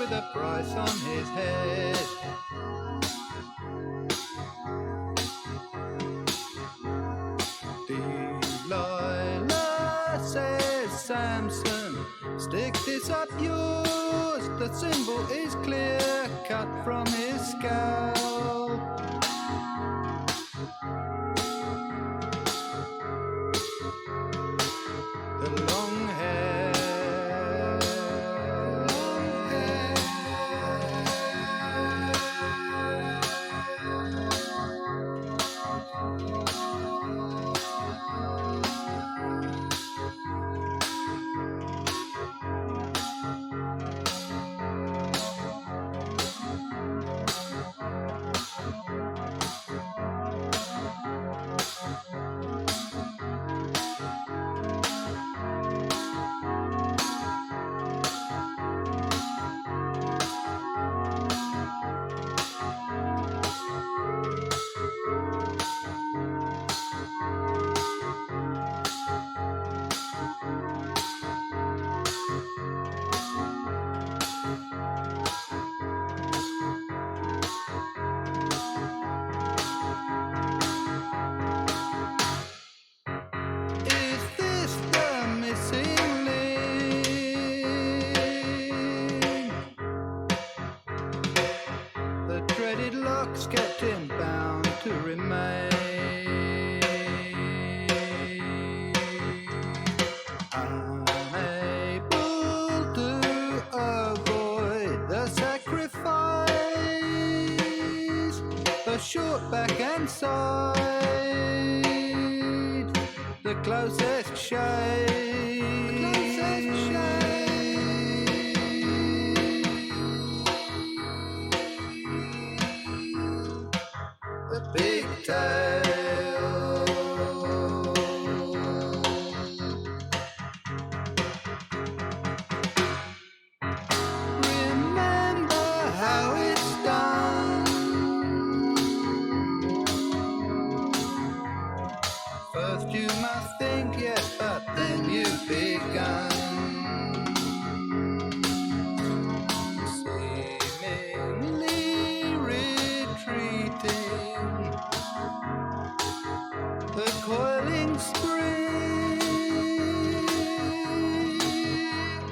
with a price on his head. Delilah says, Samson, stick this up yours. The symbol is clear, cut from his scalp. The long hair, is this the missing link? The dreaded locks kept him bound to remain. Unable to avoid the sacrifice, the short back and side, the closest shade. The big tail. Remember how it's done. First you must think, yes, but then you've begun. Seemingly retreating, the coiling spring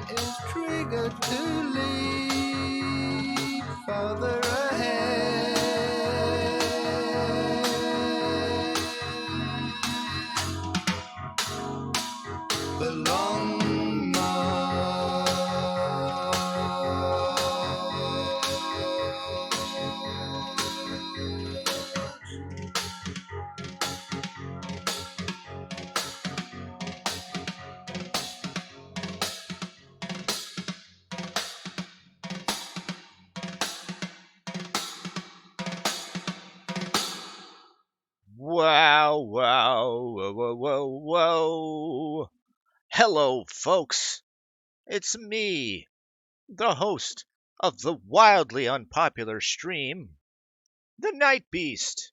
is triggered to lead farther ahead. The long Wow, wow, whoa, whoa, whoa, whoa. Hello, folks. It's me, the host of the wildly unpopular stream, the Night Beast.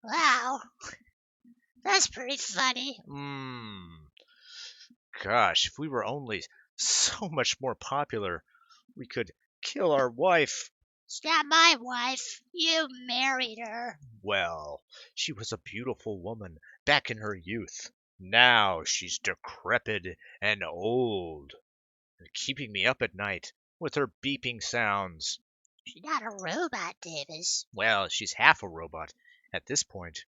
Wow, that's pretty funny. Gosh, if we were only so much more popular, we could kill our wife. It's not my wife. You married her. Well, she was a beautiful woman back in her youth. Now she's decrepit and old, and keeping me up at night with her beeping sounds. She's not a robot, Davis. Well, she's half a robot at this point.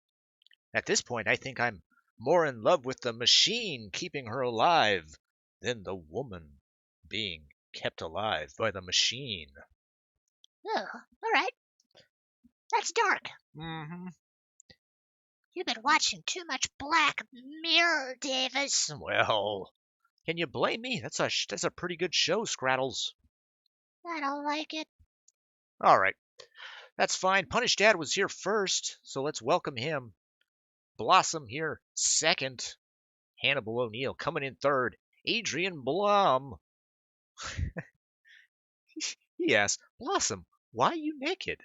At this point, I think I'm more in love with the machine keeping her alive than the woman being kept alive by the machine. Oh, all right. That's dark. Mm-hmm. You've been watching too much Black Mirror, Davis. Well, can you blame me? That's a pretty good show, Scrattles. I don't like it. All right, that's fine. Punish Dad was here first, so let's welcome him. Blossom here second. Hannibal O'Neill coming in third. Adrian Blum. He asked, Blossom, why are you naked?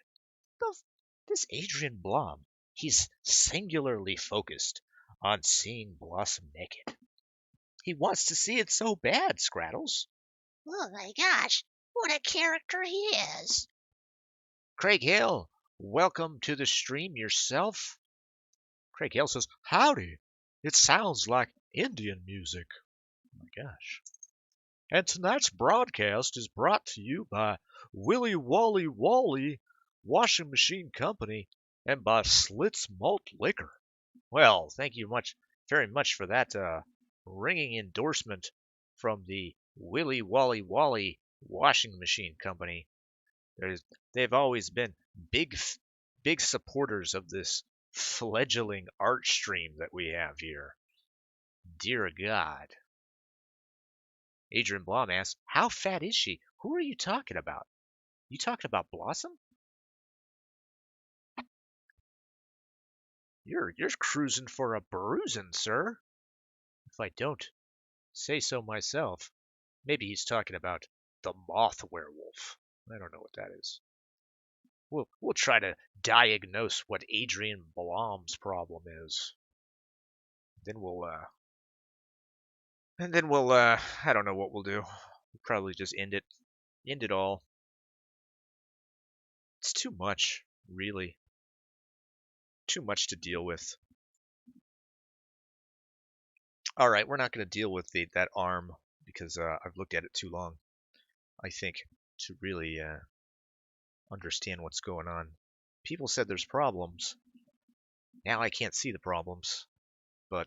This Adrian Blum, he's singularly focused on seeing Blossom naked. He wants to see it so bad, Scrattles. Oh my gosh. What a character he is. Craig Hale, welcome to the stream yourself. Craig Hale says, howdy. It sounds like Indian music. Oh my gosh. And tonight's broadcast is brought to you by Willy Wally Wally Washing Machine Company and by Slits Malt Liquor. Well, thank you very much for that ringing endorsement from the Willy Wally Wally Washing Machine Company. They've always been big supporters of this fledgling art stream that we have here. Dear God. Adrian Blom asks, how fat is she? Who are you talking about? You talking about Blossom? You're cruising for a bruising, sir. If I don't say so myself. Maybe he's talking about the moth werewolf. I don't know what that is. We'll try to diagnose what Adrian Blom's problem is. Then we'll I don't know what we'll do. We'll probably just end it all. It's too much, really. Too much to deal with. All right, we're not going to deal with that arm because I've looked at it too long. I think to really understand what's going on. People said there's problems. Now I can't see the problems, but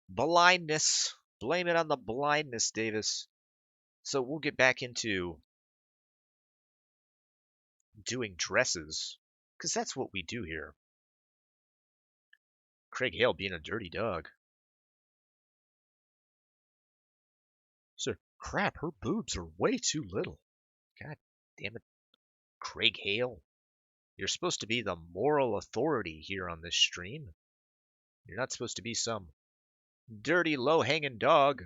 blindness. Blame it on the blindness, Davis. So we'll get back into doing dresses, because that's what we do here. Craig Hale being a dirty dog. So, crap, her boobs are way too little. God damn it. Craig Hale, you're supposed to be the moral authority here on this stream. You're not supposed to be some dirty, low-hanging dog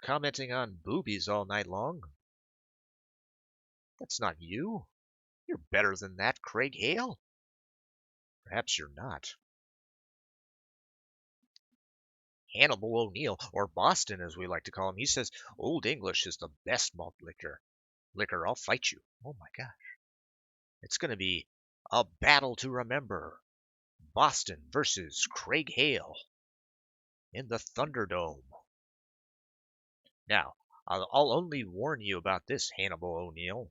commenting on boobies all night long. That's not you. You're better than that, Craig Hale. Perhaps you're not. Hannibal O'Neill, or Boston as we like to call him, he says, Old English is the best malt liquor. I'll fight you. Oh my gosh. It's going to be a battle to remember. Boston versus Craig Hale in the Thunderdome. Now, I'll only warn you about this, Hannibal O'Neill.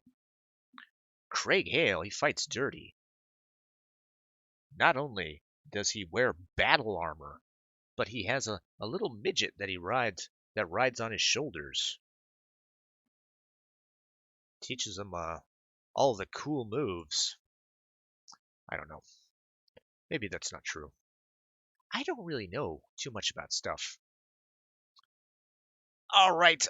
Craig Hale, he fights dirty. Not only does he wear battle armor, but he has a little midget that rides on his shoulders. Teaches him all the cool moves. I don't know. Maybe that's not true. I don't really know too much about stuff. All right,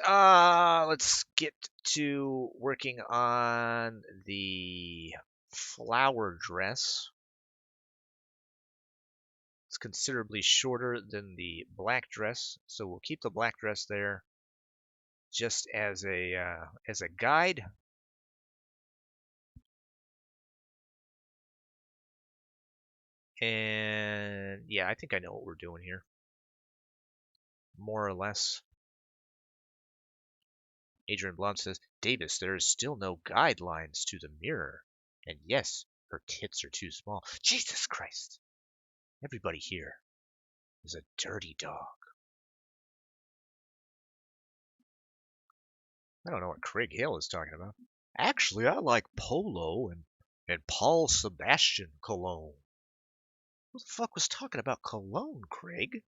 let's get to working on the flower dress. It's considerably shorter than the black dress, so we'll keep the black dress there just as a guide. And yeah, I think I know what we're doing here, more or less. Adrian Blum says, Davis, there is still no guidelines to the mirror. And yes, her tits are too small. Jesus Christ. Everybody here is a dirty dog. I don't know what Craig Hale is talking about. Actually, I like Polo and Paul Sebastian cologne. Who the fuck was talking about cologne, Craig?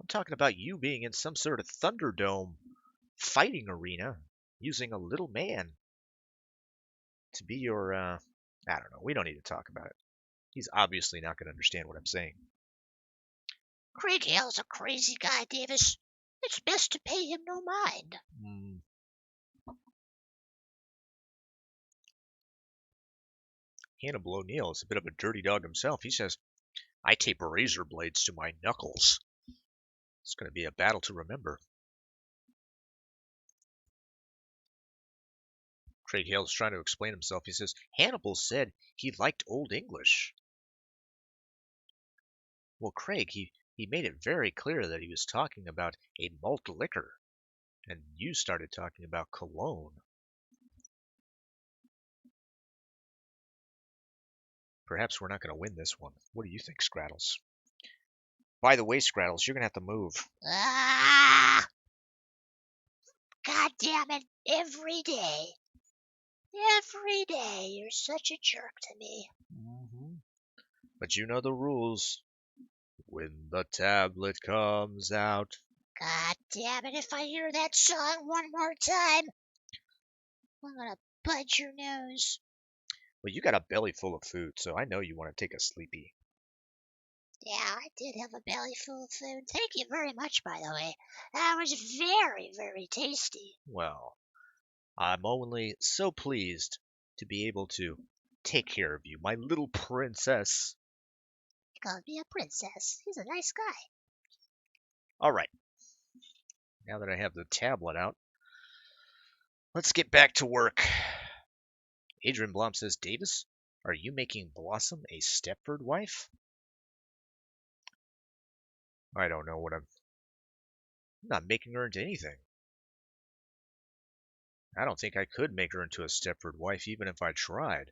I'm talking about you being in some sort of Thunderdome fighting arena using a little man to be your, I don't know. We don't need to talk about it. He's obviously not going to understand what I'm saying. Craig Hale's a crazy guy, Davis. It's best to pay him no mind. Hannibal O'Neill is a bit of a dirty dog himself. He says, I tape razor blades to my knuckles. It's going to be a battle to remember. Craig Hale is trying to explain himself. He says, Hannibal said he liked Old English. Well, Craig, he made it very clear that he was talking about a malt liquor. And you started talking about cologne. Perhaps we're not going to win this one. What do you think, Scrattles? By the way, Scrattles, you're going to have to move. Ah! God damn it, every day. Every day, you're such a jerk to me. But you know the rules. When the tablet comes out. God damn it, if I hear that song one more time, I'm gonna budge your nose. Well, you got a belly full of food, so I know you want to take a sleepy. Yeah, I did have a belly full of food. Thank you very much, by the way. That was very, very tasty. Well, I'm only so pleased to be able to take care of you, my little princess. He called me a princess. He's a nice guy. All right. Now that I have the tablet out, let's get back to work. Adrian Blom says, Davis, are you making Blossom a Stepford wife? I don't know what I'm not making her into anything. I don't think I could make her into a Stepford wife even if I tried.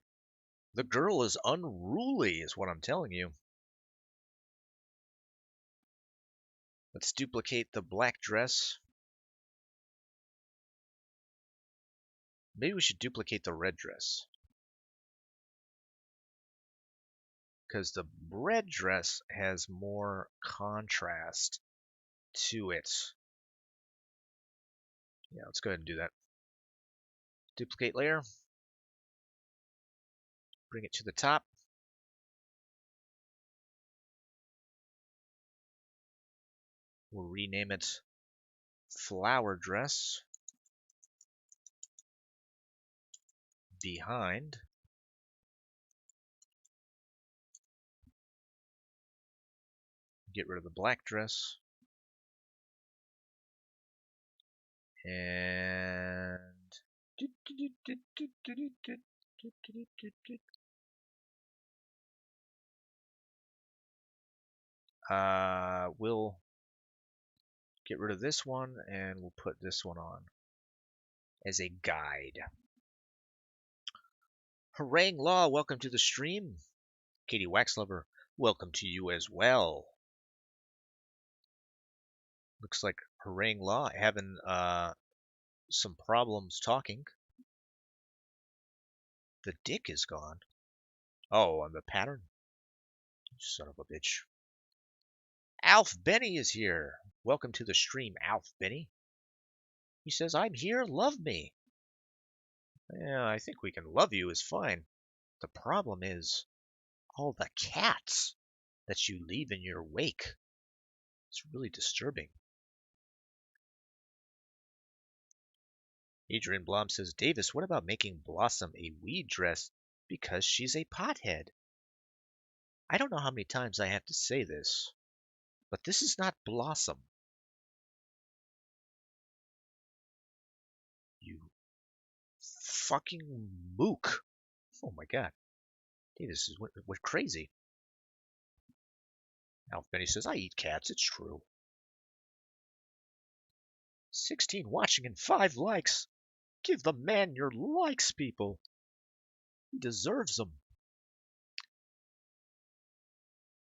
The girl is unruly, is what I'm telling you. Let's duplicate the black dress. Maybe we should duplicate the red dress. Because the red dress has more contrast to it. Yeah, let's go ahead and do that. Duplicate layer. Bring it to the top. We'll rename it Flower Dress. Behind. Get rid of the black dress. And we'll get rid of this one and we'll put this one on as a guide. Harangue Law, welcome to the stream. Katie Waxlover, welcome to you as well. Looks like Harangue Law having some problems talking. The dick is gone. Oh, on the pattern? Son of a bitch. Alf Benny is here. Welcome to the stream, Alf Benny. He says, I'm here, love me. Yeah, I think we can love you is fine. The problem is all the cats that you leave in your wake. It's really disturbing. Adrian Blom says, Davis, what about making Blossom a weed dress because she's a pothead? I don't know how many times I have to say this, but this is not Blossom. You fucking mook. Oh my god. Davis is went crazy. Alf Benny says, I eat cats, it's true. 16 watching and 5 likes. Give the man your likes, people. He deserves them.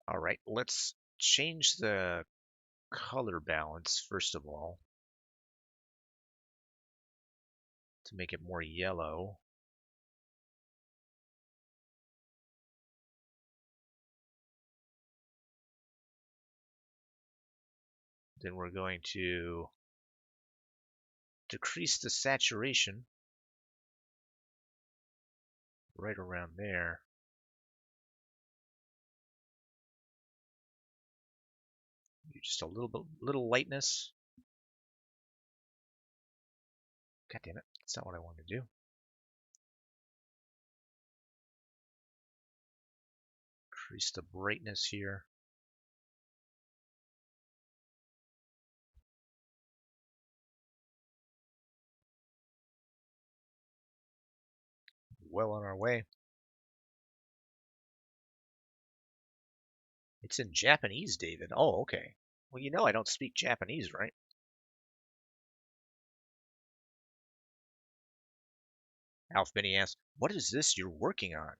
All right, let's change the color balance first of all to make it more yellow. Then we're going to decrease the saturation right around there. Just a little lightness. God damn it, that's not what I wanted to do. Increase the brightness here. Well on our way. It's in Japanese, David. Oh, okay. Well, you know I don't speak Japanese, right? Alf Benny asks, "What is this you're working on?"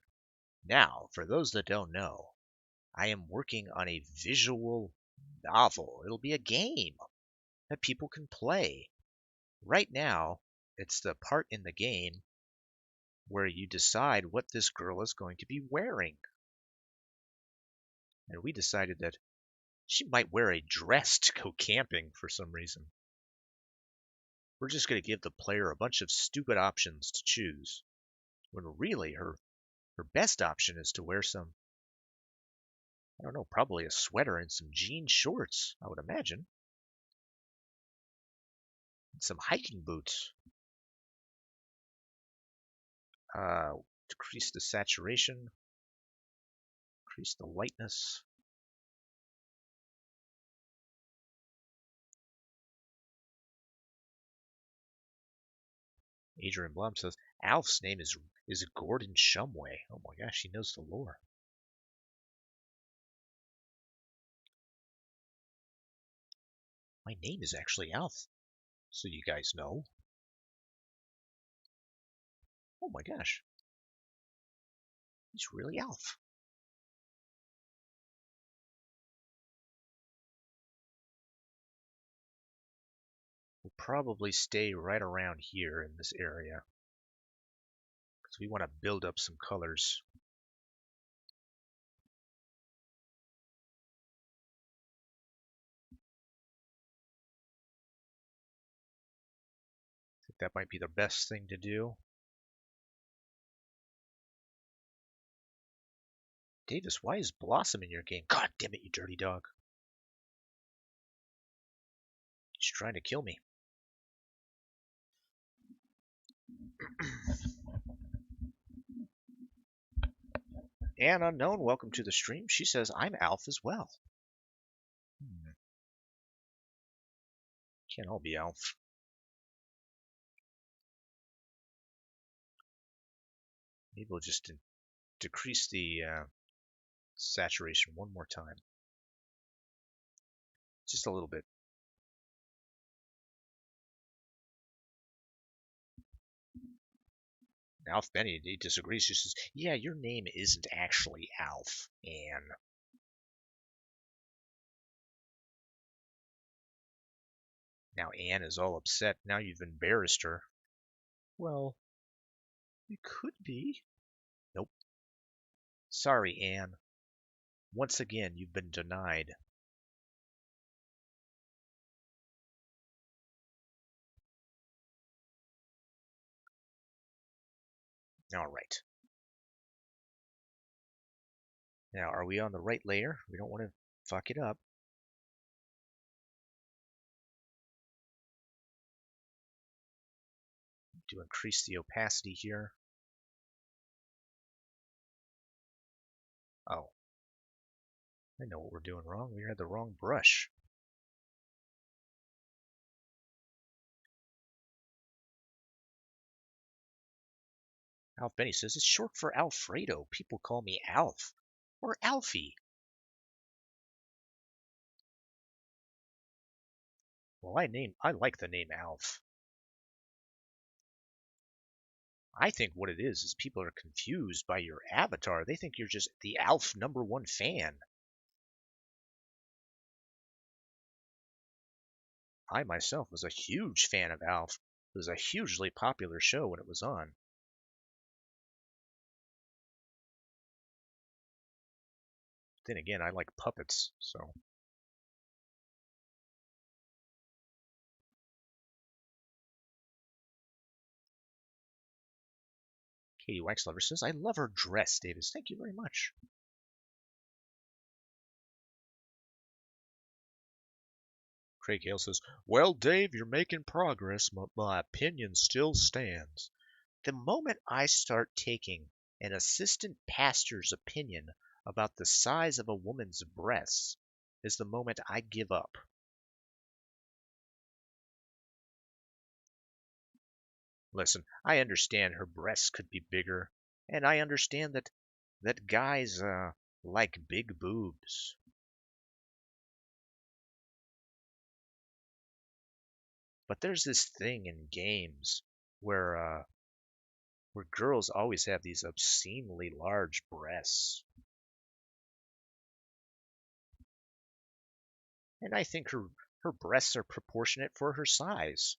Now, for those that don't know, I am working on a visual novel. It'll be a game that people can play. Right now, it's the part in the game where you decide what this girl is going to be wearing. And we decided that she might wear a dress to go camping for some reason. We're just going to give the player a bunch of stupid options to choose, when really her best option is to wear some, I don't know, probably a sweater and some jean shorts, I would imagine. And some hiking boots. Decrease the saturation, increase the lightness. Adrian Blum says Alf's name is Gordon Shumway. Oh my gosh, he knows the lore. My name is actually Alf, so you guys know. Oh my gosh, he's really Alf. We'll probably stay right around here in this area because we want to build up some colors. I think that might be the best thing to do. Davis, why is Blossom in your game? God damn it, you dirty dog. He's trying to kill me. And Unknown, welcome to the stream. She says, I'm Alf as well. Can't all be Alf. Maybe we'll just decrease the saturation one more time. Just a little bit. Alf Benny, he disagrees. He says, yeah, your name isn't actually Alf, Anne. Now Anne is all upset. Now you've embarrassed her. Well, it could be. Nope. Sorry, Anne. Once again, you've been denied. All right. Now, are we on the right layer? We don't want to fuck it up. To increase the opacity here. Oh. I know what we're doing wrong. We had the wrong brush. Alf Benny says, it's short for Alfredo. People call me Alf. Or Alfie. Well, I like the name Alf. I think what it is people are confused by your avatar. They think you're just the Alf #1 fan. I myself was a huge fan of Alf. It was a hugely popular show when it was on. Then again, I like puppets, so. Katie Waxlover says, I love her dress, Davis. Thank you very much. Craig Hale says, well, Dave, you're making progress, but my opinion still stands. The moment I start taking an assistant pastor's opinion about the size of a woman's breasts is the moment I give up. Listen, I understand her breasts could be bigger, and I understand that guys like big boobs. But there's this thing in games where where girls always have these obscenely large breasts. And I think her breasts are proportionate for her size.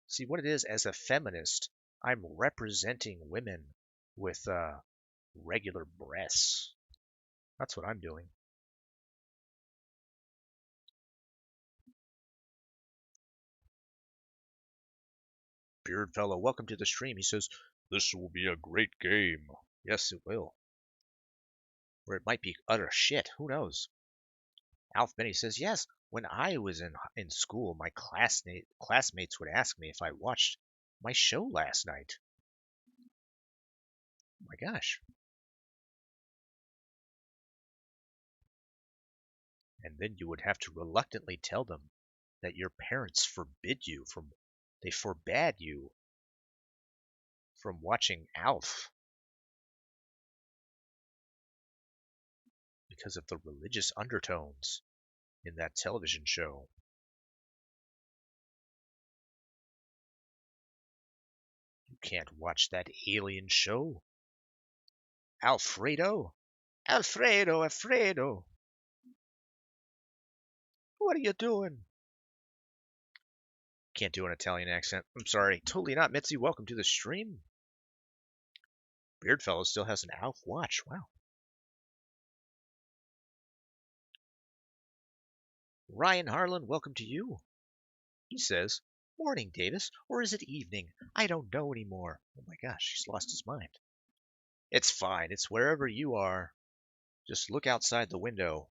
See, what it is, as a feminist, I'm representing women with regular breasts. That's what I'm doing. Beard fellow, welcome to the stream. He says, this will be a great game. Yes, it will. Or it might be utter shit. Who knows? Alf Benny says, yes, when I was in school, my classmates would ask me if I watched my show last night. Oh my gosh. And then you would have to reluctantly tell them that your parents they forbade you from watching Alf because of the religious undertones in that television show. You can't watch that alien show. Alfredo? Alfredo, Alfredo! What are you doing? Can't do an Italian accent. I'm sorry. Totally not. Mitzi, welcome to the stream. Beardfellow still has an Alf watch. Wow. Ryan Harlan, welcome to you. He says, morning, Davis, or is it evening? I don't know anymore. Oh my gosh, he's lost his mind. It's fine. It's wherever you are. Just look outside the window,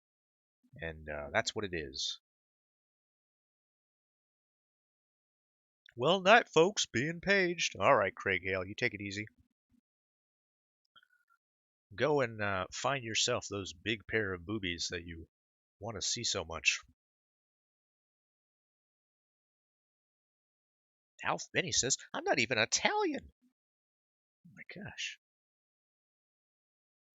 and that's what it is. Well, night, folks. Being paged. All right, Craig Hale, you take it easy. Go and find yourself those big pair of boobies that you want to see so much. Alf Benny says, I'm not even Italian. Oh my gosh.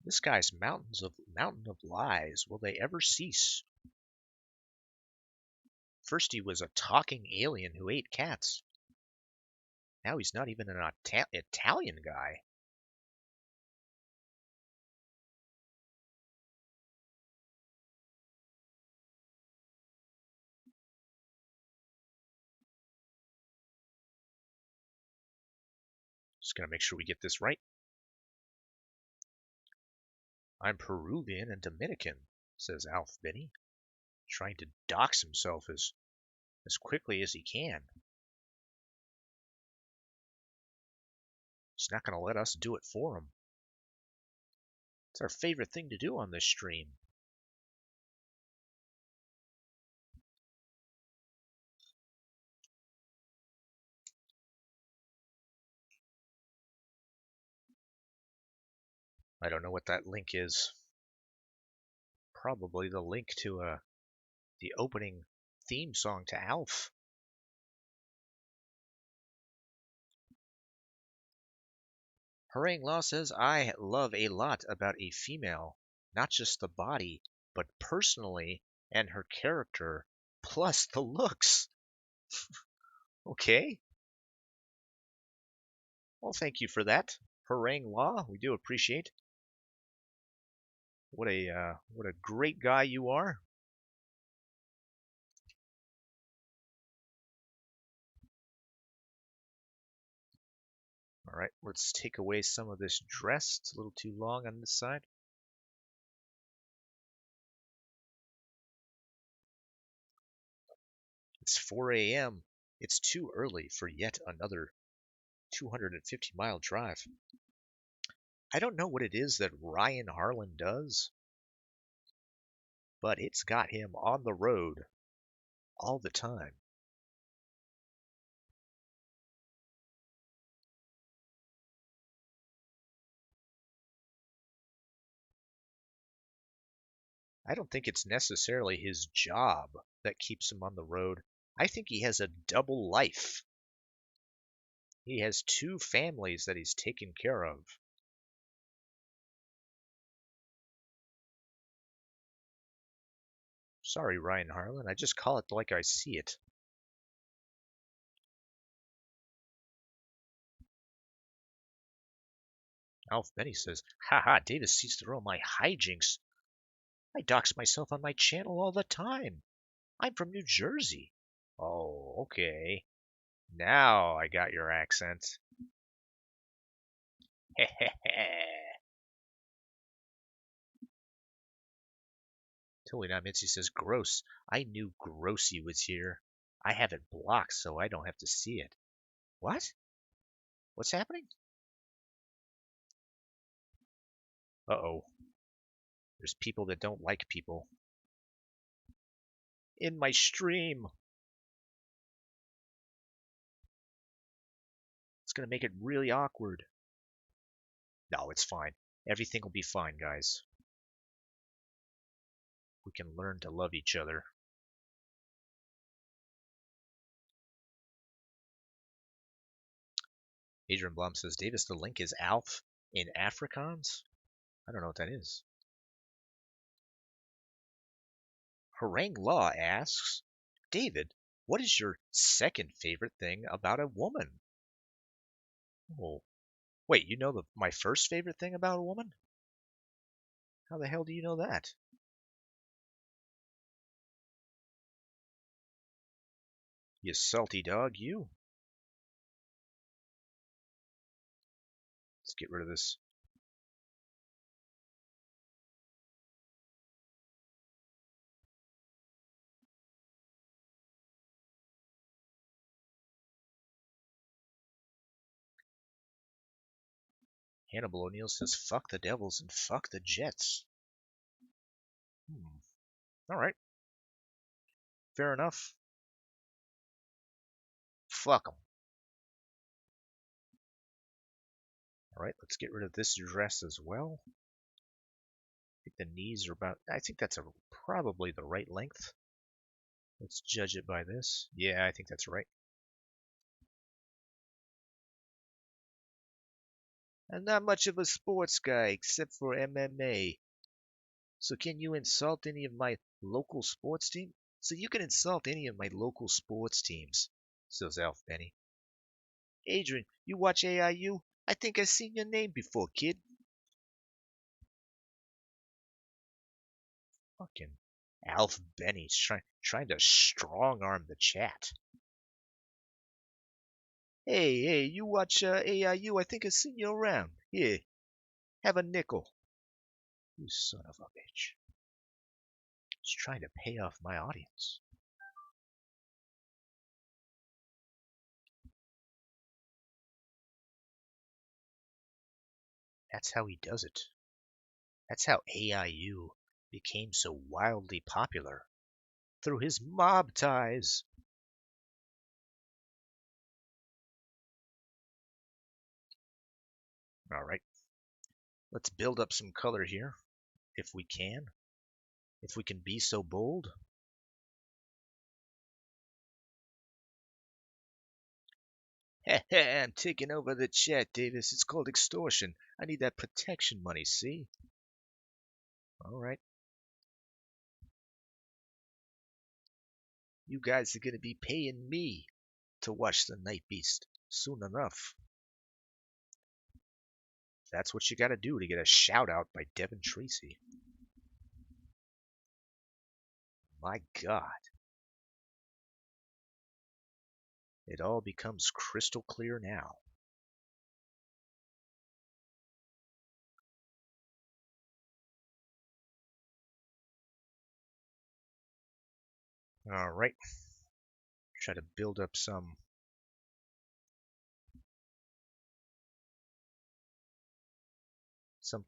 This guy's mountain of lies. Will they ever cease? First he was a talking alien who ate cats. Now he's not even an Italian guy. Just gonna make sure we get this right. I'm Peruvian and Dominican, says Alf Benny, trying to dox himself as quickly as he can. He's not going to let us do it for him. It's our favorite thing to do on this stream. I don't know what that link is. Probably the link to the opening theme song to Alf. Harangue Law says, I love a lot about a female, not just the body, but personally and her character, plus the looks. Okay. Well, thank you for that, Harangue Law. We do appreciate. What a great guy you are. All right, let's take away some of this dress. It's a little too long on this side. It's 4 a.m. It's too early for yet another 250-mile drive. I don't know what it is that Ryan Harlan does, but it's got him on the road all the time. I don't think it's necessarily his job that keeps him on the road. I think he has a double life. He has two families that he's taken care of. Sorry, Ryan Harlan. I just call it like I see it. Alf Benny says, haha, Davis sees through all my hijinks. I dox myself on my channel all the time. I'm from New Jersey. Oh, okay. Now I got your accent. Totally Not Mitzi says, gross. I knew Grossy was here. I have it blocked so I don't have to see it. What? What's happening? Uh-oh. There's people that don't like people. In my stream. It's going to make it really awkward. No, it's fine. Everything will be fine, guys. We can learn to love each other. Adrian Blum says, Davis, the link is Alf in Afrikaans? I don't know what that is. Harang Law asks, David, what is your second favorite thing about a woman? Oh, wait, you know my first favorite thing about a woman? How the hell do you know that? You salty dog, you. Let's get rid of this. Hannibal O'Neill says, fuck the Devils and fuck the Jets. All right. Fair enough. Fuck them. All right, let's get rid of this dress as well. I think the knees are about, I think that's probably the right length. Let's judge it by this. Yeah, I think that's right. I'm not much of a sports guy except for MMA. So can you insult any of my local sports team? So you can insult any of my local sports teams, says Alf Benny. Adrian, you watch AIU? I think I've seen your name before, kid. Fucking Alf Benny's trying to strong arm the chat. Hey, you watch AIU? I think I've seen you around. Here, have a nickel. You son of a bitch. He's trying to pay off my audience. That's how he does it. That's how AIU became so wildly popular. Through his mob ties. All right. Let's build up some color here, if we can. If we can be so bold. I'm taking over the chat, Davis. It's called extortion. I need that protection money, see? All right. You guys are going to be paying me to watch the Night Beast soon enough. That's what you got to do to get a shout out by Devin Tracy. My God. It all becomes crystal clear now. All right. Try to build up some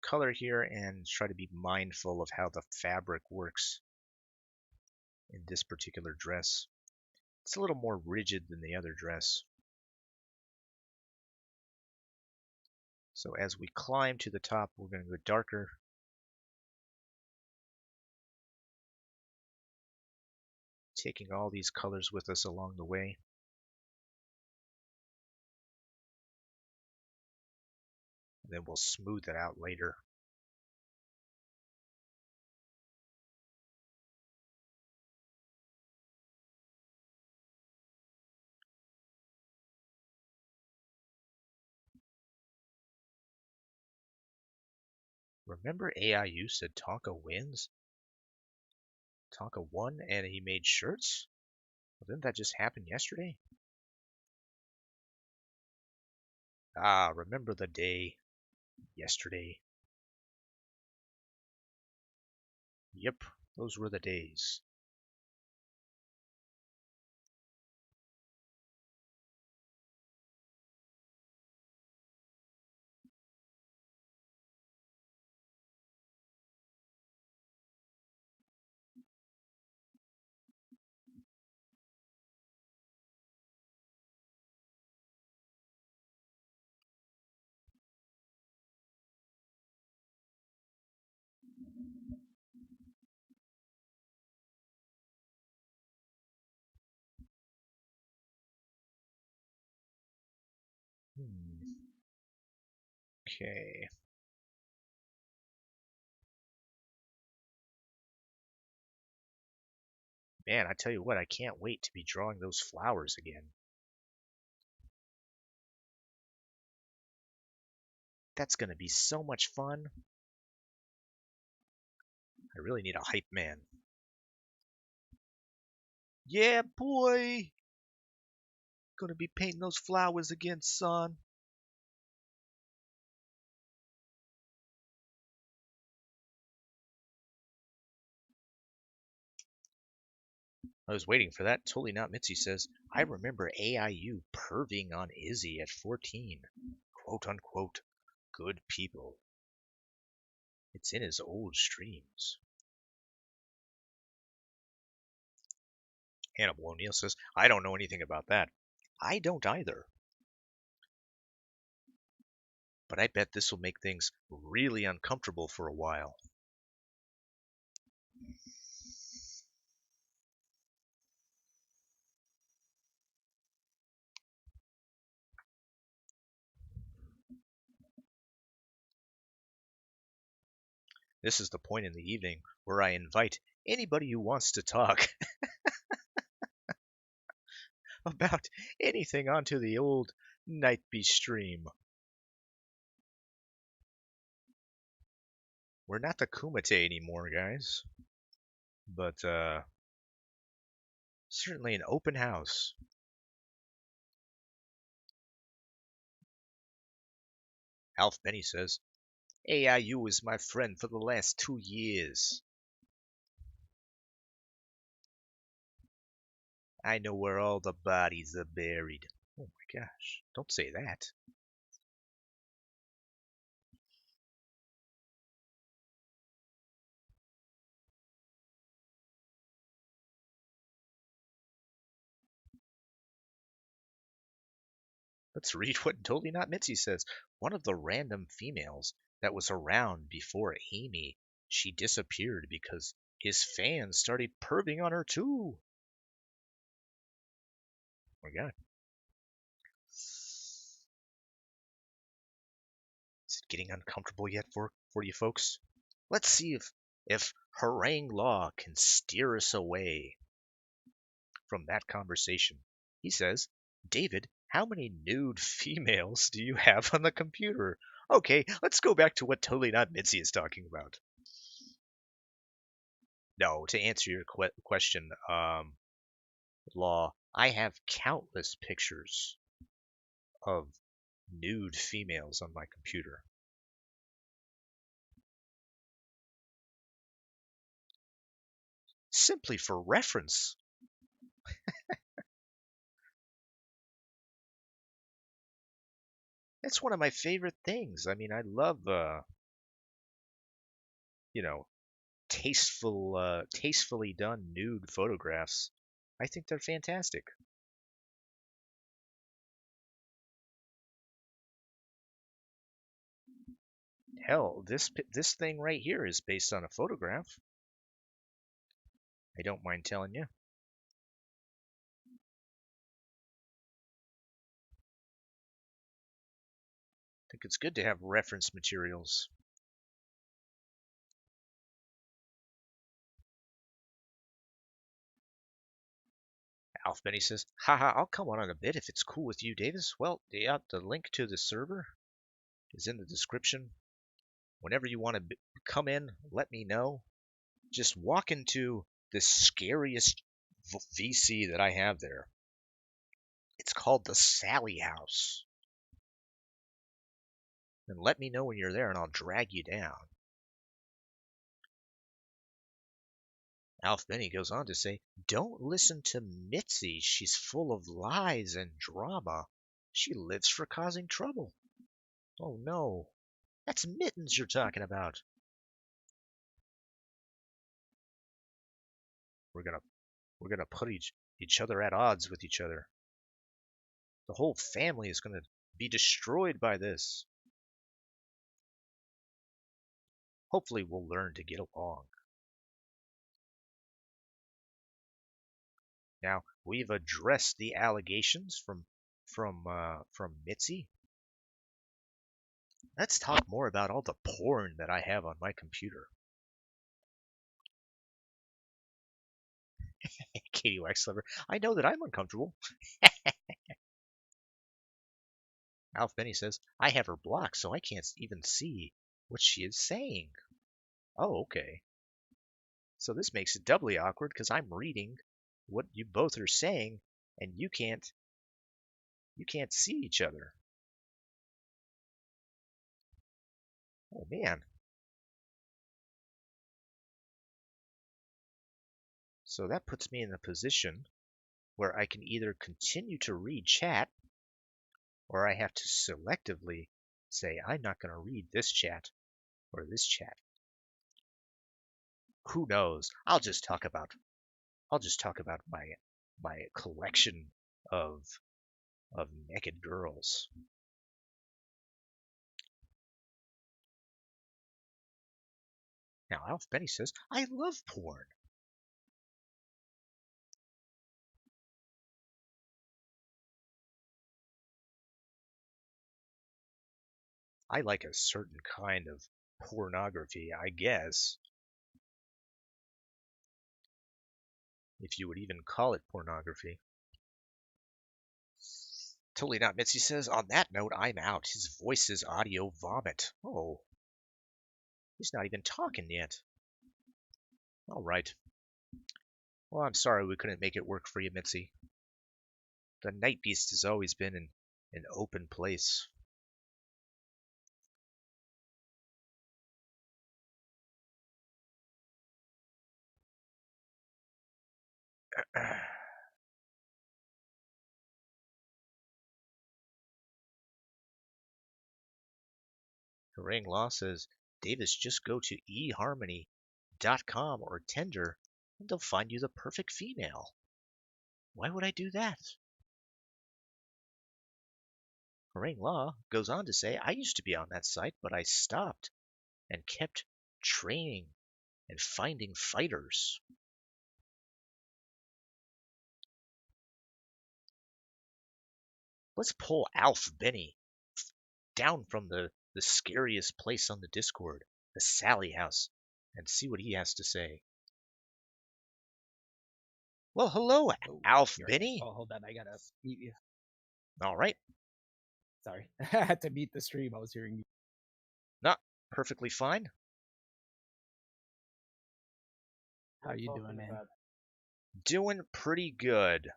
color here and try to be mindful of how the fabric works in this particular dress. It's a little more rigid than the other dress. So as we climb to the top, we're going to go darker. Taking all these colors with us along the way. And then we'll smooth it out later. Remember AIU said Tonka wins? Tonka won and he made shirts? Well, didn't that just happen yesterday? Ah, remember the day yesterday. Yep, those were the days. Okay. Man, I tell you what, I can't wait to be drawing those flowers again. That's gonna be so much fun. I really need a hype man. Yeah, boy! Gonna be painting those flowers again, son. I was waiting for that. Totally not Mitzi says, I remember AIU perving on Izzy at 14. Quote unquote, good people. It's in his old streams. Hannibal O'Neill says, I don't know anything about that. I don't either. But I bet this will make things really uncomfortable for a while. This is the point in the evening where I invite anybody who wants to talk about anything onto the old Nightbeast stream. We're not the Kumite anymore, guys. But certainly an open house. Alf Benny says, AIU is my friend for the last 2 years. I know where all the bodies are buried. Oh my gosh, don't say that. Let's read what Totally Not Mitzi says. One of the random females that was around before Amy, she disappeared because his fans started perving on her too. Oh my god. Is it getting uncomfortable yet for you folks? Let's see if harangue law can steer us away from that conversation. He says, David, how many nude females do you have on the computer? Okay, let's go back to what Totally Not Mitzi is talking about. No, to answer your question, Law, I have countless pictures of nude females on my computer. Simply for reference. It's one of my favorite things. I mean, I love, you know, tastefully done nude photographs. I think they're fantastic. Hell, this thing right here is based on a photograph. I don't mind telling you. I think it's good to have reference materials. Alf Benny says, haha, I'll come on in a bit if it's cool with you, Davis. Well, yeah, the link to the server is in the description. whenever you want to come in, let me know. Just walk into the scariest VC that I have there. It's called the Sally House. And let me know when you're there and I'll drag you down. Alf Benny goes on to say, don't listen to Mitzi. She's full of lies and drama. She lives for causing trouble. Oh no, that's Mittens you're talking about. We're gonna put each other at odds with each other. The whole family is gonna be destroyed by this. Hopefully we'll learn to get along. Now, we've addressed the allegations from Mitzi. Let's talk more about all the porn that I have on my computer. Katie Waxlever, I know that I'm uncomfortable. Alf Benny says, I have her blocked so I can't even see what she is saying. Oh, okay. So this makes it doubly awkward because I'm reading what you both are saying and you can't see each other. Oh man. So that puts me in a position where I can either continue to read chat or I have to selectively say I'm not going to read this chat or this chat. Who knows? I'll just talk about my collection of naked girls. Now, Alf Benny says, I love porn. I like a certain kind of pornography, I guess. If you would even call it pornography. Totally not. Mitzi says, on that note, I'm out. His voice is audio vomit. Oh. He's not even talking yet. All right. Well, I'm sorry we couldn't make it work for you, Mitzi. The Night Beast has always been an open place. Ring Law says, Davis, just go to eharmony.com or Tinder and they'll find you the perfect female. Why would I do that? Ring Law goes on to say, I used to be on that site, but I stopped and kept training and finding fighters. Let's pull Alf Benny down from the scariest place on the Discord, the Sally House, and see what he has to say. Well, hello, Alf Benny. Oh, hold on. I gotta mute you. All right. Sorry. I had to mute the stream. I was hearing you. No, perfectly fine. How you doing, man? Doing pretty good.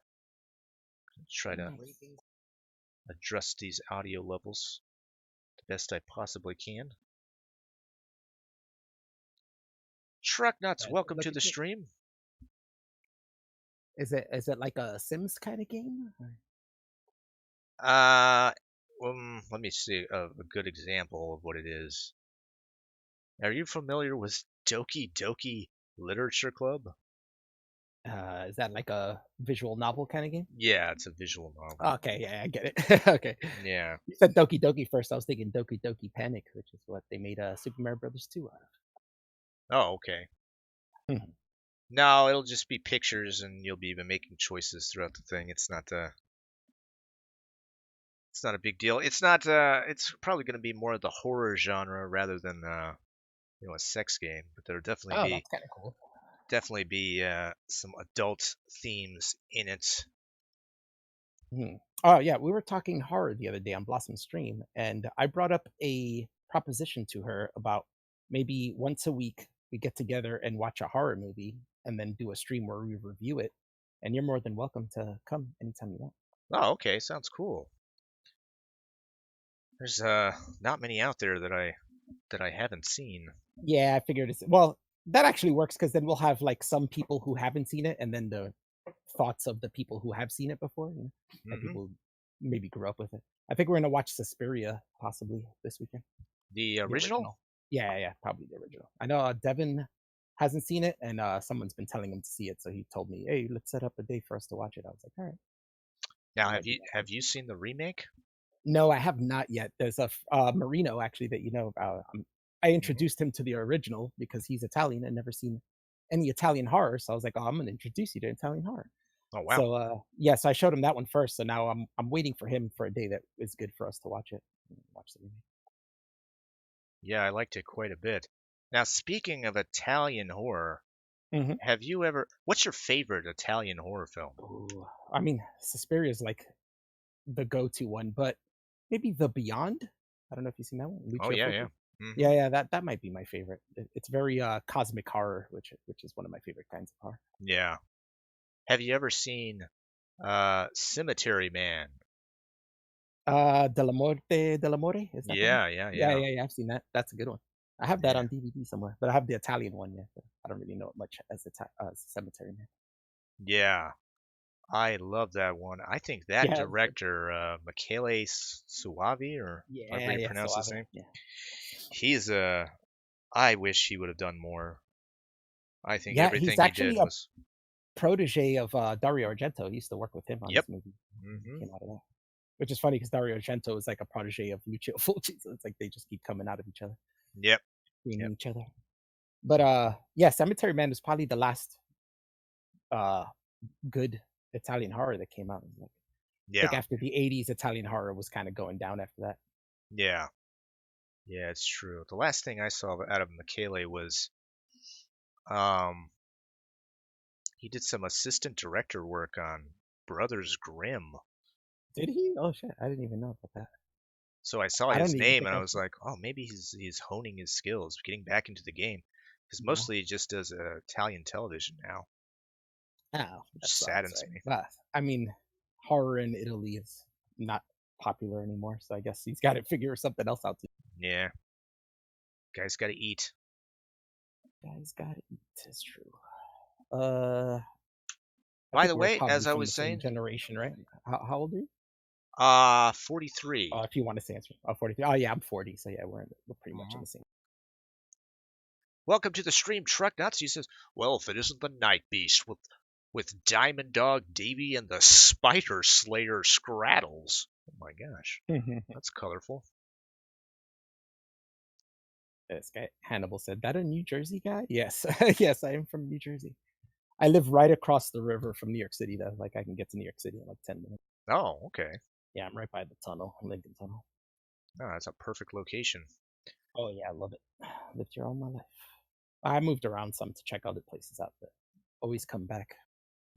Let's try to adjust these audio levels the best I possibly can. Truck Nuts, welcome to the stream. Is it like a Sims kind of game? Let me see a good example of what it is. Are you familiar with Doki Doki Literature Club? Is that like a visual novel kind of game? Yeah, it's a visual novel. Okay, yeah, I get it. Okay. Yeah. You said Doki Doki first. I was thinking Doki Doki Panic, which is what they made Super Mario Brothers 2 out of. Oh, okay. No, it'll just be pictures, and you'll be even making choices throughout the thing. It's not a big deal. It's not. It's probably going to be more of the horror genre rather than a sex game. But there'll definitely that's kind of cool. Definitely be some adult themes in it. Oh yeah, we were talking horror the other day on Blossom Stream, and I brought up a proposition to her about maybe once a week we get together and watch a horror movie, and then do a stream where we review it. And you're more than welcome to come anytime you want. Oh, okay, sounds cool. There's not many out there that I haven't seen. Yeah, I figured it's well. That actually works because then we'll have like some people who haven't seen it, and then the thoughts of the people who have seen it before. Like Hmm. people maybe grew up with it. I think we're gonna watch Suspiria possibly this weekend. The The original? Yeah, probably the original. I know Devin hasn't seen it, and someone's been telling him to see it, so he told me, "Hey, let's set up a day for us to watch it." I was like, "All right." Now, I have might do you that. have you seen the remake? No, I have not yet. There's a Marino actually that you know about. I Hmm. introduced him to the original because he's Italian and never seen any Italian horror. So I was like, "Oh, I'm gonna introduce you to Italian horror." Oh wow. So yeah, so I showed him that one first. So now I'm waiting for him for a day that is good for us to watch it. Watch the remake. Yeah, I liked it quite a bit. Now, speaking of Italian horror, Hmm. have you ever? What's your favorite Italian horror film? Ooh, I mean, Suspiria is like the go-to one, but maybe The Beyond. I don't know if you've seen that one, Oh Lucio yeah, yeah. Fulci. Hmm. Yeah, that might be my favorite. It's very cosmic horror, which is one of my favorite kinds of horror. Yeah. Have you ever seen Cemetery Man? Dell'Amore, is that the one? Yeah, yeah, Yeah, yeah, yeah, yeah. I've seen that. That's a good one. I have that yeah, on DVD somewhere, but I have the Italian one. Yeah, but I don't really know it much as Cemetery Man. yeah. I love that one. I think that Yeah, it's good. director, Michele Soavi, or however Yeah, you yeah. So pronounce his Ave. name, Yeah. he's I wish he would have done more. I think Yeah, he's everything he did actually a was. protege of Dario Argento. He used to work with him on Yep. his movie. Hmm. Came out of that, which is funny because Dario Argento is like a protege of Lucio Fulci, so it's like they just keep coming out of each other, Yep. screaming Yep. each other. But yeah, Cemetery Man was probably the last uh good Italian horror that came out. Like, I think Yeah. after the '80s, Italian horror was kind of going down after that. Yeah. Yeah. It's true. The last thing I saw out of Michele was um he did some assistant director work on Brothers Grimm. Did he? Oh shit, I didn't even know about that. So I saw I his don't even name think and I I've was seen. like, oh, maybe he's honing his skills, getting back into the game, because Yeah. mostly he just does Italian television now, Oh, which that sucks, saddens right? me. But I mean, horror in Italy is not popular anymore, so I guess he's got to figure something else out. Too. Yeah, guys got to eat. Guys, got it. It's true. Uh, I By think the we're way, probably as I from was the same saying, generation, right? How old are you? 43. If you want to say answer. 43. Oh yeah, I'm 40, so yeah, we're pretty much in Mhm. the same. Welcome to the stream, Truck Nuts. He says, well, if it isn't the Night Beast with Diamond Dog Davy and the Spider Slayer Scraddles. Oh my gosh, that's colorful. This guy Hannibal said that a New Jersey guy? Yes, yes, I am from New Jersey. I live right across the river from New York City, though. Like I can get to New York City in like 10 minutes. Oh, okay. Yeah, I'm right by the tunnel, Lincoln Tunnel. Oh, that's a perfect location. Oh yeah, I love it. Lived here all my life. I moved around some to check other places out, but always come back.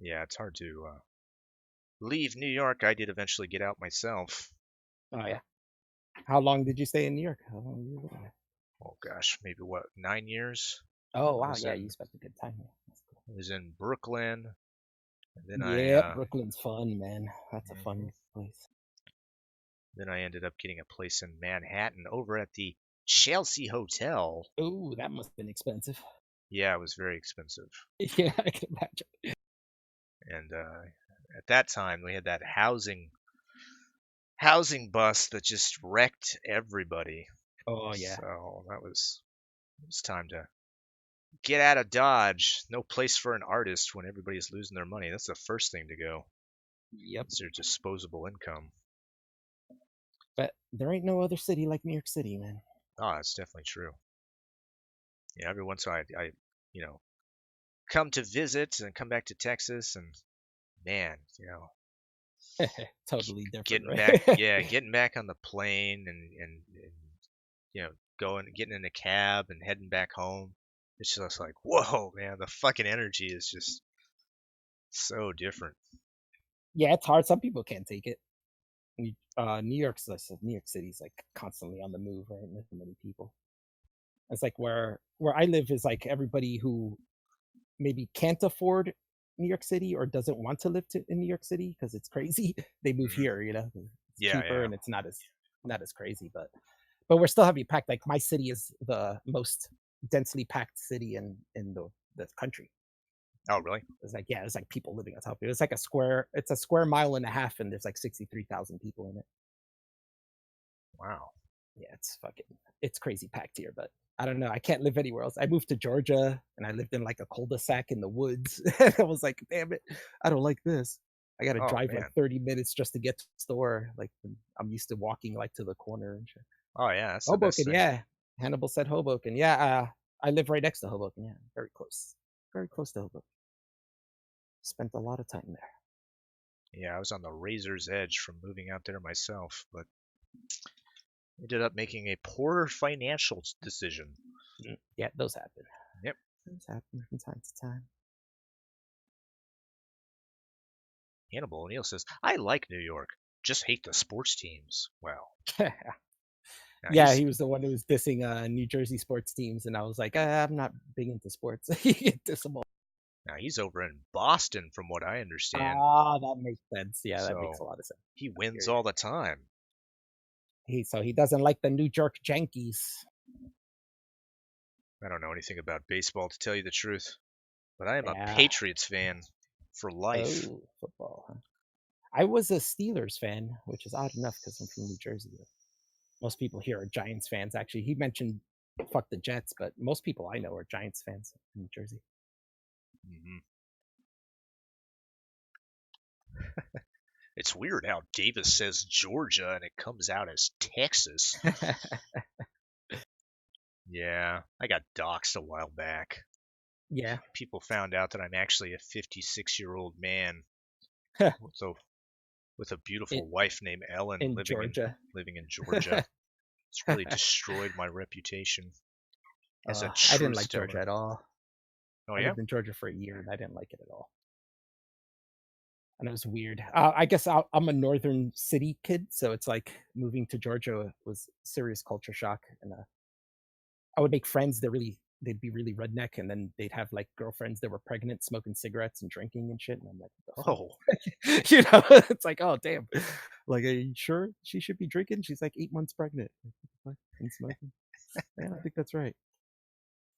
Yeah, it's hard to leave New York. I did eventually get out myself. Oh yeah. How long did you stay in New York? How long were you living there? Oh gosh, maybe what, 9 years? Oh I wow, was yeah, you in spent a good time here. That's cool. I was in Brooklyn, and Yeah, Brooklyn's fun, man. That's a mhm, fun place. then I ended up getting a place in Manhattan over at the Chelsea Hotel. Oh, that must have been expensive. Yeah, it was very expensive. Yeah, I can imagine. And at that time, we had that housing bus that just wrecked everybody. Oh yeah. So it was time to get out of Dodge. No place for an artist when everybody's losing their money. That's the first thing to go. Yep. It's their disposable income. But there ain't no other city like New York City, man. Oh, that's definitely true. Yeah, every once in a while, you know, come to visit and come back to Texas, and man, Totally different, getting back, right? yeah, getting back on the plane and getting in a cab and heading back home. It's just like, whoa, man, the fucking energy is just so different. Yeah, it's hard. Some people can't take it. New York City's like constantly on the move, right? With so many people. It's like where I live is like everybody who maybe can't afford New York City or doesn't want to live in New York City because it's crazy. They move Mhm. here, it's Yeah, cheaper yeah. and it's not as crazy, but we're still heavy packed. Like my city is the most densely packed city in the country. Oh, really? It's like it's like people living on top of it. It's a square mile and a half, and there's like 63,000 people in it. Wow. Yeah, it's crazy packed here, but I don't know. I can't live anywhere else. I moved to Georgia and I lived in like a cul-de-sac in the woods. And I was like, damn it, I don't like this. I gotta Oh, drive man. like 30 minutes just to get to the store. Like I'm used to walking like to the corner and shit. Oh, yeah. That's the best Hoboken, thing. yeah. Hannibal said Hoboken. Yeah, I live right next to Hoboken. Yeah, very close. Very close to Hoboken. Spent a lot of time there. Yeah, I was on the razor's edge from moving out there myself, but ended up making a poor financial decision. Yeah, those happen. Yep. Those happen from time to time. Hannibal O'Neill says, I like New York, just hate the sports teams. Well, now Yeah, he was the one who was dissing New Jersey sports teams, and I was like, I'm not big into sports. You get diss them all. now he's over in Boston, from what I understand. Ah, that makes sense. Yeah, that makes a So lot of sense. he wins all the time. So he doesn't like the New York Yankees. I don't know anything about baseball, to tell you the truth, but I am Yeah. a Patriots fan for life. Oh, football. Huh? I was a Steelers fan, which is odd enough because I'm from New Jersey. Most people here are Giants fans. Actually, he mentioned fuck the Jets, but most people I know are Giants fans in New Jersey. Mhm. It's weird how Davis says Georgia and it comes out as Texas. Yeah, I got doxxed a while back. Yeah. People found out that I'm actually a 56-year-old man with a beautiful wife named Ellen in living Georgia. living in Georgia. It's really destroyed my reputation as a true I didn't like stoner. Georgia at all. Oh, I yeah? lived in Georgia for a year and I didn't like it at all. And it was weird. I guess I'm a northern city kid, so it's like moving to Georgia was serious culture shock. And I would make friends that they'd be really redneck, and then they'd have like girlfriends that were pregnant, smoking cigarettes and drinking and shit. And I'm like, what the fuck? Oh, You know, it's like, oh damn. Like, are you sure she should be drinking? She's like 8 months pregnant. Like, what the fuck? And smoking. Yeah, I think that's right.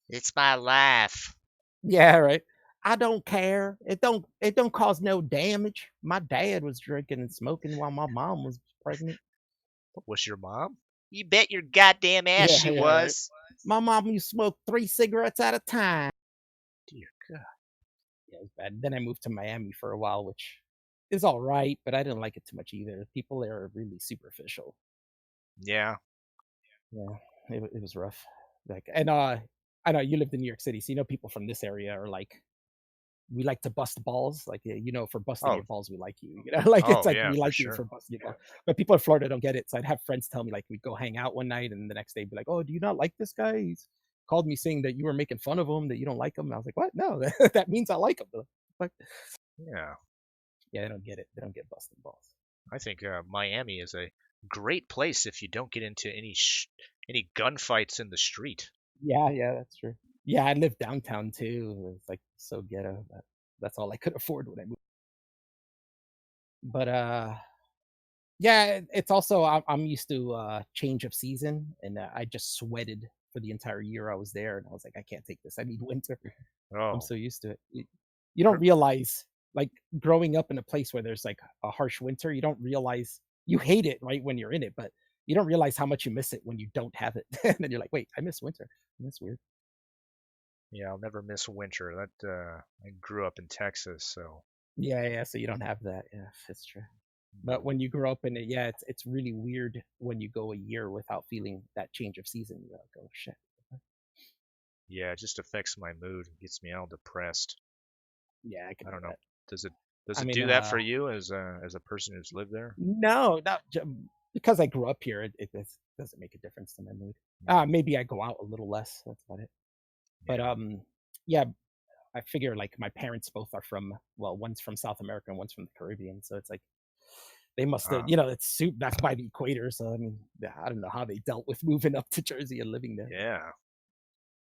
it's my life. Yeah, right. I don't care. It don't cause no damage. My dad was drinking and smoking while my mom was pregnant. Was your mom? You bet your goddamn ass Yeah, she yeah, was. My mom used to smoke 3 cigarettes at a time. Dear God. Yeah, it was bad. Then I moved to Miami for a while, which is all right, but I didn't like it too much either. People there are really superficial. Yeah. Yeah, it was rough. Like, and I know you lived in New York City, so you know people from this area are like, we like to bust balls. Like, for busting your balls, we like you. You know, like it's like yeah, we for like you sure. for busting your balls. But people in Florida don't get it. So I'd have friends tell me like we'd go hang out one night, and the next day be like, "Oh, do you not like this guy? He's called me saying that you were making fun of him, that you don't like him." And I was like, "What? No, that means I like him." Like, Yeah. yeah, they don't get it. They don't get busting balls. I think Miami is a great place if you don't get into any gunfights in the street. Yeah, that's true. Yeah, I lived downtown too. It's like so ghetto, but that's all I could afford when I moved. But yeah, it's also I'm used to change of season, and I just sweated for the entire year I was there, and I was like, I can't take this. I need winter. Oh, I'm so used to it. You don't realize, like, growing up in a place where there's like a harsh winter, you don't realize you hate it right when you're in it, but you don't realize how much you miss it when you don't have it. And then you're like, wait, I miss winter. That's weird. yeah, I'll never miss winter. I grew up in Texas, so Yeah. So you don't have that. Yeah, that's true. But when you grow up in it, yeah, it's really weird when you go a year without feeling that change of season. You're like, oh shit. yeah, it just affects my mood. It gets me all depressed. Yeah, I I don't know. that. Does it I mean, do that for you as a person who's lived there? No, not because I grew up here. It doesn't make a difference to my mood. Maybe I go out a little less. That's about it. But yeah, I figure like my parents both are from, well, one's from South America and one's from the Caribbean, so it's like they must have, that's by the equator. So I mean, I don't know how they dealt with moving up to Jersey and living there. Yeah.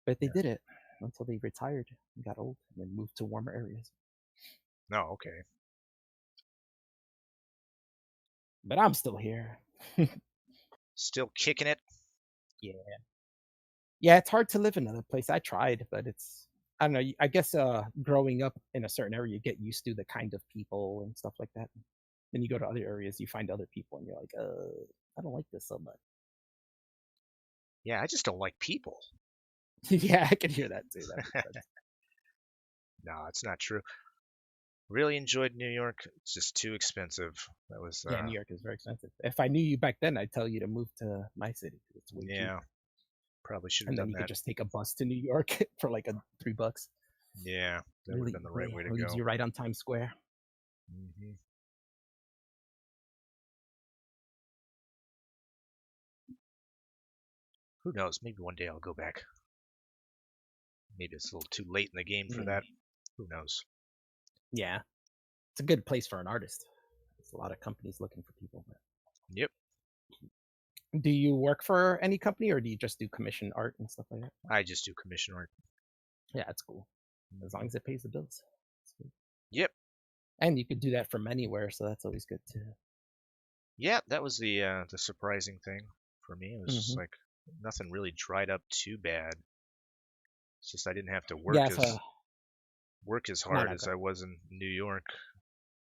But they Yeah. did it until they retired and got old and then moved to warmer areas. No, okay. But I'm still here. Still kicking it. Yeah. Yeah, it's hard to live in another place. I tried, but it's I don't know. I guess growing up in a certain area, you get used to the kind of people and stuff like that. Then you go to other areas, you find other people, and you're like, I don't like this so much. Yeah, I just don't like people. Yeah, I can hear that too. That makes sense. No, it's not true. Really enjoyed New York. It's just too expensive. That was Yeah, New York is very expensive. If I knew you back then, I'd tell you to move to my city 'cause it's way yeah. cheaper. Probably should have And then done you could that. just take a bus to New York for like $3. Yeah, that would have been the right way to Leaves go. you right on Times Square. Hmm. Who knows? Maybe one day I'll go back. Maybe it's a little too late in the game for that. Who knows? Yeah, it's a good place for an artist. There's a lot of companies looking for people. But Yep. do you work for any company or do you just do commission art and stuff like that? I just do commission art. Yeah, that's cool. As long as it pays the bills. Sweet. Yep. And you could do that from anywhere, so that's always good too. Yeah, that was the surprising thing for me. It was just Mhm. like nothing really dried up too bad. It's just I didn't have to Yeah, so work as no, hard no, as go I was in New York.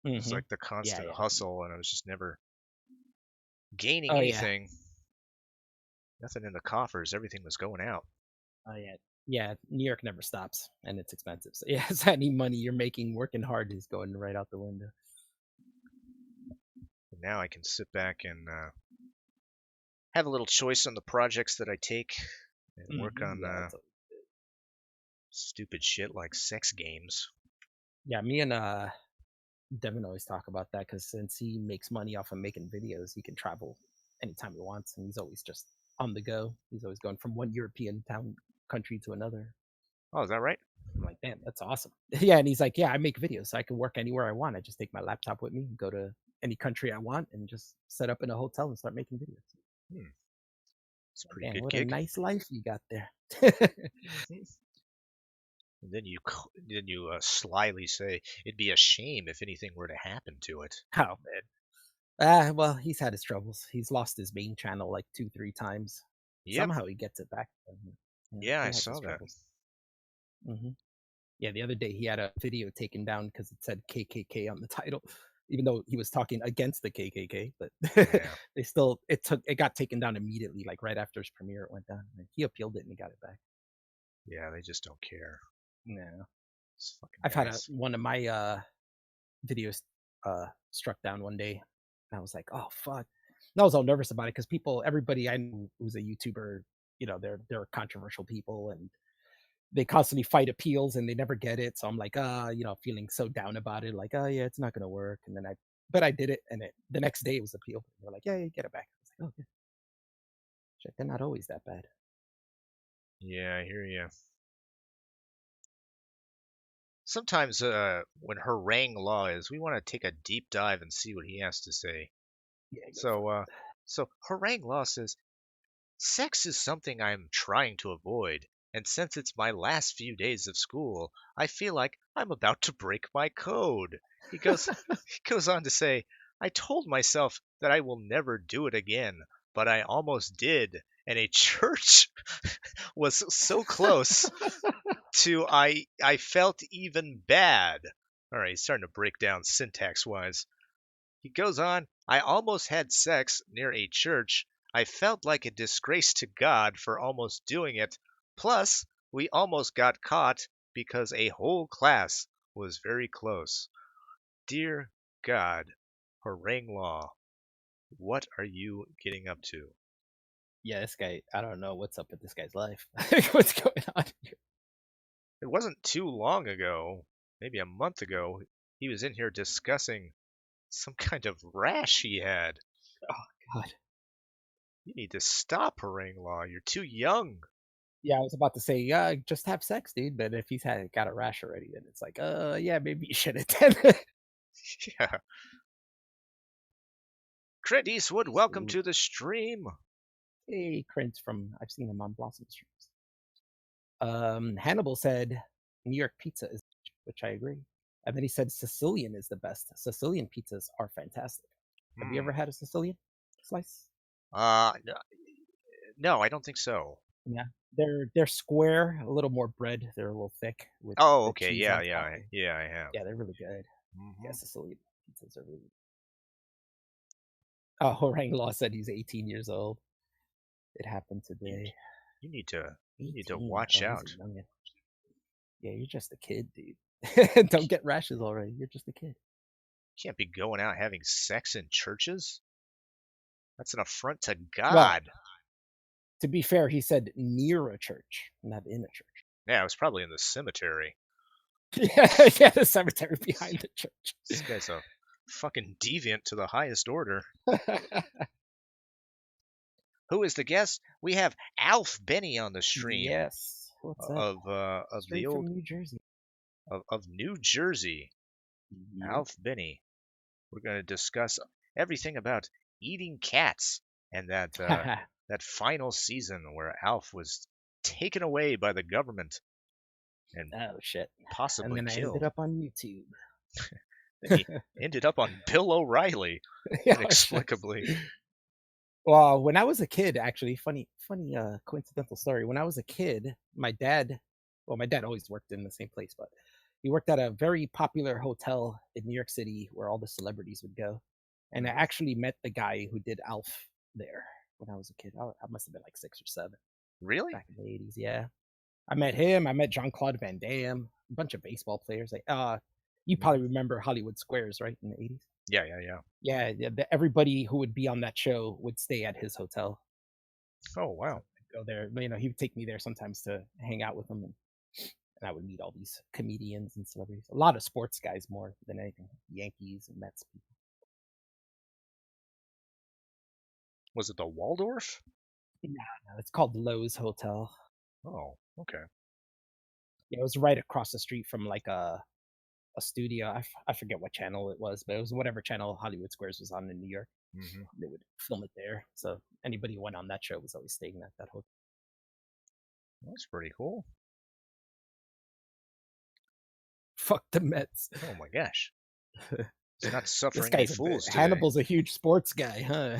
It was ahead. like the Yeah, constant yeah. hustle, and I was just never gaining Oh yeah. anything. Nothing in the coffers. Everything was going out. Oh yeah. Yeah, New York never stops and it's expensive. So yeah, so any money you're making working hard is going right out the window. And now I can sit back and have a little choice on the projects that I take and work on Yeah, stupid shit like sex games. yeah, me and Devin always talk about that because since he makes money off of making videos, he can travel anytime he wants, and he's always just on the go. He's always going from one European country to another. Oh, is that right? I'm like, damn, that's awesome. Yeah, and he's like, yeah, I make videos, so I can work anywhere I want. I just take my laptop with me, and go to any country I want, and just set up in a hotel and start making videos. It's a pretty Man, good what a gig. nice life you got there. And then you slyly say it'd be a shame if anything were to happen to it. Oh man. Well, he's had his troubles. He's lost his main channel like 2, 3 times. Yep. Somehow he gets it back. Yeah, he I has his saw that. troubles. Yeah, the other day he had a video taken down because it said KKK on the title, even though he was talking against the KKK. But Yeah. it got taken down immediately, like right after his premiere. It went down. He appealed it and he got it back. Yeah, they just don't care. No, It's fucking I've had guys. one of my videos struck down one day. And I was like, oh fuck. And I was all nervous about it because everybody I knew who's a YouTuber, they're controversial people and they constantly fight appeals and they never get it. So I'm like, feeling so down about it, like, oh yeah, it's not gonna work. And then but I did it, and the next day it was appealed. They're like, yeah, you get it back. I was like, oh yeah, shit, they're not always that bad. Yeah, I hear you. Sometimes when Harangue Law is, we want to take a deep dive and see what he has to say. Yeah. So Harangue Law says, sex is something I'm trying to avoid, and since it's my last few days of school, I feel like I'm about to break my code. He goes on to say, I told myself that I will never do it again, but I almost did, and a church was so close to I felt even bad. All right, he's starting to break down syntax wise. He goes on, I almost had sex near a church. I felt like a disgrace to God for almost doing it. Plus, we almost got caught because a whole class was very close. Dear God, Harangue Law, what are you getting up to? Yeah, this guy, I don't know what's up with this guy's life. What's going on here? It wasn't too long ago, maybe a month ago, he was in here discussing some kind of rash he had. Oh God. You need to stop, Harangue Law. You're too young. Yeah, I was about to say, yeah, just have sex, dude. But if he's got a rash already, then it's like, yeah, maybe you should attend. Yeah. Clint Eastwood, welcome to the stream. Hey, Clint I've seen him on Blossom streams. Hannibal said New York pizza is, which I agree. And then he said Sicilian is the best. Sicilian pizzas are fantastic. Have you ever had a Sicilian slice? N- no, I don't think so. Yeah, they're square, a little more bread. They're a little thick with Oh, the okay. cheese Yeah, on yeah, top. yeah, I have. Yeah, they're really good. Yeah, Hmm. Sicilian pizzas are really. Oh, Horang Law said he's 18 years old. It happened today. You need to 18. watch Oh, out. he's a youngin'. Yeah, you're just a kid, dude. Don't get rashes already. You're just a kid. Can't be going out having sex in churches. That's an affront to Well, God. to be fair, he said near a church, not in a church. Yeah, it was probably in the cemetery. Yeah, the cemetery behind the church. This guy's a fucking deviant to the highest order. Who is the guest? We have Alf Benny on the stream Yes. What's up? of Straight the from old New Jersey. of New Jersey. Yep. Alf Benny. We're going to discuss everything about eating cats and that that final season where Alf was taken away by the government and Oh shit. And possibly then I killed. ended up on YouTube. Then he ended up on Bill O'Reilly Yeah, inexplicably. Well, when I was a kid, actually, funny coincidental story. When I was a kid, my dad always worked in the same place, but he worked at a very popular hotel in New York City where all the celebrities would go. And I actually met the guy who did Alf there when I was a kid. I must have been like 6 or 7 Really? back in the 80s. Yeah. I met him. I met Jean-Claude Van Damme, a bunch of baseball players. Like, you probably remember Hollywood Squares, right, in the 80s? Yeah. Yeah, everybody who would be on that show would stay at his hotel. Oh, wow. I'd go there. He would take me there sometimes to hang out with him, and I would meet all these comedians and celebrities. A lot of sports guys more than anything. Yankees and Mets people. Was it the Waldorf? No, it's called Lowe's Hotel. Oh, okay. Yeah, it was right across the street from like a studio. I forget what channel it was, but it was whatever channel Hollywood Squares was on in New York. Hmm. They would film it there. So anybody who went on that show was always staying at that hotel. That's pretty cool. Fuck the Mets. Oh my gosh. He's not This suffering any guy's fools today. Hannibal's a huge sports guy, huh?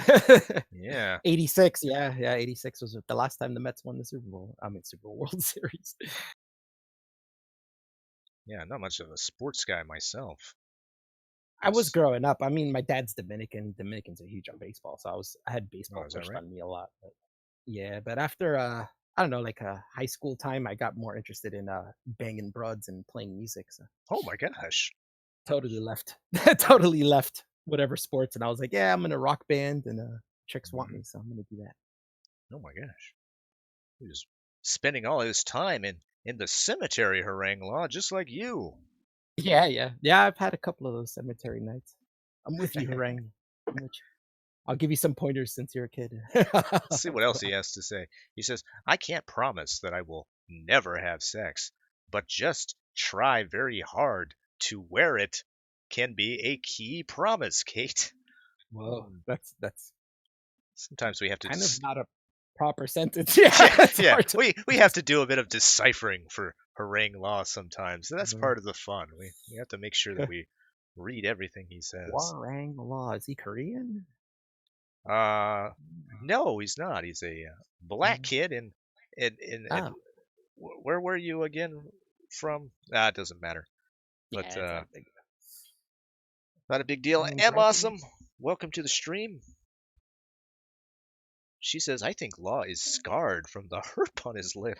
Yeah. 86, yeah, 86 was the last time the Mets won the Super Bowl. I mean, Super Bowl World Series. Yeah, not much of a sports guy myself. I was Yes. growing up. I mean, my dad's Dominican. Dominicans are huge on baseball, so I had baseball is that pushed right? on me a lot. But yeah, but after I don't know, like high school time, I got more interested in banging broads and playing music. So Oh my gosh. totally left whatever sports, and I was like, yeah, I'm in a rock band, and chicks want me, so I'm gonna do that. Oh my gosh. He was spending all his time in the cemetery, Harangue Law, just like you. Yeah. I've had a couple of those cemetery nights. I'm with you, Harangue. I'm with you. I'll give you some pointers since you're a kid. Let's see what else he has to say. He says, I can't promise that I will never have sex, but just try very hard to wear it can be a key promise, Kate. Whoa, that's Sometimes we have to kind of dis- not a proper sentence. Yeah, it's yeah, hard to- we have to do a bit of deciphering for Harangue Law sometimes. That's Mhm. part of the fun. We have to make sure that we read everything he says. Warang Law. Is he Korean? No, he's not. He's a black kid, and Oh. where were you again from? It doesn't matter. Yeah, But it's not big. not a big deal. I'm M Bradley. Awesome, welcome to the stream. She says, I think Law is scarred from the herp on his lip.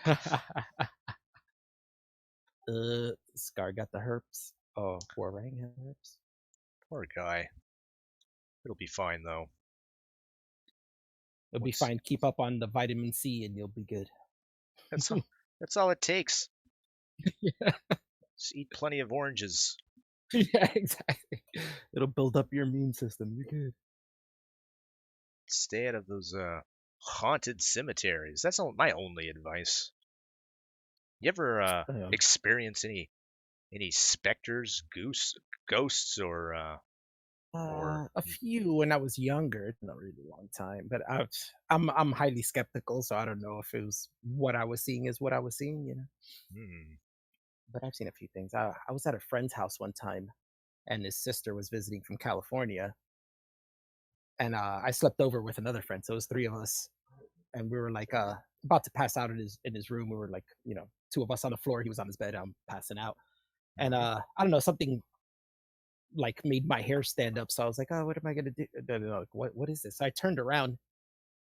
Scar got the herps. Oh, Warang had herps. Poor guy. It'll be fine though. It'll be What's- fine. Keep up on the vitamin C, and you'll be good. That's all it takes. Yeah. Just eat plenty of oranges. Yeah, exactly. It'll build up your immune system. You're good. Stay out of those haunted cemeteries. That's my only advice. You ever Yeah. experience any specters, ghosts, or Or A few when I was younger. It's not really a long time, but I'm highly skeptical, so I don't know if it was what I was seeing is what I was seeing, you know. hmm, But I've seen a few things. I was at a friend's house one time, and his sister was visiting from California, and I slept over with another friend, so it was three of us, and we were like about to pass out in his room. We were like, you know, two of us on the floor. He was on his bed. I'm passing out, and mhm. I don't know, something like made my hair stand up. So I was like, oh, what am I gonna do? Like, what is this? So I turned around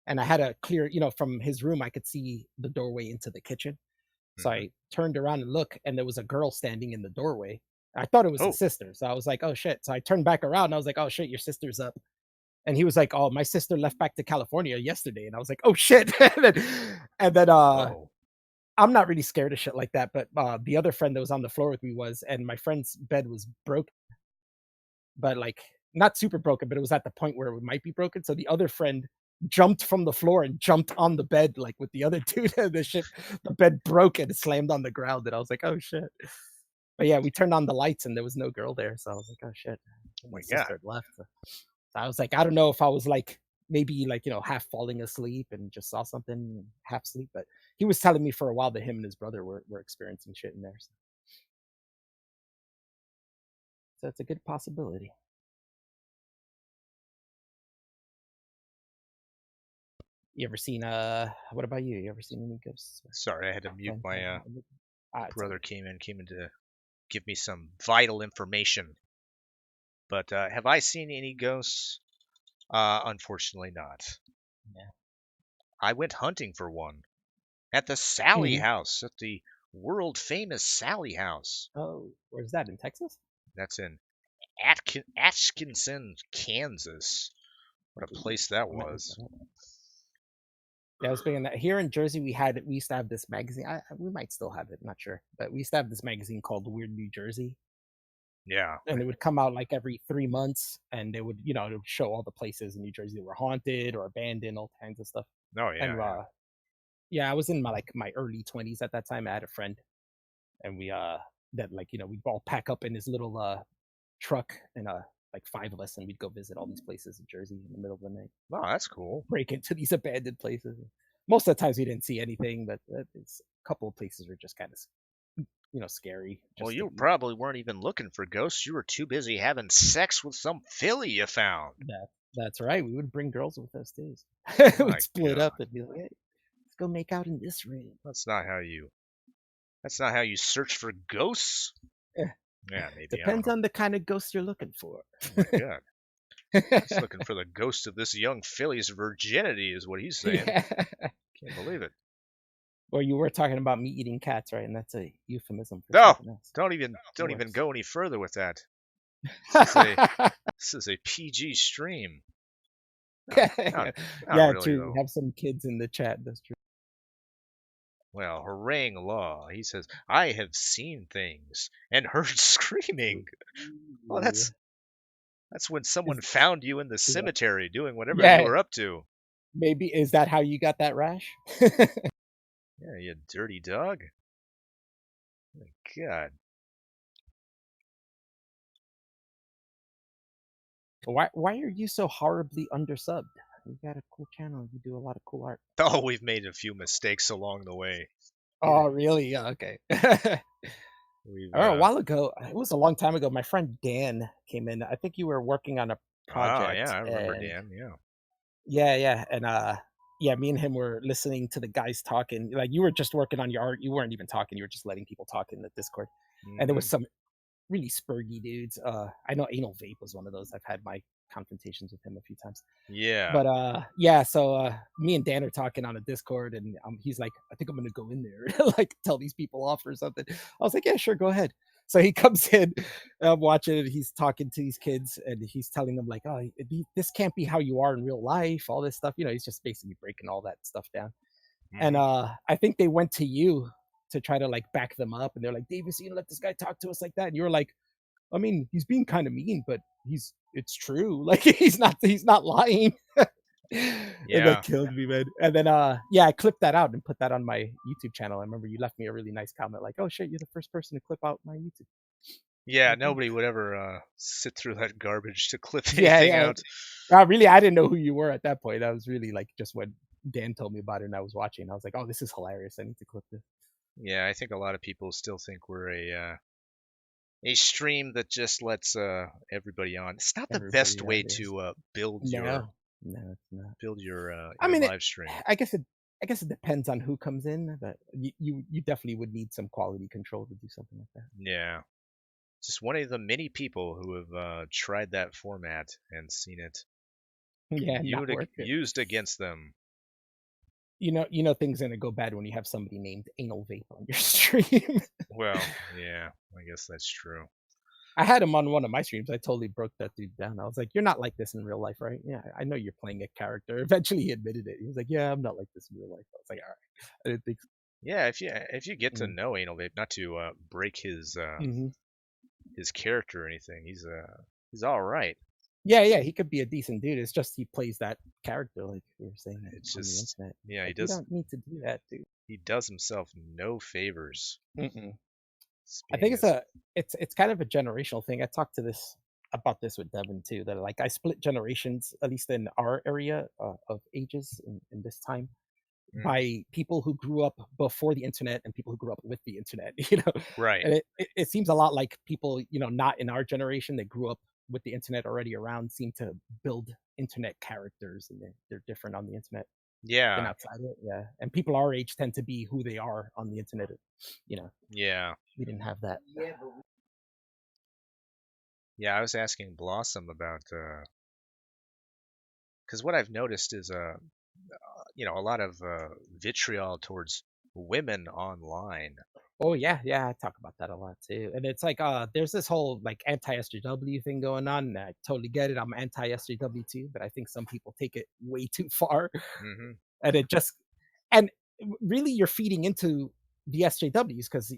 and I had a clear, you know, from his room I could see the doorway into the kitchen. So Mhm. I turned around and looked, and there was a girl standing in the doorway. I thought it was his Oh, sister. So I was like, oh shit. So I turned back around and I was like, oh shit, your sister's up. And he was like, oh, my sister left back to California yesterday. And I was like, oh shit. And then whoa. I'm not really scared of shit like that, but the other friend that was on the floor with me was, and my friend's bed was broken, but like not super broken, but it was at the point where it might be broken. So the other friend jumped from the floor and jumped on the bed like with the other dude. And the bed broke and slammed on the ground. And I was like, oh shit. But yeah, we turned on the lights and there was no girl there. So I was like, oh shit. Oh My my God. sister had left. So I was like, I don't know if I was like maybe like, you know, half falling asleep and just saw something half sleep. But he was telling me for a while that him and his brother were experiencing shit in there. So it's a good possibility. You ever seen what about you? You ever seen any ghosts? Sorry, I had to mute Friends my have any- it's all brother good. came in to give me some vital information. But have I seen any ghosts? Unfortunately not. Yeah. I went hunting for one at the Sally Mhm. House, at the world famous Sally House. Oh, where's that, in Texas? That's in Atkinson, Kansas. What a Ooh, place that I might look was. that up. Yeah, I was thinking that here in Jersey we used to have this magazine. We might still have it, not sure, but we used to have this magazine called Weird New Jersey, Yeah. and it would come out like every 3 months, and it would, you know, it would show all the places in New Jersey that were haunted or abandoned, all kinds of stuff. Oh yeah, And yeah. yeah, I was in my early 20s at that time. I had a friend, and we that like, you know, we'd all pack up in his little truck, and like five of us, and we'd go visit all these places in Jersey in the middle of the night, Oh, that's cool. break into these abandoned places. Most of the times we didn't see anything, but it's a couple of places were just kind of, you know, scary. Well, Just you to, probably weren't even looking for ghosts. You were too busy having sex with some filly you found. that's right. We would bring girls with us too. We'd My split God, up and be like, hey, let's go make out in this room. that's not how you. That's not how you search for ghosts. Eh, Yeah, maybe I don't Depends know. on the kind of ghost you're looking for. Oh my God, he's looking for the ghost of this young filly's virginity, is what he's saying. Yeah. Can't believe it. Well, you were talking about me eating cats, right? And that's a euphemism for No, something else. It don't even works. go any further with that. This is a this is a PG stream. Not Yeah, really true. We though. have some kids in the chat. That's true. Well, harangue law. He says, I have seen things and heard screaming. Well, Ooh. that's when someone Is, found you in the is that, cemetery doing whatever you yeah, were up to. maybe is that how you got that rash? Yeah, you dirty dog. My God. Why are you so horribly undersubbed? You got a cool channel. You do a lot of cool art. Oh, we've made a few mistakes along the way. Oh, really? Yeah, okay. We've A while ago, it was a long time ago. My friend Dan came in. I think you were working on a oh yeah, project, I remember and Dan. Yeah. yeah, and yeah, me and him were listening to the guys talking. Like you were just working on your art. You weren't even talking. You were just letting people talk in the Discord. And there was Hmm. some really spurgy dudes. I know Anal Vape was one of those. I've had my confrontations with him a few times. Yeah. But yeah, so me and Dan are talking on a Discord, and he's like, I think I'm gonna go in there, like tell these people off or something. I was like, yeah, sure, go ahead. So he comes in, and I'm watching it. He's talking to these kids, and he's telling them like, oh, this can't be how you are in real life. All this stuff, you know. He's just basically breaking all that stuff down. And Hmm. I think they went to you to try to like back them up, and they're like, Davis, you let this guy talk to us like that. And you were like, I mean, he's being kind of mean, but it's true. Like he's not lying. And that Yeah. killed me, man. And then yeah, I clipped that out and put that on my YouTube channel. I remember you left me a really nice comment like, "Oh shit, you're the first person to clip out my YouTube." Yeah, Like, nobody would ever sit through that garbage to clip yeah, anything yeah. out. Really, I didn't know who you were at that point. I was really like just when Dan told me about it and I was watching. I was like, oh, this is hilarious. I need to clip this. Yeah, I think a lot of people still think we're a stream that just lets everybody on. It's not the best Everybody way out is. to build No, it's not. your I mean, live stream. I guess it depends on who comes in, but you definitely would need some quality control to do something like that. Yeah, just one of the many people who have tried that format and seen it Yeah, not work. used against them. You know things are gonna go bad when you have somebody named Anal Vape on your stream. Well, yeah, I guess that's true. I had him on one of my streams. I totally broke that dude down. I was like, "You're not like this in real life, right?" Yeah, I know you're playing a character. Eventually, he admitted it. He was like, "Yeah, I'm not like this in real life." I was like, "All right." I didn't think so. Yeah, if you get to Mm. know Anal Vape, not to break Mhm. his character or anything, he's all right. Yeah, he could be a decent dude. It's just he plays that character, like we were saying It's on the just internet. yeah, Like, you don't need to do that, dude. he does himself no favors. Mm-mm. Just I being think it's kind of a generational thing. I talked about this with Devin too. That like I split generations, at least in our area of ages in this time, Mm, by people who grew up before the internet and people who grew up with the internet. You know, right. and it seems a lot like people, not in our generation that grew up with the internet already around, seem to build internet characters, and they're different on the internet than Yeah, outside it. Yeah, and people our age tend to be who they are on the internet. You know, yeah, we didn't have that. yeah. I was asking Blossom about because what I've noticed is a lot of vitriol towards women online. Oh yeah, I talk about that a lot too. And it's like there's this whole like anti-SJW thing going on, and I totally get it. I'm anti-SJW too, but I think some people take it way too far. Hmm. And it just and really you're feeding into the SJWs because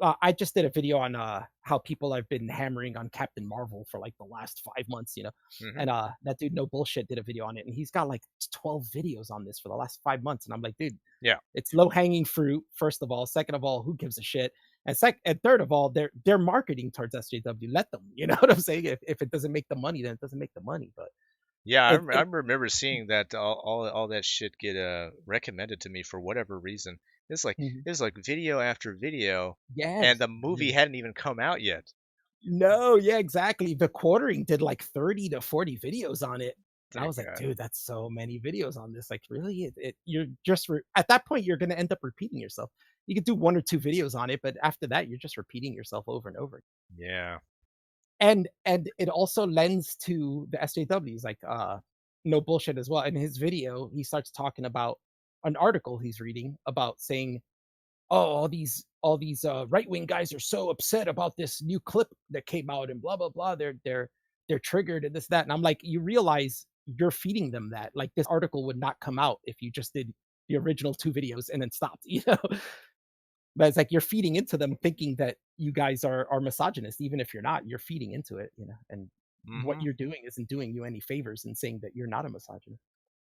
I just did a video on how people have been hammering on Captain Marvel for like the last 5 months, Hmm. and that dude No Bullshit did a video on it, and he's got like 12 videos on this for the last 5 months, and I'm like, dude, Yeah, it's low hanging fruit. First of all, second of all, who gives a shit? And third of all, they're marketing towards SJW. Let them, you know what I'm saying? If it doesn't make the money, then it doesn't make the money. But yeah. I it remember seeing that all that shit get recommended to me for whatever reason. Mhm. It's like video after video, and Yes. the movie hadn't even come out yet. No, yeah, exactly. The Quartering did like 30 to 40 videos on it. And I Dear was like, God. dude, that's so many videos on this. Like, really? You're just at that point, you're going to end up repeating yourself. You could do one or two videos on it, but after that, you're just repeating yourself over and over. Yeah. And it also lends to the SJWs, like No Bullshit as well. In his video, he starts talking about an article he's reading about saying, oh, all these right wing guys are so upset about this new clip that came out and blah blah blah. They're triggered and this that. And I'm like, you realize you're feeding them that. Like this article would not come out if you just did the original two videos and then stopped. But it's like you're feeding into them thinking that you guys are misogynist, even if you're not. You're feeding into it, and what Hmm. you're doing isn't doing you any favors in saying that you're not a misogynist.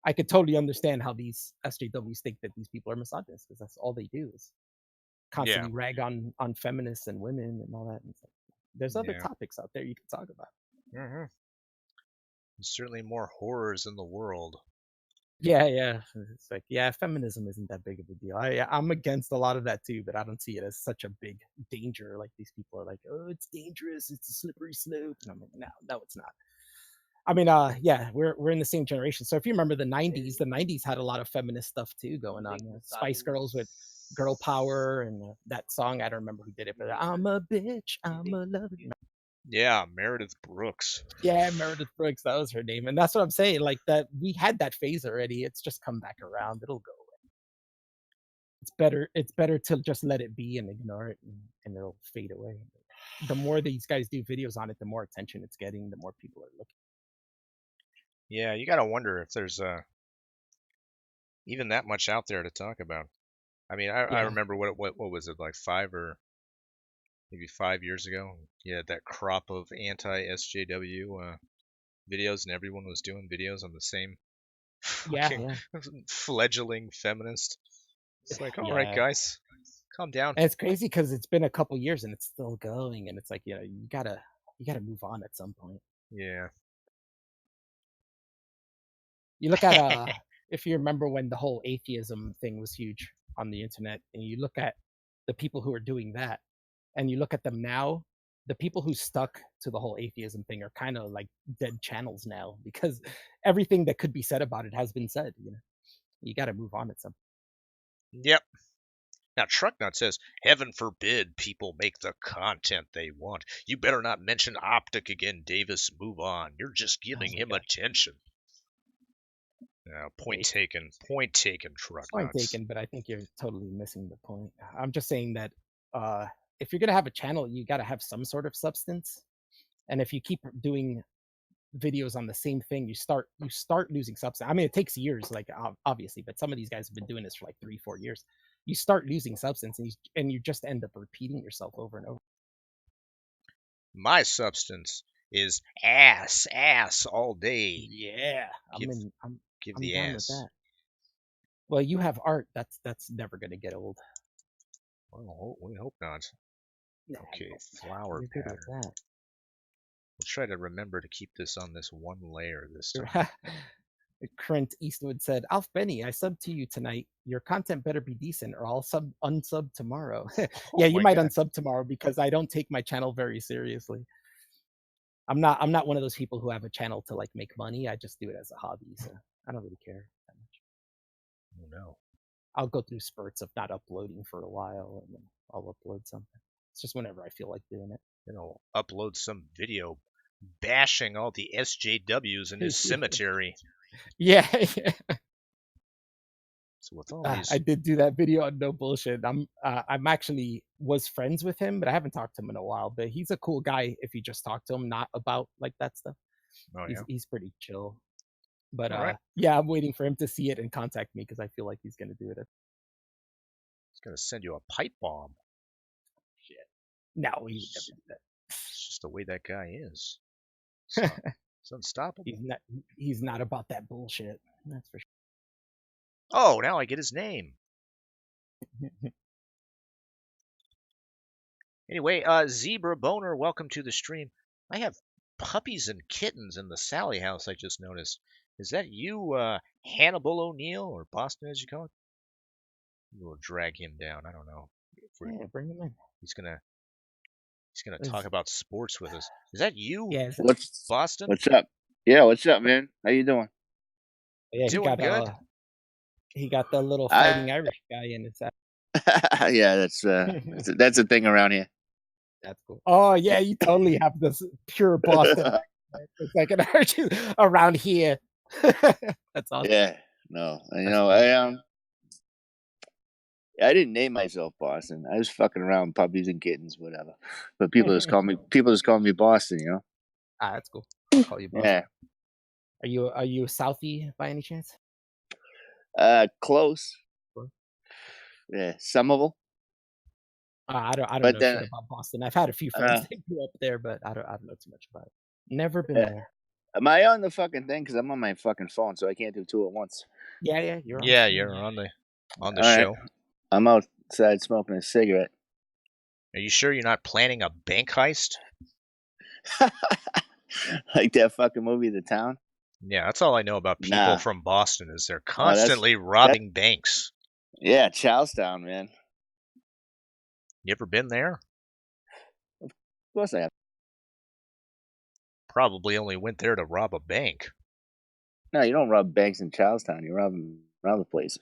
I could totally understand how these SJWs think that these people are misogynists because that's all they do is Yeah. constantly rag on feminists and women and all that. And stuff. There's other Yeah. topics out there you can talk about. Hmm. There's certainly more horrors in the world. Yeah. It's like, yeah, feminism isn't that big of a deal. I'm against a lot of that too, but I don't see it as such a big danger. Like these people are like, oh, it's dangerous, it's a slippery slope. And I'm like, no, it's not. I mean, yeah, we're in the same generation. So if you remember the 90s had a lot of feminist stuff too going on. Spice Girls with girl power and that song. I don't remember who did it, but I'm a bitch, I'm a lover. Yeah, Meredith Brooks. Yeah, Meredith Brooks, that was her name. And that's what I'm saying. Like that we had that phase already. It's just come back around. It'll go away. It's better to just let it be and ignore it and it'll fade away. The more these guys do videos on it, the more attention it's getting, the more people are looking. Yeah, you gotta wonder if there's even that much out there to talk about. I mean, I Yeah. remember what was it, like 5 ago? Yeah, that crop of anti SJW videos, and everyone was doing videos on the same Yeah, fucking yeah. fledgling feminist. It's like, all right, Yeah. guys, Calm down. And it's crazy because it's been a couple years and it's still going, and it's like, you gotta move on at some point. Yeah. You look at if you remember when the whole atheism thing was huge on the internet, and you look at the people who are doing that, and you look at them now, the people who stuck to the whole atheism thing are kind of like dead channels now, because everything that could be said about it has been said. You got to move on at some point. Yep. Now, Trucknut says, heaven forbid people make the content they want. You better not mention Optic again, Davis. Move on. You're just giving him attention. Point taken. Point taken, Trucknuts. Point taken, but I think you're totally missing the point. I'm just saying that if you're going to have a channel, you got to have some sort of substance. And if you keep doing videos on the same thing, you start losing substance. I mean, it takes years, like obviously, but some of these guys have been doing this for like 3-4 years. You start losing substance, and you just end up repeating yourself over and over. My substance is ass all day. Yeah, Give I'm the down ass. with that. Well, you have art. That's never gonna get old. Well, we hope not. No, Okay, no, flower you're good pattern. with that. We'll try to remember to keep this on this one layer this time. Clint Eastwood said, Alf Benny, I subbed to you tonight. Your content better be decent or I'll unsub tomorrow. Yeah, you might unsub tomorrow because I don't take my channel very seriously. I'm not one of those people who have a channel to like make money. I just do it as a hobby, so I don't really care that much. Oh no. I'll go through spurts of not uploading for a while, and then I'll upload something. It's just whenever I feel like doing it. Upload some video bashing all the SJWs in his cemetery. Yeah. So with all these, I did do that video on No Bullshit. I'm actually was friends with him, but I haven't talked to him in a while. But he's a cool guy if you just talk to him, not about like that stuff. Oh, He's pretty chill. But right. yeah, I'm waiting for him to see it and contact me because I feel like he's gonna do it. He's gonna send you a pipe bomb. Shit. No, he's never do that. It's just the way that guy is. It's unstoppable. He's not about that bullshit. That's for sure. Oh, now I get his name. Anyway, Zebra Boner, welcome to the stream. I have puppies and kittens in the Sally house, I just noticed. Is that you, Hannibal O'Neill, or Boston as you call it? We'll drag him down. I don't know. Yeah, bring him in. He's gonna talk about sports with us. Is that you? Yeah. Boston? What's up? Yeah, what's up, man? How you doing? Yeah, Doing good. He got the little fighting Irish guy in his. Yeah, that's a thing around here. That's cool. Oh yeah, you totally have this pure Boston. It's like an Irish around here. That's awesome. Yeah, no, I didn't name myself Boston. I was fucking around with puppies and kittens, whatever. But people just call me Boston. That's cool. I'll call you Boston. Yeah. Are you a Southie by any chance? Close. Yeah, Somerville. I don't know shit about Boston. I've had a few friends that grew up there, but I don't know too much about it. Never been there. Am I on the fucking thing? Because I'm on my fucking phone, so I can't do two at once. Yeah, you're on. Yeah, you're on the show. Right. I'm outside smoking a cigarette. Are you sure you're not planning a bank heist? Like that fucking movie, The Town? Yeah, that's all I know about people from Boston is they're constantly robbing banks. Yeah, Charlestown, man. You ever been there? Of course I have. Probably only went there to rob a bank. No, you don't rob banks in Charlestown. You rob them in other places.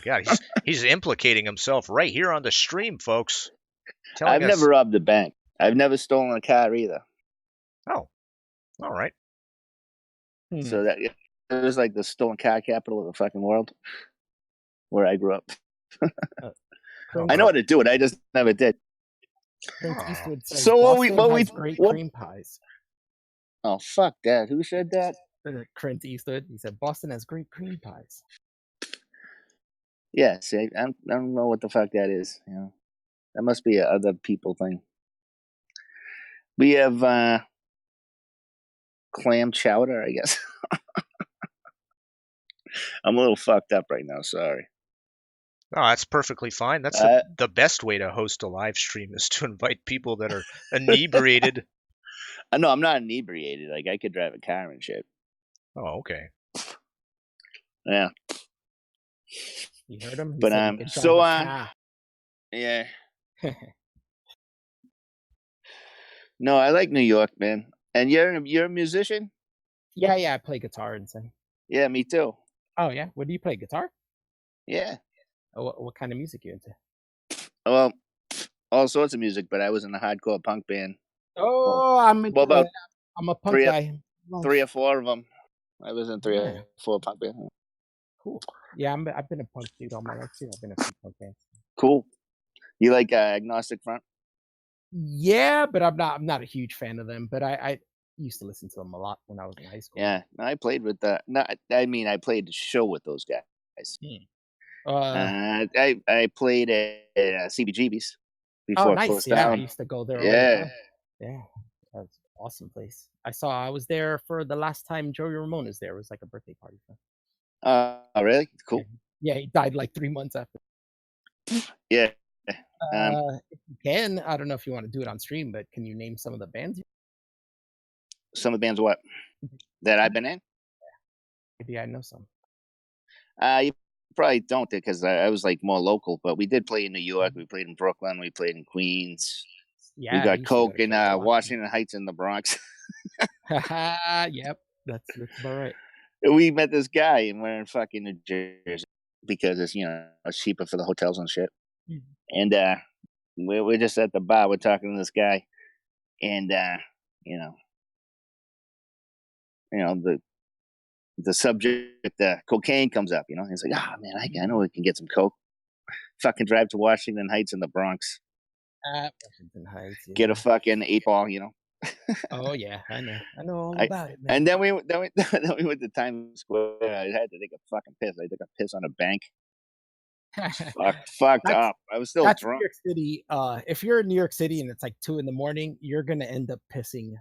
God, he's implicating himself right here on the stream, folks. I've never robbed a bank. I've never stolen a car either. Oh, all right. So that it was like the stolen car capital of the fucking world, where I grew up. I know how to do it. I just never did. So what we great cream pies. Oh fuck that! Who said that? Clint Eastwood. He said Boston has great cream pies. Yeah, see, I don't know what the fuck that is. That must be a other people thing. We have clam chowder, I guess. I'm a little fucked up right now. Sorry. No, that's perfectly fine. That's the best way to host a live stream is to invite people that are inebriated. No, I'm not inebriated. Like, I could drive a car and shit. Oh, okay. Yeah. You heard him? He But said he could drive so a car. yeah. No, I like New York, man. And you're a musician? Yeah, I play guitar and sing. Yeah, me too. Oh yeah, what do you play? Guitar? Yeah. Oh, what kind of music you into? Well, all sorts of music, but I was in a hardcore punk band. Oh, I'm about a punk guy. 3 or 4 of them. I was in 3 or 4 punk bands. Cool. Yeah, I've been a punk dude all my life too. I've been a few punk bands. Cool. You like Agnostic Front? Yeah, but I'm not a huge fan of them. But I used to listen to them a lot when I was in high school. Yeah, I played with the. No, I mean I played the show with those guys. I played at CBGB's before nice. it closed down. down. I used to go there. Yeah, yeah, that was an awesome place. I was there for the last time Joey Ramone was there. It was like a birthday party for him. Really? Cool. Yeah, he died like 3 months after. Yeah. If you can, I don't know if you want to do it on stream, but can you name some of the bands? Some of the bands what? That I've been in? Maybe I know some. You probably don't, because I was like more local, but we did play in New York. We played in Brooklyn. We played in Queens. Yeah, we got coke in Washington Heights in the Bronx. Yep, that's about right. We met this guy, and we're in fucking New Jersey because it's it's cheaper for the hotels and shit. And we're just at the bar. We're talking to this guy, and the subject, cocaine comes up. He's like, "Ah, man, I know we can get some coke. Fucking drive to Washington Heights in the Bronx. Washington Heights. Yeah. Get a fucking 8-ball. Oh yeah, I know all about it, man. And then we went to Times Square. I had to take a fucking piss. I took a piss on a bank. Fucked up. I was still drunk. New York City. If you're in New York City and it's like 2 a.m, you're gonna end up pissing.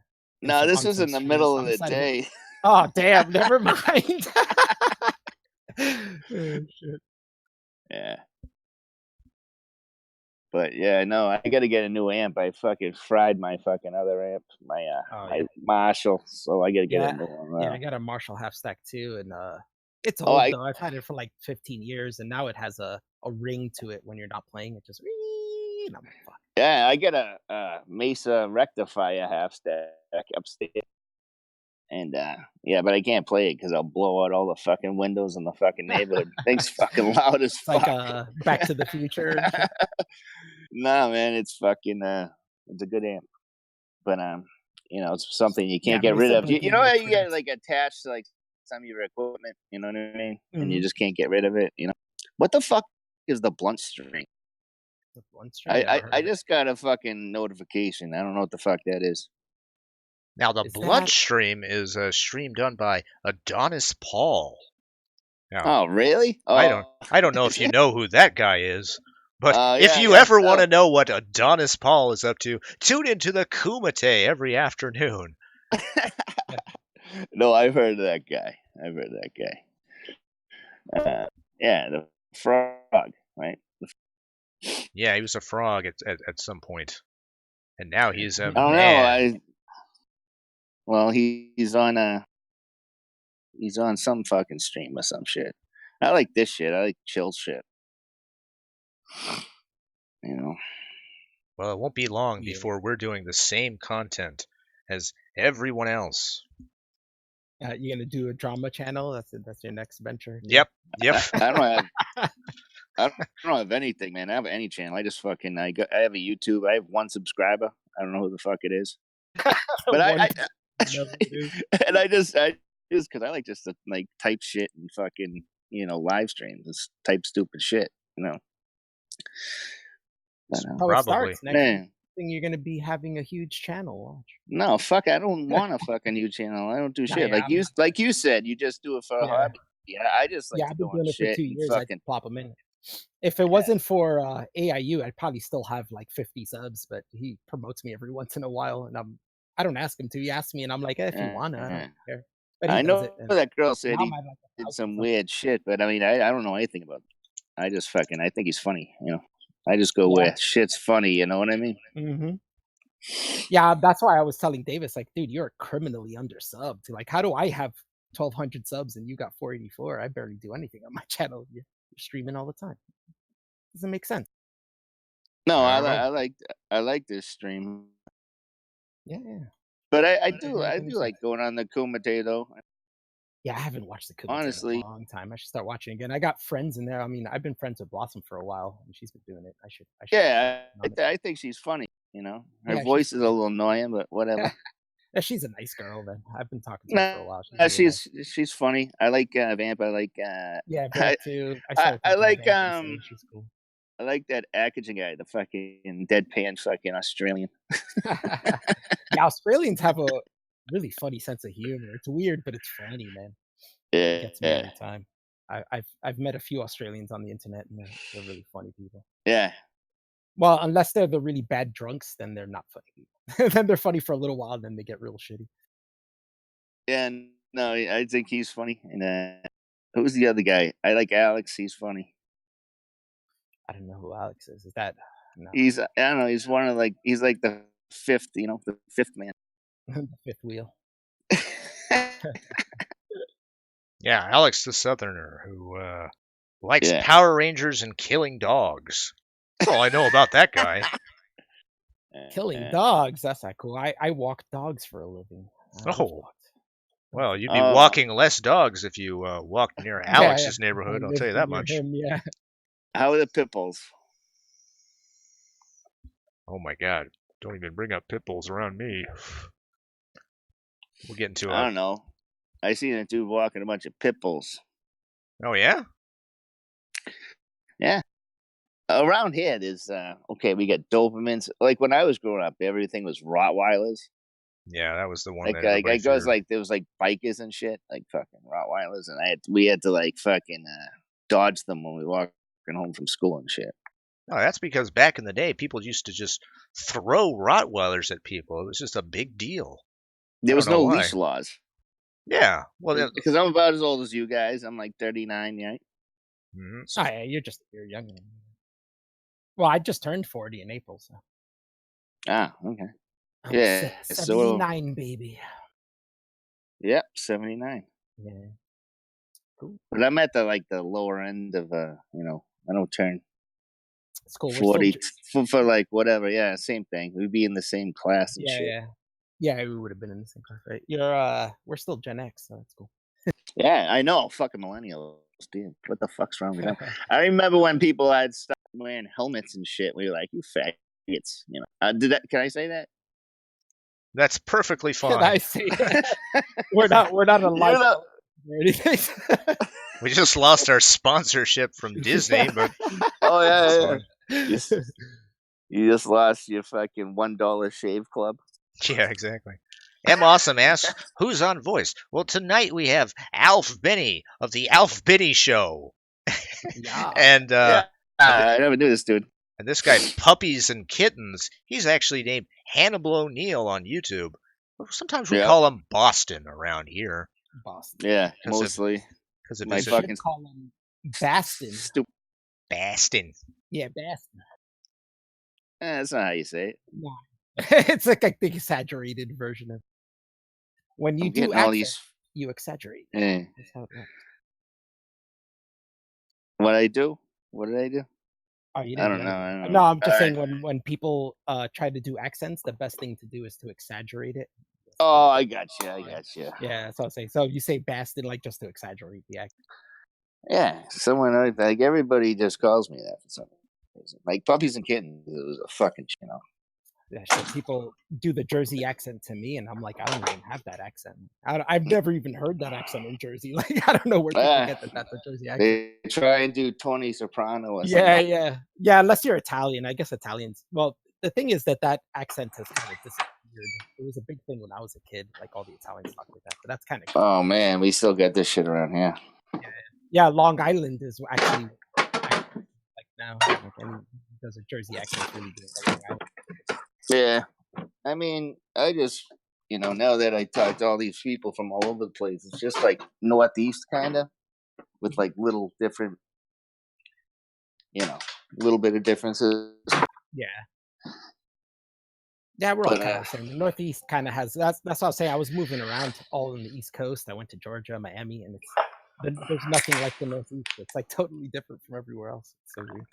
No, this was in the middle of the day. Oh damn! Never mind. Oh, shit. Yeah. But yeah, no, I got to get a new amp. I fucking fried my fucking other amp, my Marshall. So I got to get a new one. Yeah, I got a Marshall half stack too, and it's old though. I've had it for like 15 years, and now it has a ring to it when you're not playing. It just. And I'm like, fuck. Yeah, I got a Mesa Rectifier half stack upstairs. And but I can't play it because I'll blow out all the fucking windows in the fucking neighborhood. Thing's fucking loud as fuck. Like Back to the Future. No, man, it's fucking it's a good amp, but it's something you can't get rid of. You know how you get like attached to like some of your equipment. You know what I mean? Mm-hmm. And you just can't get rid of it. What the fuck is the blunt string? The blunt string. I just got a fucking notification. I don't know what the fuck that is. Now, the blunt stream is a stream done by Adonis Paul. Now, oh, really? Oh. I don't know if you know who that guy is, but if you ever want to know what Adonis Paul is up to, tune into the Kumite every afternoon. No, I've heard of that guy. The frog, right? Yeah, he was a frog at some point, and now he's a I don't man. know. Well, he's on some fucking stream or some shit. I like this shit. I like chill shit. Well, it won't be long before we're doing the same content as everyone else. You gonna do a drama channel? That's your next venture. Yep. I don't have anything, man. I have any channel. I just fucking I have a YouTube. I have 1 subscriber. I don't know who the fuck it is. But and I just because I like just to like type shit and fucking live streams and type stupid shit. Probably. Next thing you're gonna be having a huge channel. Watch. No, fuck! I don't want a fucking huge channel. I don't do shit like you said. You just do it for a hobby. Yeah, I just like I've been doing it for 2 years. I can plop them in. If it wasn't for AIU, I'd probably still have like 50 subs. But he promotes me every once in a while, and I don't ask him to. He asks me, and I'm like, if you wanna, I don't care. But I know that girl said he did some weird shit, but I mean, I don't know anything about it. I think he's funny. I just go where shit's funny. You know what I mean? Mm-hmm. Yeah, that's why I was telling Davis, like, dude, you're criminally undersubbed. Like, how do I have 1,200 subs and you got 484? I barely do anything on my channel. You're streaming all the time. Doesn't make sense. No, I I don't know. like this stream, Yeah. but I Doesn't do make any sense. like going on the Kumite though. Yeah, I haven't watched the Kumite in Honestly. a long time. I should start watching again. I got friends in there. I mean, I've been friends with Blossom for a while, and she's been doing it. I should. Yeah, on it. I think she's funny. Her Yeah, voice she's is a little annoying, but whatever. Yeah, she's a nice girl, man. I've been talking to her for a while. No, She's really nice. she's funny. I like Vamp. I like Yeah, I, Vamp too. I started talking to like Vamp recently. She's cool. I like that Atkinson guy, the fucking deadpan fucking Australian. Yeah, Australians have a really funny sense of humor. It's weird, but it's funny, man. It gets me every time. I've met a few Australians on the internet, and they're really funny people. Yeah. Well, unless they're the really bad drunks, then they're not funny people. Then they're funny for a little while, and then they get real shitty. Yeah, no, I think he's funny. And who's the other guy? I like Alex. He's funny. I don't know who Alex is. Is that? No. I don't know. He's one of he's like the fifth, the fifth man. The fifth wheel. Yeah, Alex the Southerner, who likes Power Rangers and killing dogs. That's all I know about that guy. Killing dogs? That's not cool. I walk dogs for a living. Oh. Well, you'd be walking less dogs if you walked near Alex's neighborhood, I'll tell you that much. Yeah. How are the pit bulls? Oh my god. Don't even bring up pit bulls around me. We'll get into I don't know. I seen a dude walking a bunch of pit bulls. Oh, yeah? Yeah. Around here, there's, we got Dobermans. Like, when I was growing up, everything was Rottweilers. Yeah, that was the one that I goes there was bikers and shit, like fucking Rottweilers, and we had to fucking dodge them when we were walking home from school and shit. Oh, that's because back in the day, people used to just throw Rottweilers at people. It was just a big deal. There was no leash laws. Yeah, well, because I'm about as old as you guys. I'm like 39, right? Mm-hmm. Oh yeah, you're younger. Well, I just turned 40 in April, so. Ah, okay. I'm 79, baby. Yep, 79. Yeah. Cool. But I'm at the lower end of I don't turn. It's cool. 40 for whatever. Yeah, same thing. We'd be in the same class and shit. Yeah, we would have been in the same class, right? We're still Gen X, so that's cool. Yeah, I know. Fucking millennials, dude. What the fuck's wrong with them? I remember when people had stuff wearing helmets and shit. We were like, you faggots. Can I say that? That's perfectly fine. Can I say that? We're not allowed or anything. We just lost our sponsorship from Disney, but oh yeah. You just lost your fucking $1 shave club. Yeah, exactly. M Awesome asks, who's on voice? Well, tonight we have Alf Benny of the Alf Benny Show. Yeah. And I never knew this dude. And this guy, Puppies and Kittens, he's actually named Hannibal O'Neill on YouTube. Sometimes we call him Boston around here. Boston. Yeah, mostly. Because my fucking call him Baston. Baston. Yeah, Baston. That's not how you say it. No. It's like the exaggerated version of when you do accent, you exaggerate. Yeah. That's how it works. What I do? What did I do? Oh, you I don't know. No, I'm just saying when people try to do accents, the best thing to do is to exaggerate it. Oh, I got you. Yeah, that's what I'm saying. So you say Baston just to exaggerate the accent. Yeah, someone everybody just calls me that for some reason. Like Puppies and Kittens, it was a fucking Yeah, sure. People do the Jersey accent to me, and I'm like, I don't even have that accent. I've never even heard that accent in Jersey. Like, I don't know where people get that that's a Jersey accent. They try and do Tony Soprano or something. Yeah. Unless you're Italian, I guess Italians. Well, the thing is that accent has kind of disappeared. It was a big thing when I was a kid. Like all the Italians talk like that, but that's kind of. Oh man, we still got this shit around here. Yeah. Long Island is actually like now. Does a Jersey accent really good? Yeah, I mean, I just, now that I talk to all these people from all over the place, it's just like Northeast kind of, with like little different a little bit of differences. Yeah. Yeah, we're all But kind of the same. The Northeast kind of has that's what I was saying. I was moving around all in the East Coast. I went to Georgia, Miami, and there's nothing like the Northeast. It's like totally different from everywhere else. It's so weird.